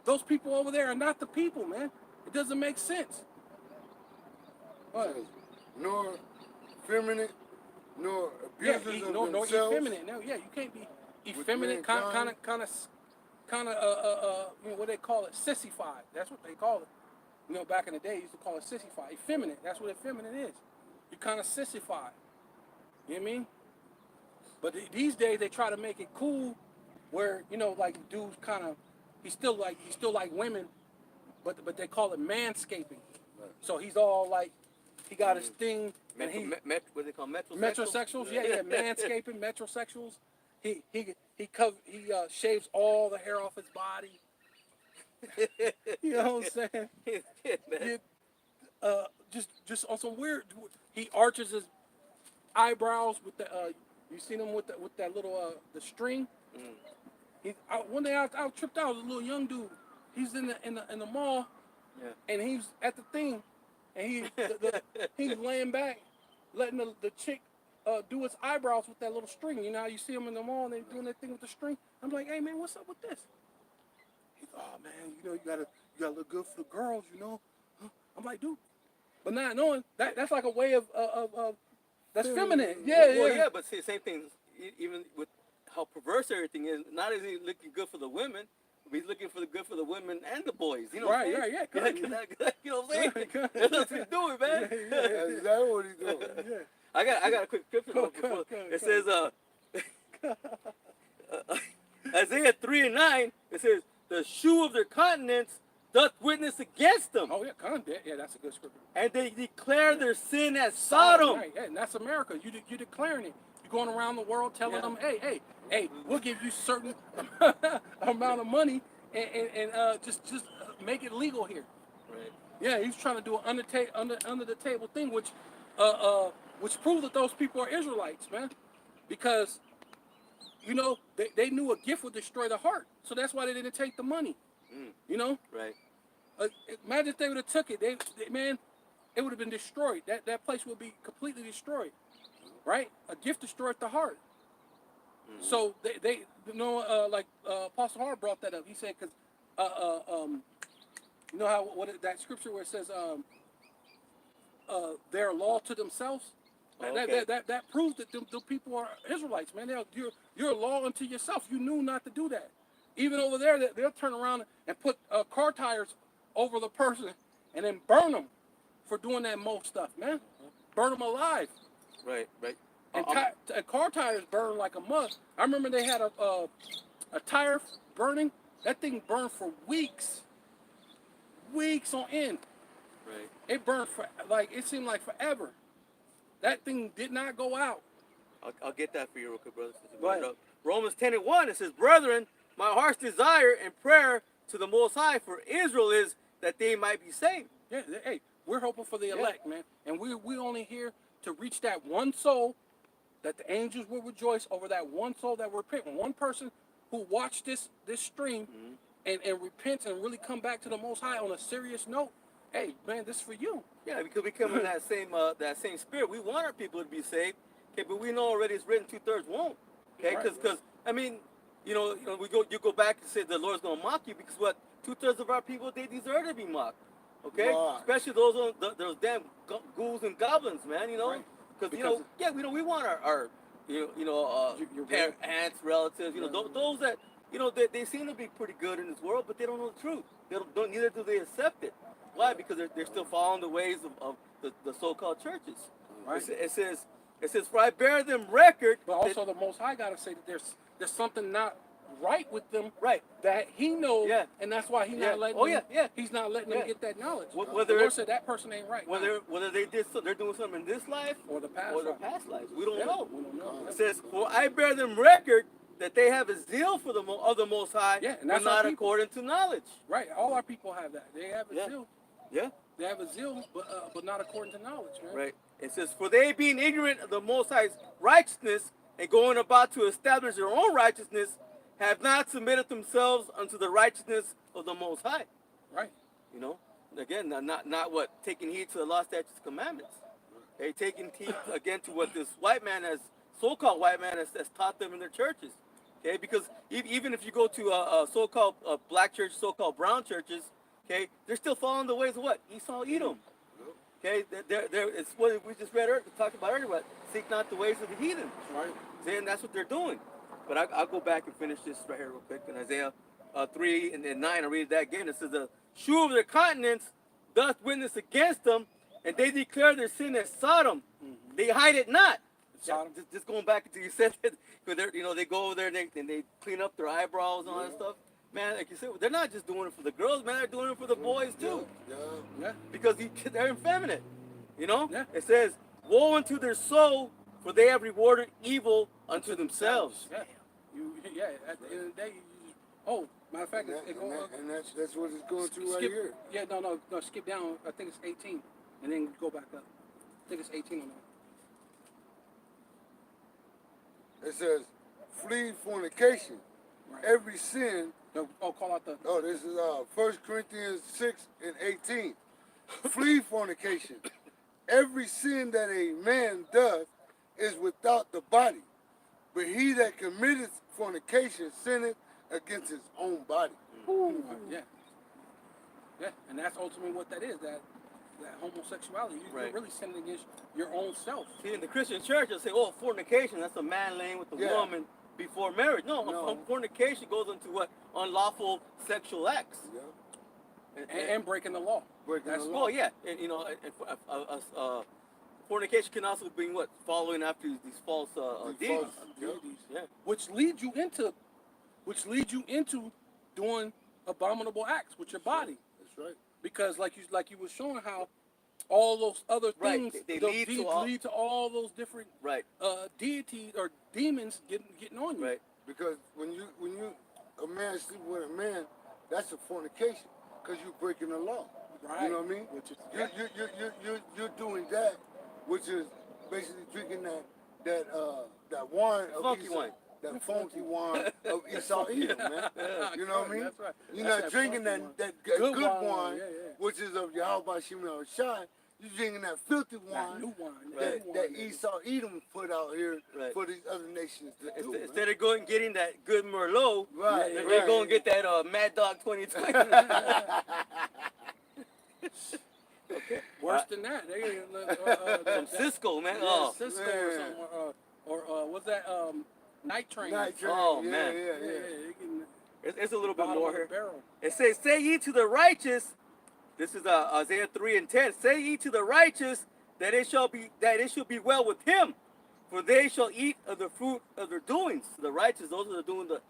Those people over there are not the people, man. It doesn't make sense. What? Nor feminine, nor abusers of nor themselves. effeminate. No, yeah, you can't be effeminate. Kind of, what they call it, sissified. That's what they call it. You know, back in the day, used to call it sissified. Effeminate. That's what effeminate is. You're kind of sissified. You know what I mean? But these days they try to make it cool, where like dudes he's still like women, but they call it manscaping. Right. So he's all like. He got his thing, and what they call metrosexuals. Yeah, manscaping, metrosexuals. He shaves all the hair off his body. You know what I'm saying? Just on some weird. He arches his eyebrows with the. You seen him with that little the string. One day I tripped out. Was a little young dude. He's in the mall, and he's at the thing. And he's laying back, letting the chick do his eyebrows with that little string. You know how you see them in the mall and they're doing that thing with the string? I'm like, hey man, what's up with this? He's, oh man, you gotta look good for the girls, I'm like, dude. But not knowing that's like a way of that's feminine. Yeah. But see, same thing. Even with how perverse everything is, not only looking good for the women. He's looking for the good for the women and the boys, Right, yeah. You know what I'm saying? That's what he's doing, man. That's exactly what he's doing. Yeah. I got a quick scripture. It says, Isaiah 3:9. It says, the shoe of their countenance doth witness against them. Oh yeah, yeah, that's a good scripture. And they declare their sin as Sodom. Right, yeah, and that's America. You're declaring it. You're going around the world telling them, hey, we'll give you certain amount of money and just make it legal here. Right. Yeah, he's trying to do an under the table thing, which proves that those people are Israelites, man, because they knew a gift would destroy the heart, so that's why they didn't take the money. Right. Imagine if they would have took it, man, it would have been destroyed. That place would be completely destroyed. Right? A gift destroyed the heart. Mm-hmm. So they like Apostle Hart brought that up. He said, because that scripture where it says they're law to themselves. Okay. That proves that the people are Israelites, man. You're a law unto yourself. You knew not to do that. Even over there, they'll turn around and put car tires over the person and then burn them for doing that most stuff, man. Burn them alive. Right. And car tires burn like a mug. I remember they had a tire burning. That thing burned for weeks on end. Right. It burned for it seemed like forever. That thing did not go out. I'll get that for you real quick, brother. Since you Go brought ahead. it up. Romans 10:1, it says, "Brethren, my heart's desire and prayer to the Most High for Israel is that they might be saved." Yeah, hey, we're hoping for the elect, man, and we only here to reach that one soul, that the angels will rejoice over that one soul that repent. One person who watched this stream and repents and really come back to the Most High on a serious note. Hey, man, this is for you. Yeah, because we come in that same spirit. We want our people to be saved. Okay, but we know already it's written 2/3 won't. Okay, Right. because I mean, you go back and say the Lord's gonna mock you because what 2/3 of our people they deserve to be mocked. Okay, Right. especially those damn ghouls and goblins, man. You know, Right. because we want our Your aunts, relatives. Those that they seem to be pretty good in this world, but they don't know the truth. They don't neither do they accept it. Why? Because they're still following the ways of the so-called churches. Right. It says, "For I bear them record." But also the Most High got to say that there's something not right with them. Right. That He knows. Yeah. And that's why He's not letting. Oh, them, yeah. He's not letting Yeah. them get that knowledge. Whether the Lord said that person ain't right. whether they're doing something in this life Or the past or the life. past lives, we don't Yeah, know. we don't know. It says, "For I bear them record that they have a zeal for the of the Most High, Yeah, and but that's our not people. according to knowledge." Right. All our people have that. They have a Yeah. zeal. Yeah. They have a zeal, but not according to knowledge, man. Right. It says, "For they being ignorant of the Most High's righteousness and going about to establish their own righteousness, have not submitted themselves unto the righteousness of the Most High." Right. Again, not what taking heed to the law, statutes, commandments. Okay, taking heed again to what this so-called white man has taught them in their churches. Okay, because even if you go to so-called black church, so-called brown churches, okay, they're still following the ways of what Esau, Edom. Okay, it's what we just read earlier, talked about earlier. What seek not the ways of the heathen. Right. See, and that's what they're doing. But I'll go back and finish this right here real quick. In Isaiah 3 and 9, I'll read that again. It says, "The shew of their countenance doth witness against them, and they declare their sin as Sodom. They hide it not." Sodom. Just going back to you said that, because they go over there and they clean up their eyebrows and all that stuff. Man, like you said, they're not just doing it for the girls, man. They're doing it for the boys too, Yeah. because they're effeminate. Yeah. It says, "Woe unto their soul, for they have rewarded evil unto themselves." Yeah. At the end of the day, matter of fact, And that's what it's going through right skip, here. Yeah, no, skip down. I think it's 18, and then go back up. I think it's 18 on that. It says, "Flee fornication. Right. Every sin." No, call out the. Oh, this is 1 Corinthians 6 and 18. "Flee fornication. Every sin that a man doth is without the body, but he that committeth fornication sinneth against his own body." Yeah. Yeah, and that's ultimately what that is. That homosexuality. You're Right. really sinning against your own self. See, in the Christian church, they'll say, "Oh, fornication, that's a man laying with a Yeah. woman before marriage." No, No. Fornication goes into what? Unlawful sexual acts. Yeah. And breaking the law. Breaking That's- the law. Well, yeah, fornication can also be what? Following after these false deeds. Deities. Yeah. Which leads you into doing abominable acts with your body. That's right. Because like you were showing how all those other Right, things they those lead to deeds all- lead to all those different Right. deities or demons getting on you. Right. Because when a man sleep with a man, that's a fornication, because you're breaking the law. Right. You know what I mean? Which is You're doing that, which is basically drinking that wine of Funky Esau, wine. that funky wine of Esau Edom, man. You know what I mean? That's right. You're That's not that drinking funky wine. that Good good wine, wine, yeah. which is of Yahweh Shemel Shai. You're drinking that filthy That wine new wine. that Esau Edom put out here Right. for these other nations to do. man. Instead of going and getting that good Merlot, Right, they're right. going to get that Mad Dog 2020. Worse than that. They Some Cisco, man. yeah, Oh, Cisco or man. something, or what's that? Night Train. Night Train, Oh, yeah, man. yeah, Yeah, yeah. they can it's a little bit bottom more of the here. barrel. It says, "Say ye to the righteous, This is Isaiah 3:10. Say ye to the righteous that it shall be well with him, for they shall eat of the fruit of their doings. The righteous, those that are doing the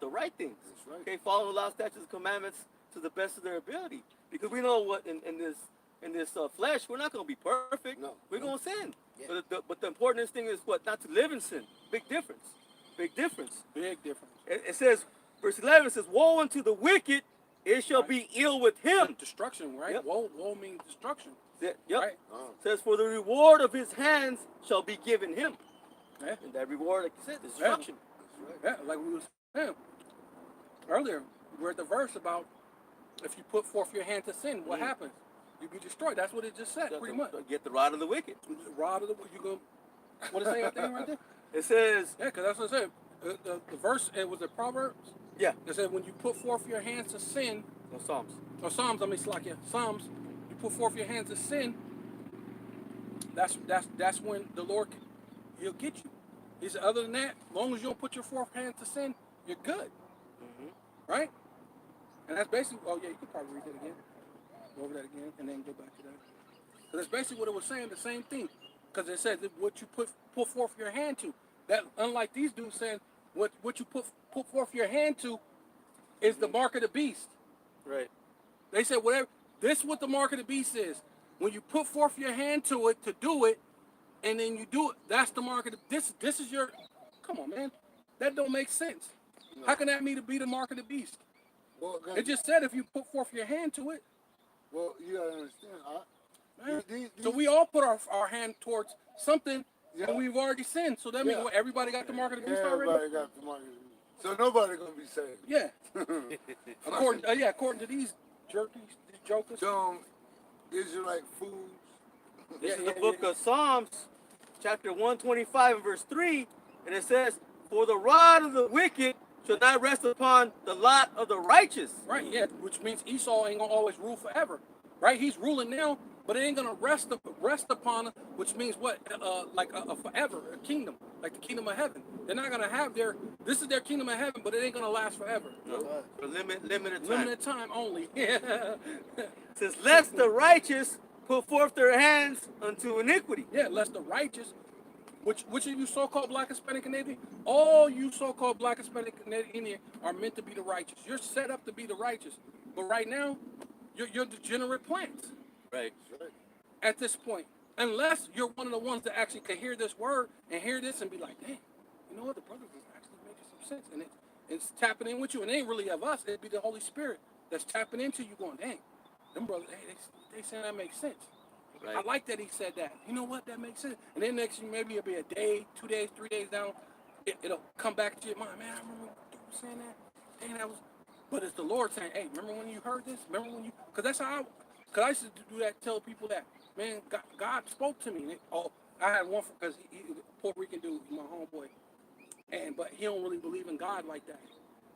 right things. That's right. Okay, following the law, statutes, and commandments to the best of their ability. Because we know what in this flesh, we're not going to be perfect. No. We're going to sin. Yeah. But the important thing is what? Not to live in sin. Big difference. Big difference. Big difference. It says, verse 11 says, woe unto the wicked, it shall be ill with him. Destruction, right? Yep. Woe means destruction. Yep. Right. Says, for the reward of his hands shall be given him. Yeah. And that reward, like you said, is destruction. Yeah, like we were saying earlier, we read the verse about if you put forth your hand to sin, what happens? You be destroyed. That's what it just said, pretty much. Get the rod of the wicked. Rod of the you go. What it say that thing right there? It says, Yeah, because that's what it said. The verse, it was a Proverbs. yeah, It said when you put forth your hands to sin, no Psalms. or Psalms, I mean, it's like Psalms. You put forth your hands to sin. That's when the Lord He'll get you. He said, other than that, as long as you don't put your forth hand to sin, you're good, right? And that's basically. Oh yeah, you could probably read that again. Go over that again, and then go back to that. Because that's basically what it was saying. The same thing. Because it says that what you put forth your hand to. That unlike these dudes saying what you put forth your hand to is the mark of the beast. Right. They said whatever. This is what the mark of the beast is. When you put forth your hand to it to do it, and then you do it, that's the mark of the. This is your. Come on, man. That don't make sense. No. How can that mean to be the mark of the beast? Well, It just said if you put forth your hand to it. well, you gotta understand. Man. These- So we all put our hand towards something, Yeah. and we've already sinned. So that means Yeah. what, everybody got the mark of the beast Everybody already? got the money. So nobody gonna be saved. Yeah. According to these jerkies, these jokers. Some Israelite fools. This is Yeah, the book of Psalms, chapter 125 and verse 3, and it says, for the rod of the wicked shall not rest upon the lot of the righteous. Right, yeah, which means Esau ain't gonna always rule forever, right? He's ruling now, but it ain't gonna rest upon, which means what? Like a forever, a kingdom, like the kingdom of heaven. They're not gonna have this is their kingdom of heaven, but it ain't gonna last forever. No, for limited time. Limited time only. Yeah, It says, lest the righteous put forth their hands unto iniquity. yeah. Lest the righteous, which of you so-called black, Hispanic, Canadian, all you so-called black, Hispanic, Canadian are meant to be the righteous. You're set up to be the righteous, but right now, you're degenerate plants. Right. At this point, unless you're one of the ones that actually can hear this word and hear this and be like, dang, you know what, the brother is actually making some sense, and it's tapping in with you, and it ain't really of us, it'd be the Holy Spirit that's tapping into you going, dang, them brothers, hey, they saying that makes sense. Right. I like that he said that. You know what, that makes sense. And then next, maybe it'll be a day, 2 days, 3 days down, it'll come back to your mind, man, I remember you saying that, dang, that was, but it's the Lord saying, hey, remember when you heard this? Remember when you, because that's how because I used to do that, tell people that, man, God spoke to me. I had one, because he Puerto Rican dude, my homeboy, but he don't really believe in God like that.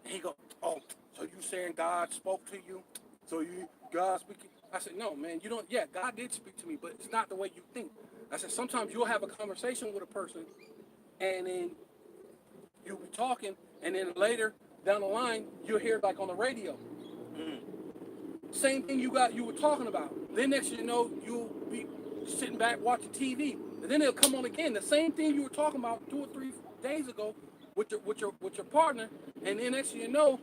And he go, oh, so you saying God spoke to you? So God speaking? I said, no, man, you don't, yeah, God did speak to me, but it's not the way you think. I said, sometimes you'll have a conversation with a person, and then you'll be talking, and then later, down the line, you'll hear it like on the radio. Same thing you were talking about. Then next you know, you'll be sitting back watching TV. And then it'll come on again. The same thing you were talking about 2 or 3 days ago with your partner. And then next you know,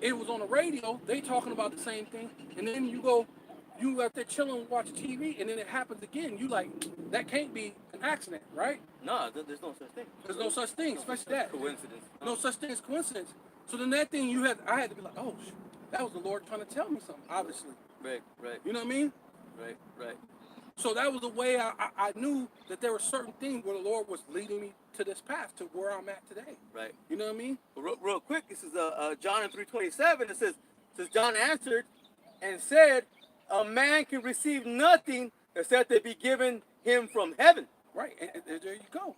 it was on the radio. They talking about the same thing. And then you out there chilling watching TV, and then it happens again. You like, that can't be an accident, right? No, there's no such thing. There's no such thing, especially that. Coincidence. No such thing as coincidence. So then that thing I had to be like, oh, that was the Lord trying to tell me something, obviously. Right. You know what I mean? Right. So that was the way I knew that there were certain things where the Lord was leading me to this path, to where I'm at today. Right. You know what I mean? Real quick, this is John 3:27. It says, John answered and said, a man can receive nothing except it be given him from heaven. Right. And there you go.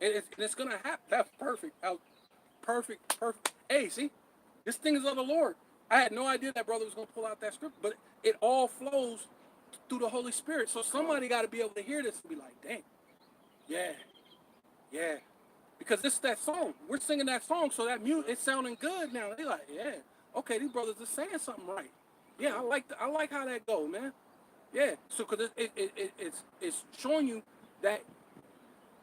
And it's going to happen. That's perfect. Perfect. Hey, see? This thing is of the Lord. I had no idea that brother was going to pull out that script, but it all flows through the Holy Spirit. So somebody got to be able to hear this and be like, dang, yeah. Because this is that song. We're singing that song, so that it's sounding good now. They like, yeah, okay, these brothers are saying something right. Yeah, I like how that go, man. Yeah. So because it's showing you that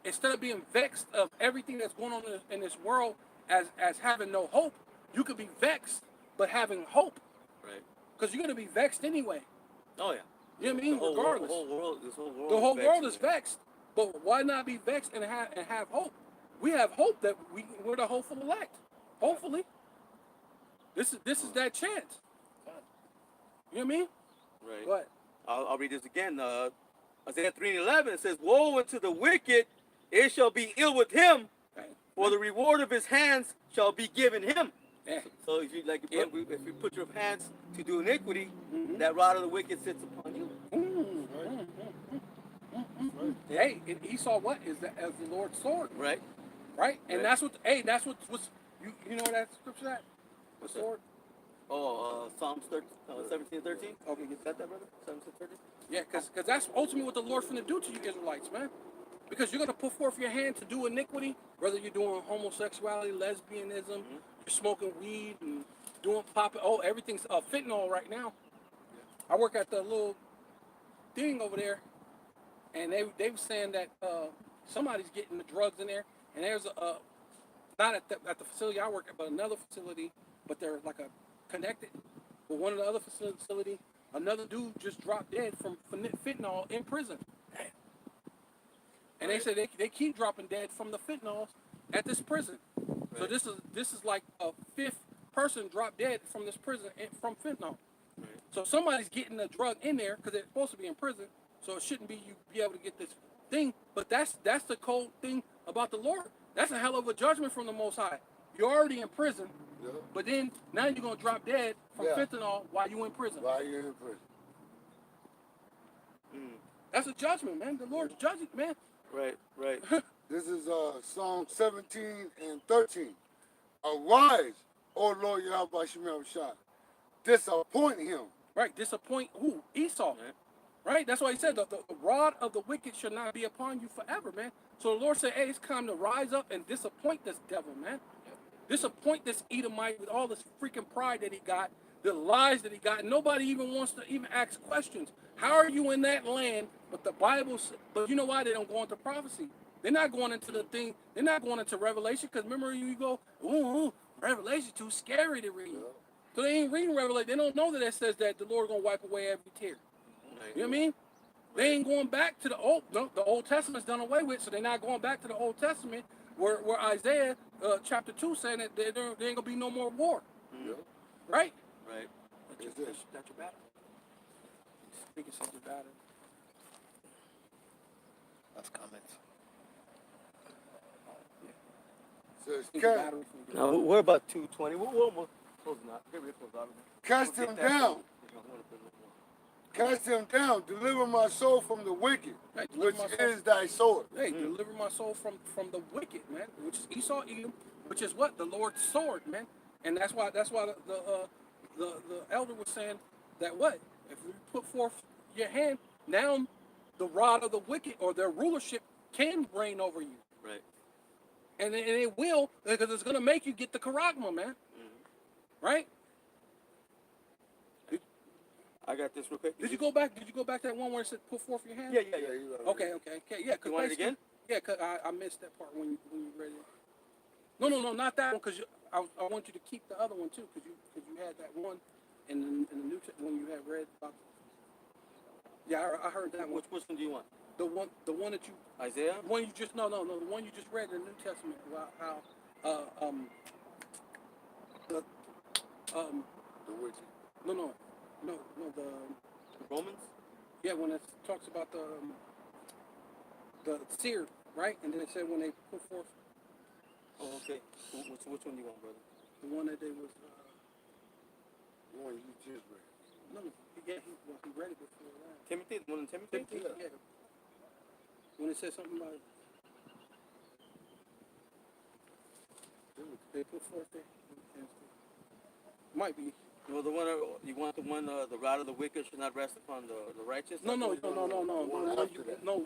instead of being vexed of everything that's going on in this world as having no hope, you could be vexed but having hope. Right. Because you're gonna be vexed anyway. Oh yeah. You know what I mean? Regardless. This whole world. The whole world is man. vexed. But why not be vexed and have hope? We have hope that we're the hopeful elect. Hopefully. This is that chance. You know what I mean? Right. But I'll read this again. Isaiah 3:11. It says, "Woe unto the wicked, it shall be ill with him, for the reward of his hands shall be given him." yeah. So if you Yep. if you put your hands to do iniquity, Mhm. that rod of the wicked sits upon you. Hey, and Esau what is that as the Lord's sword, Right. right? And Right. that's what's you know what that scripture at? The sword. Oh, Psalms 17:13. Okay, You got that, brother? 17:13. Yeah, because that's ultimately what the Lord's finna do to you Israelites, man. Because you're gonna put forth your hand to do iniquity, whether you're doing homosexuality, lesbianism, you're smoking weed and doing everything's fentanyl right now. I work at the little thing over there, and they were saying that somebody's getting the drugs in there, and there's not at the facility I work at, but another facility, but they're like a connected. But one of the other facility, another dude just dropped dead from fentanyl in prison. And they said they keep dropping dead from the fentanyls at this prison. Right. So this is like a fifth person dropped dead from this prison from fentanyl. Right. So somebody's getting the drug in there because they're supposed to be in prison. So it shouldn't be you be able to get this thing. But that's the cold thing about the Lord. That's a hell of a judgment from the Most High. You're already in prison, but then now you're gonna drop dead from fentanyl while you in prison. While you're in prison. That's a judgment, man. The Lord's judging, man. Right. This is Psalm 17 and 13. Arise, O Lord Yahweh Shemel Shah. Disappoint him. Right, disappoint who? Esau. Right? That's why he said the rod of the wicked shall not be upon you forever, man. So the Lord said, hey, it's time to rise up and disappoint this devil, man. Disappoint this Edomite with all this freaking pride that he got, the lies that he got. Nobody even wants to even ask questions. How are you in that land? But the Bible, but you know why they don't go into prophecy? They're not going into the thing. They're not going into Revelation because remember you go, ooh, Revelation too scary to read. So they ain't reading Revelation. They don't know that it says that the Lord gonna wipe away every tear. You know what I mean? They ain't going back to the Old Testament's done away with, so they're not going back to the Old Testament where Isaiah chapter 2 saying that there ain't gonna be no more war. Right? Right. That's your battle. Speaking something about it. That's comments. Says, No, we're about 2:20. We're almost closing out. cast him down. Cast him down. Deliver my soul from the wicked, which is thy sword. Hey, deliver my soul from the wicked, man, which is Esau, Edom, which is what? The Lord's sword, man. And that's why the elder was saying that what? If you put forth your hand, now the rod of the wicked or their rulership can reign over you. Right. And it will, because it's going to make you get the charagma, man. Right? I got this real quick. Did you go back that one where it said put forth your hand? Yeah. Okay. Yeah, You want it again? Yeah, because I missed that part when you read it. No, not that one, because I want you to keep the other one too, because you had that one in the New when you had read about. Yeah, I heard that one. Which one do you want? The one that you Isaiah? the one you just the one you just read in the New Testament about how The wicked. no the Romans? yeah, when it talks about the seer, right? And then it said when they put forth Oh, okay. Which one do you want, brother? the one that they was The one you just read. he read it before that. Timothy? The one in Timothy? Yeah. When it says something about they put forth there. Might be. Well, you want the one, the rod of the wicked should not rest upon the righteous? No. The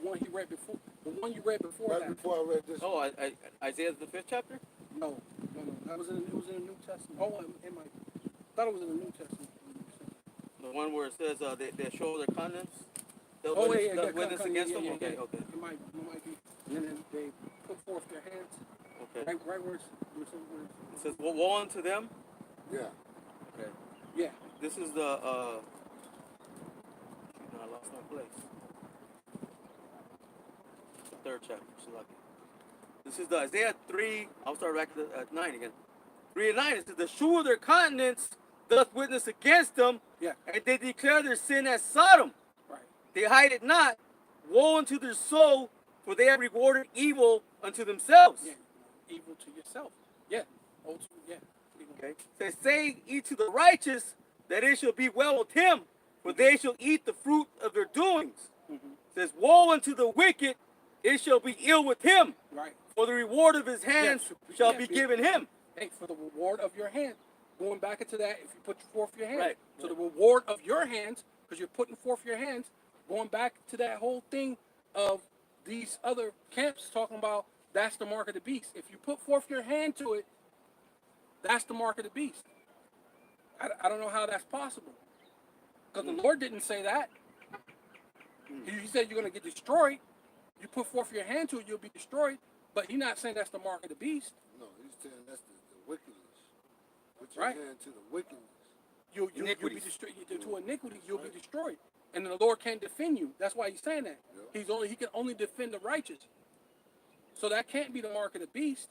one he read before. The one you read before Right that. before I read this. Oh, Isaiah the 5th chapter? No. It was in the New Testament. Oh, it might be. I thought it was in the New Testament. The one where it says they show their countenance. They'll Oh, witness, yeah, they'll witness against them. Okay, yeah. okay, It might be. And then they put forth their hands. okay. Right where it's It says, "Woe unto them." Yeah. Okay. yeah. This is the I lost my place. The third chapter. Select. This is the Isaiah 3. I'll start back at 9 again. 3 and 9. It says, "The shew of their countenance doth witness against them, Yeah. and they declare their sin as Sodom. Right. They hide it not. Woe unto their soul, for they have rewarded evil unto themselves." Yeah. Evil to yourself. Yeah. Yeah. Okay. Says, "Say ye to the righteous that it shall be well with him, for they shall eat the fruit of their doings." Mm-hmm. Says, "Woe unto the wicked, it shall be ill with him, Right. for the reward of his hands shall be given him." Hey, for the reward of your hand. Going back into that, if you put forth your hand. Right. So the reward of your hands, because you're putting forth your hands, going back to that whole thing of these other camps talking about that's the mark of the beast. If you put forth your hand to it, that's the mark of the beast. I don't know how that's possible. Because the Lord didn't say that. He said you're going to get destroyed. You put forth your hand to it, you'll be destroyed. But he's not saying that's the mark of the beast. No, he's saying that's the wickedness. Put your Right. hand to the wickedness. You'll be Iniquities. destroyed to iniquity. You'll be destroyed, and then the Lord can't defend you. That's why he's saying that. Yeah. He can only defend the righteous. So that can't be the mark of the beast,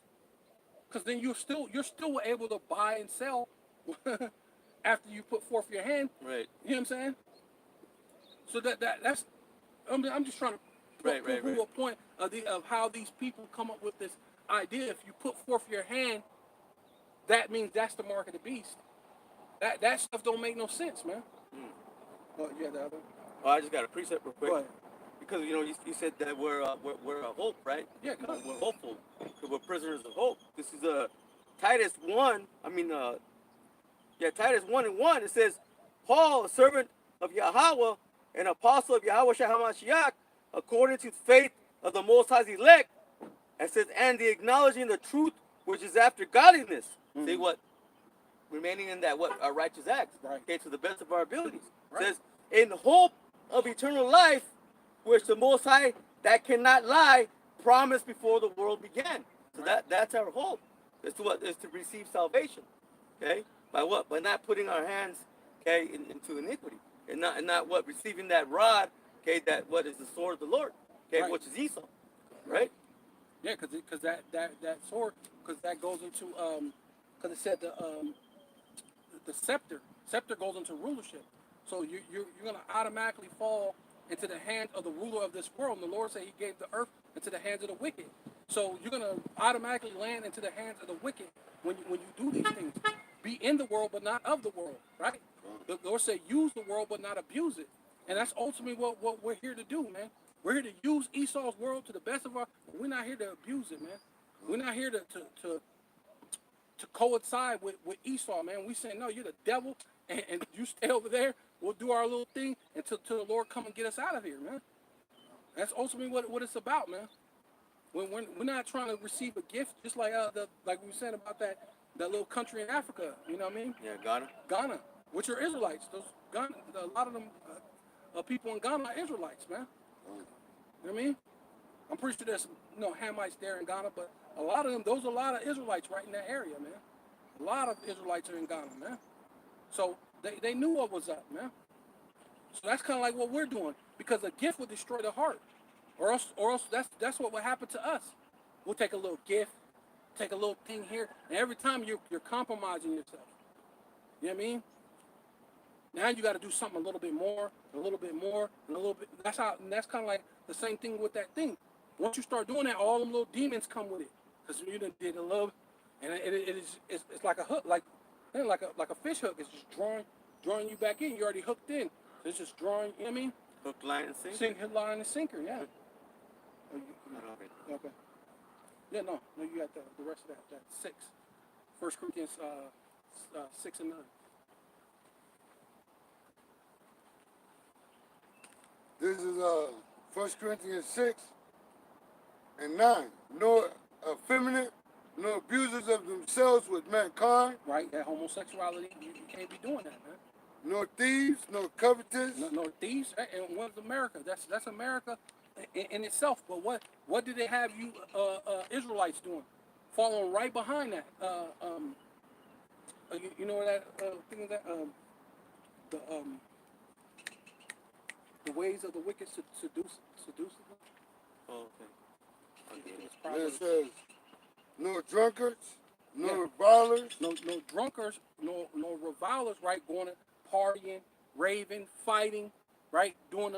because then you're still able to buy and sell after you put forth your hand. Right. You know what I'm saying? So that's I'm just trying to Right. prove a point of how these people come up with this idea. If you put forth your hand, that means that's the mark of the beast. That stuff don't make no sense, man. Oh, you had the other? Oh, I just got a precept real quick. Go ahead. Because you said that we're hope, right? Yeah, go ahead. We're hopeful because we're prisoners of hope. This is Titus 1. Titus 1:1. It says, "Paul, a servant of Yahweh, an apostle of Yahweh Shahamashiach, according to the faith of the Most High's elect," and says, "and the acknowledging the truth which is after godliness." See what? Remaining in that what? Our righteous acts. Right. Okay, to the best of our abilities. Right. Says, "In hope of eternal life, which the Most High that cannot lie promised before the world began." So that's our hope. Is to what? Is to receive salvation. Okay? By what? By not putting our hands, okay, into iniquity. And not what? Receiving that rod, okay, that what is the sword of the Lord. Okay, Right. which is Esau. Right? Yeah, because that sword, because that goes into because it said the scepter goes into rulership. So you're gonna automatically fall into the hand of the ruler of this world. And the Lord said He gave the earth into the hands of the wicked. So you're gonna automatically land into the hands of the wicked when you do these things. Be in the world, but not of the world, right? The Lord said, use the world, but not abuse it. And that's ultimately what we're here to do, man. We're here to use Esau's world to the best of our. We're not here to abuse it, man. We're not here to coincide with Esau, man. We say, no, you're the devil, and you stay over there. We'll do our little thing until the Lord come and get us out of here, man. That's ultimately what it's about, man. We're not trying to receive a gift, just like like we were saying about that little country in Africa. You know what I mean? Yeah, Ghana. Ghana, which are Israelites. Those Ghana, a lot of them people in Ghana are Israelites, man. You know what I mean? I'm pretty sure there's Hamites there in Ghana, but a lot of them, those are a lot of Israelites right in that area, man. A lot of Israelites are in Ghana, man. So they knew what was up, man. So that's kind of like what we're doing, because a gift will destroy the heart, or else that's what will happen to us. We'll take a little gift, take a little thing here, and every time you're compromising yourself. You know what I mean? Now you got to do something a little bit more, and a little bit more, and a little bit. That's kind of like the same thing with that thing. Once you start doing that, all them little demons come with it, because you done did a little, and it's like a hook, like a fish hook. It's just drawing you back in. You're already hooked in. So it's just drawing. You know what I mean? Hook, line, and sinker. Hook, line, and sinker. Yeah. Okay. Okay. Yeah. No. You got the rest of that 6. 1 Corinthians 6 and 9. This is 1 Corinthians 6 and 9. Nor effeminate, nor abusers of themselves with mankind. Right. That homosexuality, you can't be doing that, man. nor thieves, nor covetous. No thieves. And what's America? That's America in itself. But what did they have you Israelites doing? Following right behind that. You know that thing of that the the ways of the wicked seduce them. Oh, okay. It's And it Proverbs. says, nor drunkards, nor Yeah. revilers, No drunkards, no revilers, right? Going to partying, raving, fighting, right? Doing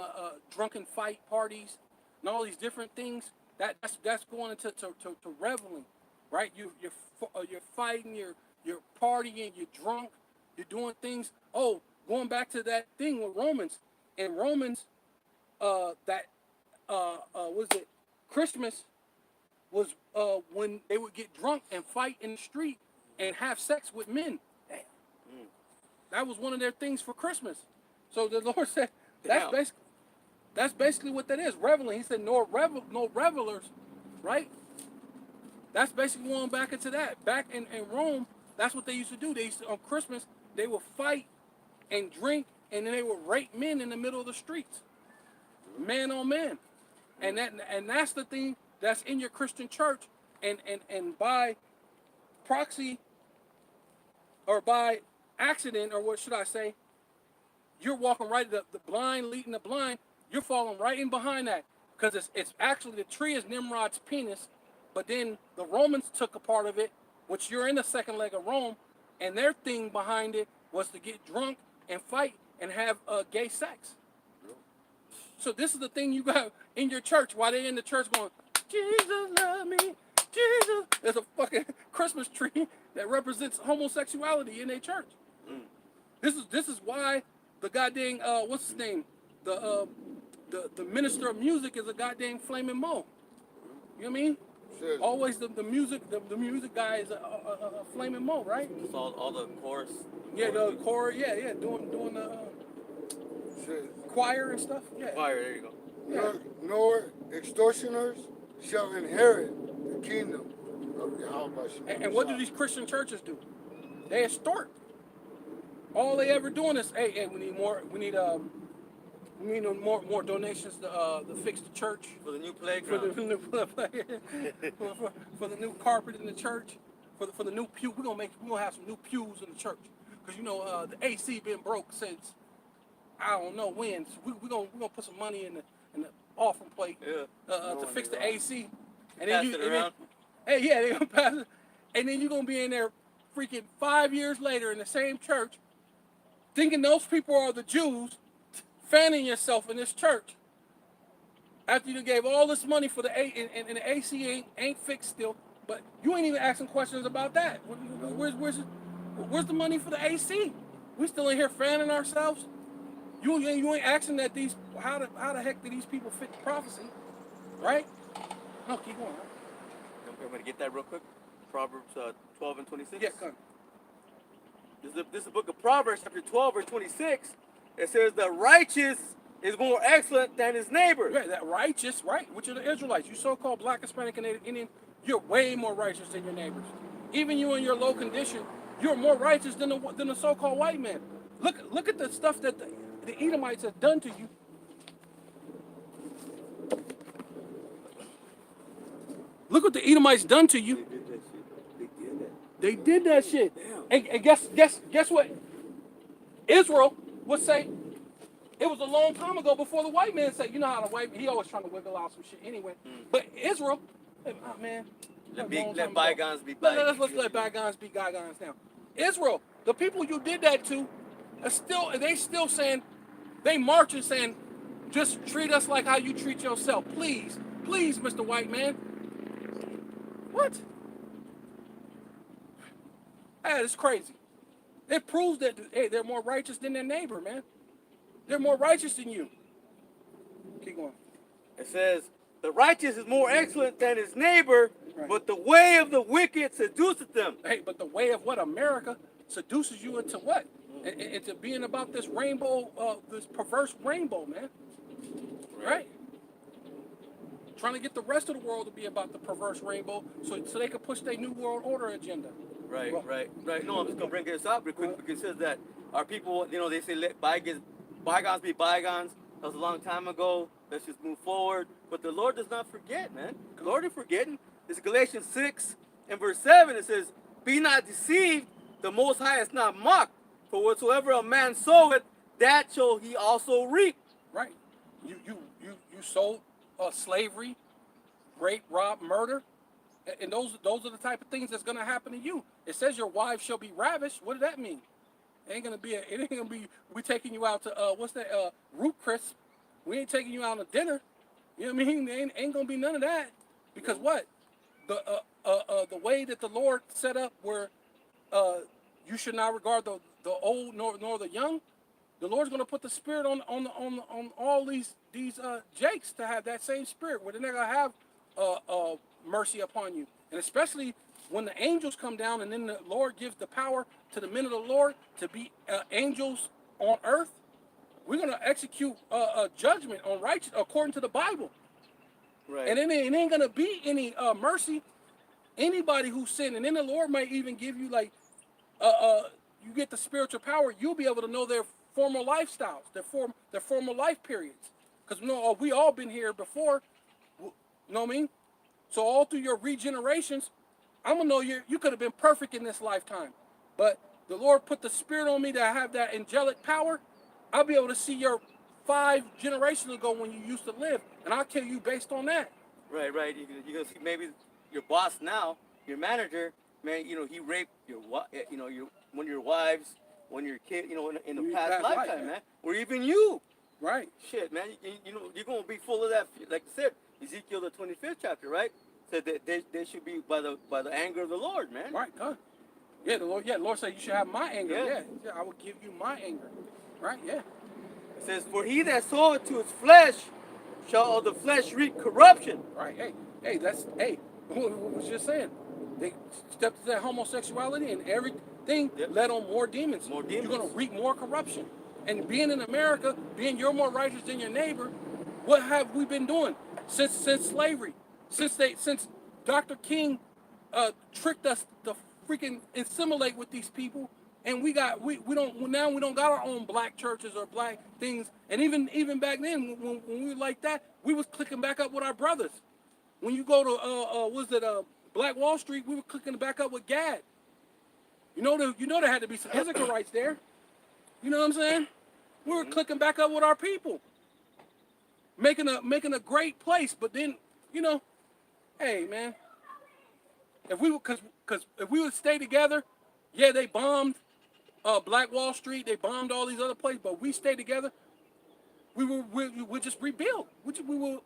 drunken fight parties and all these different things. That's going into to reveling, right? You're fighting, you're partying, you're drunk, you're doing things. Oh, going back to that thing with Romans. In Romans, was it Christmas? Was when they would get drunk and fight in the street and have sex with men. Damn. That was one of their things for Christmas. So the Lord said that's basically what that is, reveling. He said no revelers, right? That's basically going back into that. Back in Rome, that's what they used to do. They used to, on Christmas, they would fight and drink, and then they would rape men in the middle of the streets. Man on man. And that's the thing that's in your Christian church, and by proxy or by accident, or what should I say, you're walking right, the blind leading the blind, you're falling right in behind that, because it's actually, the tree is Nimrod's penis, but then the Romans took a part of it, which you're in the second leg of Rome, and their thing behind it was to get drunk and fight and have gay sex. So this is the thing you got in your church while they're in the church going, Jesus love me, Jesus. There's a fucking Christmas tree that represents homosexuality in their church. This is why the goddamn what's his name, the minister of music is a goddamn flaming mo. You know what I mean? says, Always the music guy is a flaming mo, right? It's all the chorus. Yeah, the choir, yeah, doing the says, choir and stuff. Yeah. Fire, there you go. nor extortioners shall inherit the kingdom of Yahweh. And what do these Christian churches do? They extort. All they ever doing is, hey, we need more donations to fix the church, For the new for playground. the new for the new carpet in the church, for the new pew. We're gonna have some new pews in the church, because the AC been broke since I don't know when. So we're gonna put some money in the offering plate to fix the AC, and Pass it around. hey, yeah, they're gonna pass it, and then you're gonna be in there freaking 5 years later in the same church, thinking those people are the Jews, fanning yourself in this church. After you gave all this money for the and the AC ain't fixed still, but you ain't even asking questions about that. Where's the money for the AC? We still in here fanning ourselves. You ain't asking that how the heck do these people fit the prophecy, right? No, keep going. I'm going to get that real quick. Proverbs 12 and 26. Yeah, come. This is the book of Proverbs, chapter 12, verse 26. It says, the righteous is more excellent than his neighbor. Yeah, that righteous, right? Which are the Israelites. You so-called Black, Hispanic, and Native Indian, you're way more righteous than your neighbors. Even you in your low condition, you're more righteous than the so-called white man. Look at the stuff that the Edomites have done to you. Look what the Edomites done to you. They did that shit. And guess what? Israel would say, it was a long time ago before the white man said, you know how the white man, he always trying to wiggle out some shit anyway. But Israel, man. Let bygones be bygones. Let's let bygones be bygones now. Israel, the people you did that to, they still saying, they marching saying, just treat us like how you treat yourself. Please, Mr. White Man. What? That is crazy. It proves that, hey, they're more righteous than their neighbor, man. They're more righteous than you. Keep going. It says, the righteous is more excellent than his neighbor, Right. but the way of the wicked seduceth them. Hey, but the way of what? America seduces you into what? Into being about this rainbow, this perverse rainbow, man. Right? Trying to get the rest of the world to be about the perverse rainbow so they can push their new world order agenda. Right, Well, right, right. No, I'm just gonna bring this up real quick because it says that our people, they say let bygones be bygones. That was a long time ago. Let's just move forward. But the Lord does not forget, man. The Lord is forgetting. It's Galatians 6 and verse 7. It says, "Be not deceived. The Most High is not mocked. For whatsoever a man soweth, that shall he also reap." right. You sold slavery, rape, rob, murder, and those are the type of things that's gonna happen to you. It says your wife shall be ravished. What does that mean? It ain't gonna be. It ain't gonna be. We taking you out to what's that? Root Chris. We ain't taking you out to dinner. You know what I mean? Ain't gonna be none of that. Because what? The way that the Lord set up where uh, you should not regard the old nor the young. The Lord's going to put the spirit on all these jakes to have that same spirit, where they're not going to have mercy upon you, and especially when the angels come down, and then the Lord gives the power to the men of the Lord to be angels on earth. We're going to execute a judgment on righteous according to the Bible, Right. and it ain't going to be any mercy. Anybody who sinned, and then the Lord might even give you like you get the spiritual power, you'll be able to know their former lifestyles, their former life periods. Because we all been here before. You know what I mean? So all through your regenerations, I'm gonna know you could have been perfect in this lifetime, but the Lord put the spirit on me to have that angelic power. I'll be able to see your 5 generations ago when you used to live, and I'll kill you based on that. Right, right. You're gonna see maybe your boss now, your manager, man. He raped one of your wives, one of your kids. In the past lifetime, man. Or even you. Right. Shit, man. You're gonna be full of that. Like I said, Ezekiel the 25th chapter, right? Said that they should be by the anger of the Lord, man. Right. Done. Yeah. The Lord said you should have my anger. Yeah. Yeah. I will give you my anger. Right. Yeah. It says, "For he that soweth to his flesh shall of the flesh reap corruption." Right. Hey. What was just saying? They stepped to that homosexuality and everything Yep. led on more demons. More You're demons. gonna reap more corruption. And being in America, being you're more righteous than your neighbor, what have we been doing since slavery? Since Dr. King tricked us to freaking assimilate with these people, and we don't got our own black churches or black things. And even back then when we were like that, we was clicking back up with our brothers. When you go to Black Wall Street, we were clicking back up with Gad. You know there had to be some Issacharites there. You know what I'm saying? We were clicking back up with our people, making a great place. But then, hey man, if we because if we would stay together, yeah, they bombed Black Wall Street, they bombed all these other places, but we stayed together. We would just rebuild. What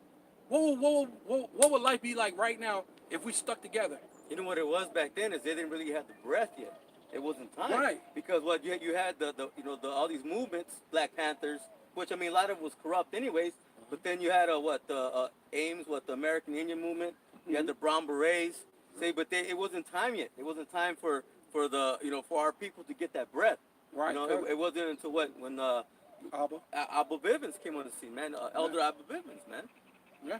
would life be like right now if we stuck together? You know what it was back then is they didn't really have the breath yet. It wasn't time. Right. Because what you had the all these movements, Black Panthers, which I mean a lot of it was corrupt anyways. But then you had the AIMS, the American Indian Movement. You had the Brown Berets. It wasn't time yet. It wasn't time for for our people to get that breath. Right. It wasn't until when Abba Bivens came on the scene, man. Elder Abba Bivens, man. Yeah.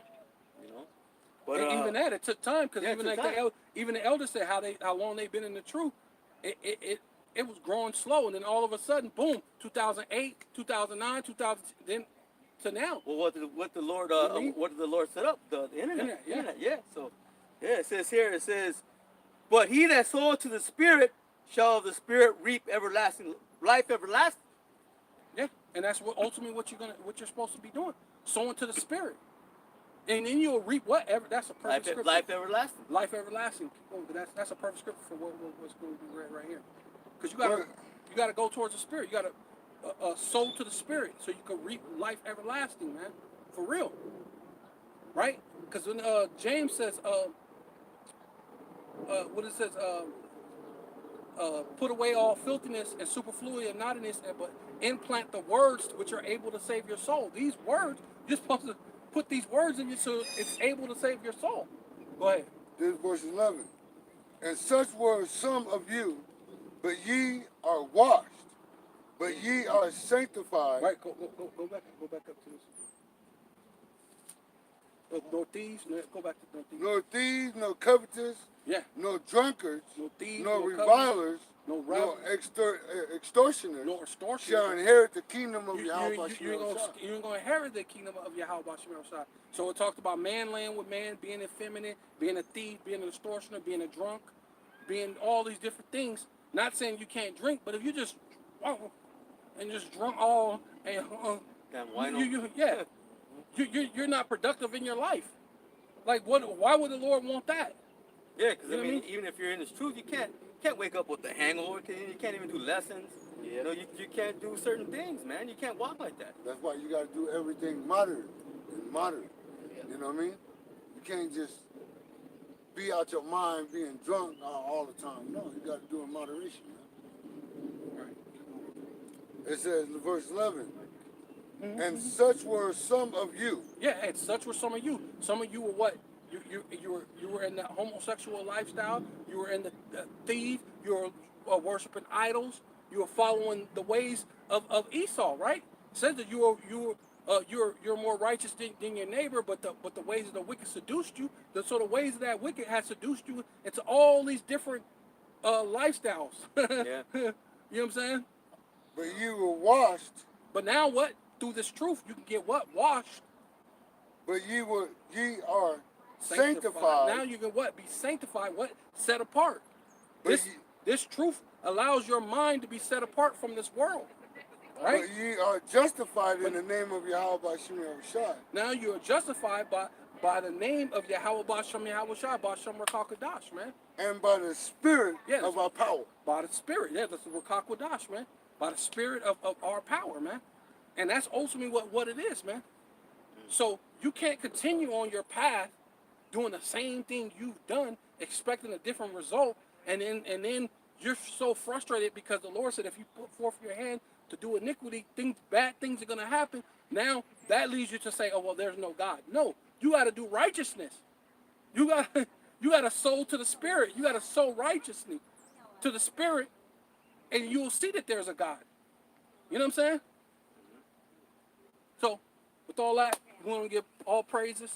But and even that, it took time because yeah, even the elders said how long they've been in the truth. It was growing slow, and then all of a sudden, boom, 2008, 2009, 2000, then to now. Well, what did the Lord what did the Lord set up? The internet. Yeah. Internet, yeah. So it says here, but he that soweth to the Spirit shall of the Spirit reap life everlasting. Yeah, and that's what you're supposed to be doing, sowing to the Spirit, and then you'll reap whatever. That's a perfect scripture. Life everlasting. Life everlasting. Oh, that's a perfect scripture for what's going to be read right here, because you got to go towards the Spirit. You got to sow to the Spirit so you can reap life everlasting, man, for real. Right? Because when James says, what it says. Put away all filthiness and superfluity and naughtiness, but implant the words which are able to save your soul. These words, you're supposed to put these words in you so it's able to save your soul. Go ahead. This verse 11. And such were some of you, but ye are washed, but ye are sanctified. Right, go back up to this. No thieves, go back to no thieves. No thieves, no covetous, Yeah. no drunkards, No thieves, no no revilers, no no rebels, extortioners no extortioners. shall inherit the kingdom of You Yahweh ain't gonna inherit the kingdom of Yahweh Shemel Shai. So it talked about man laying with man, being effeminate, being a thief, being an extortioner, being a drunk, being all these different things. Not saying you can't drink, but if you just and just drunk all and you're not productive in your life. Like what? Why would the Lord want that? Yeah, because You know I mean, what I mean? even if you're in this truth, you can't wake up with a hangover. You can't even do lessons. Yeah. You know, you can't do certain things, man. You can't walk like that. That's why you got to do everything moderate and moderate. You know what I mean? You can't just be out your mind being drunk all the time. No, you got to do it in moderation, man. Right. It says in verse 11, and such were some of you. Yeah, and such were some of you. Some of you were what? You were in the homosexual lifestyle. You were in the thief. You were worshiping idols. You were following the ways of Esau, right? It says that you're more righteous than your neighbor, but the ways of the wicked seduced you. So the ways of that wicked has seduced you into all these different lifestyles. Yeah. You know what I'm saying? But you were washed, But now what? Through this truth, you can get what? Washed. but ye are sanctified. Now you can what? Be sanctified. What? Set apart. But This truth allows your mind to be set apart from this world. Right? But ye are justified in the name of Yahweh Shemel Shai. Now you are justified by the name of Yahweh Bashem Yahweh Shai, Bashem Rakakadash, man. And by the spirit Yes. of our power. By the spirit. Yeah, that's the Rakakadash, man. By the spirit of our power, man. And that's ultimately what it is, man. So you can't continue on your path doing the same thing you've done, expecting a different result, and then you're so frustrated because the Lord said if you put forth your hand to do iniquity, bad things are gonna happen. Now that leads you to say, oh well, there's no God. No, you got to do righteousness. You got to sow to the Spirit. You got to sow righteously to the Spirit, and you will see that there's a God. You know what I'm saying? So, with all that, we want to give all praises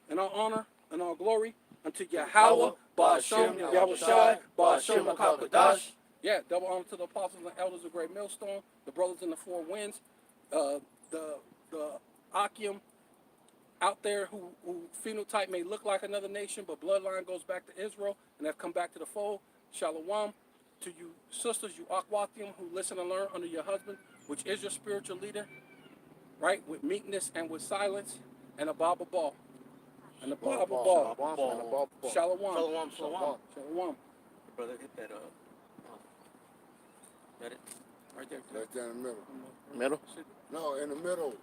and all honor and all glory unto Yahweh, Ba'ashem, Yahweh Shai, Ba'ashem, Makakadash. Yeah, double honor to the apostles and elders of Great Millstone, the brothers in the four winds, the Akim out there who phenotype may look like another nation, but bloodline goes back to Israel and have come back to the fold. Shalom to you sisters, you Akwathium, who listen and learn under your husband, which is your spiritual leader, right? With meekness and with silence, and a Baba Ball. And a Baba Ball. Shalom. Shalom. Shalom. Brother, hit that got it? Right there. Right there in the middle. Middle? No, in the middle.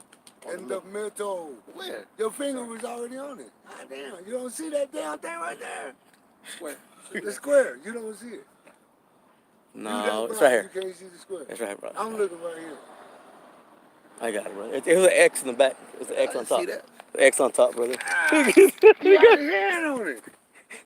In the middle. Where? Your finger was already on it. Ah, damn. You don't see that damn thing right there? Square. The square. You don't see it. No, it's right here. You can't see the square. It's right here, brother. I'm looking right here. I got it, brother. It was an X in the back. It was an X on top. See that? The X on top, brother. You got his hand on it.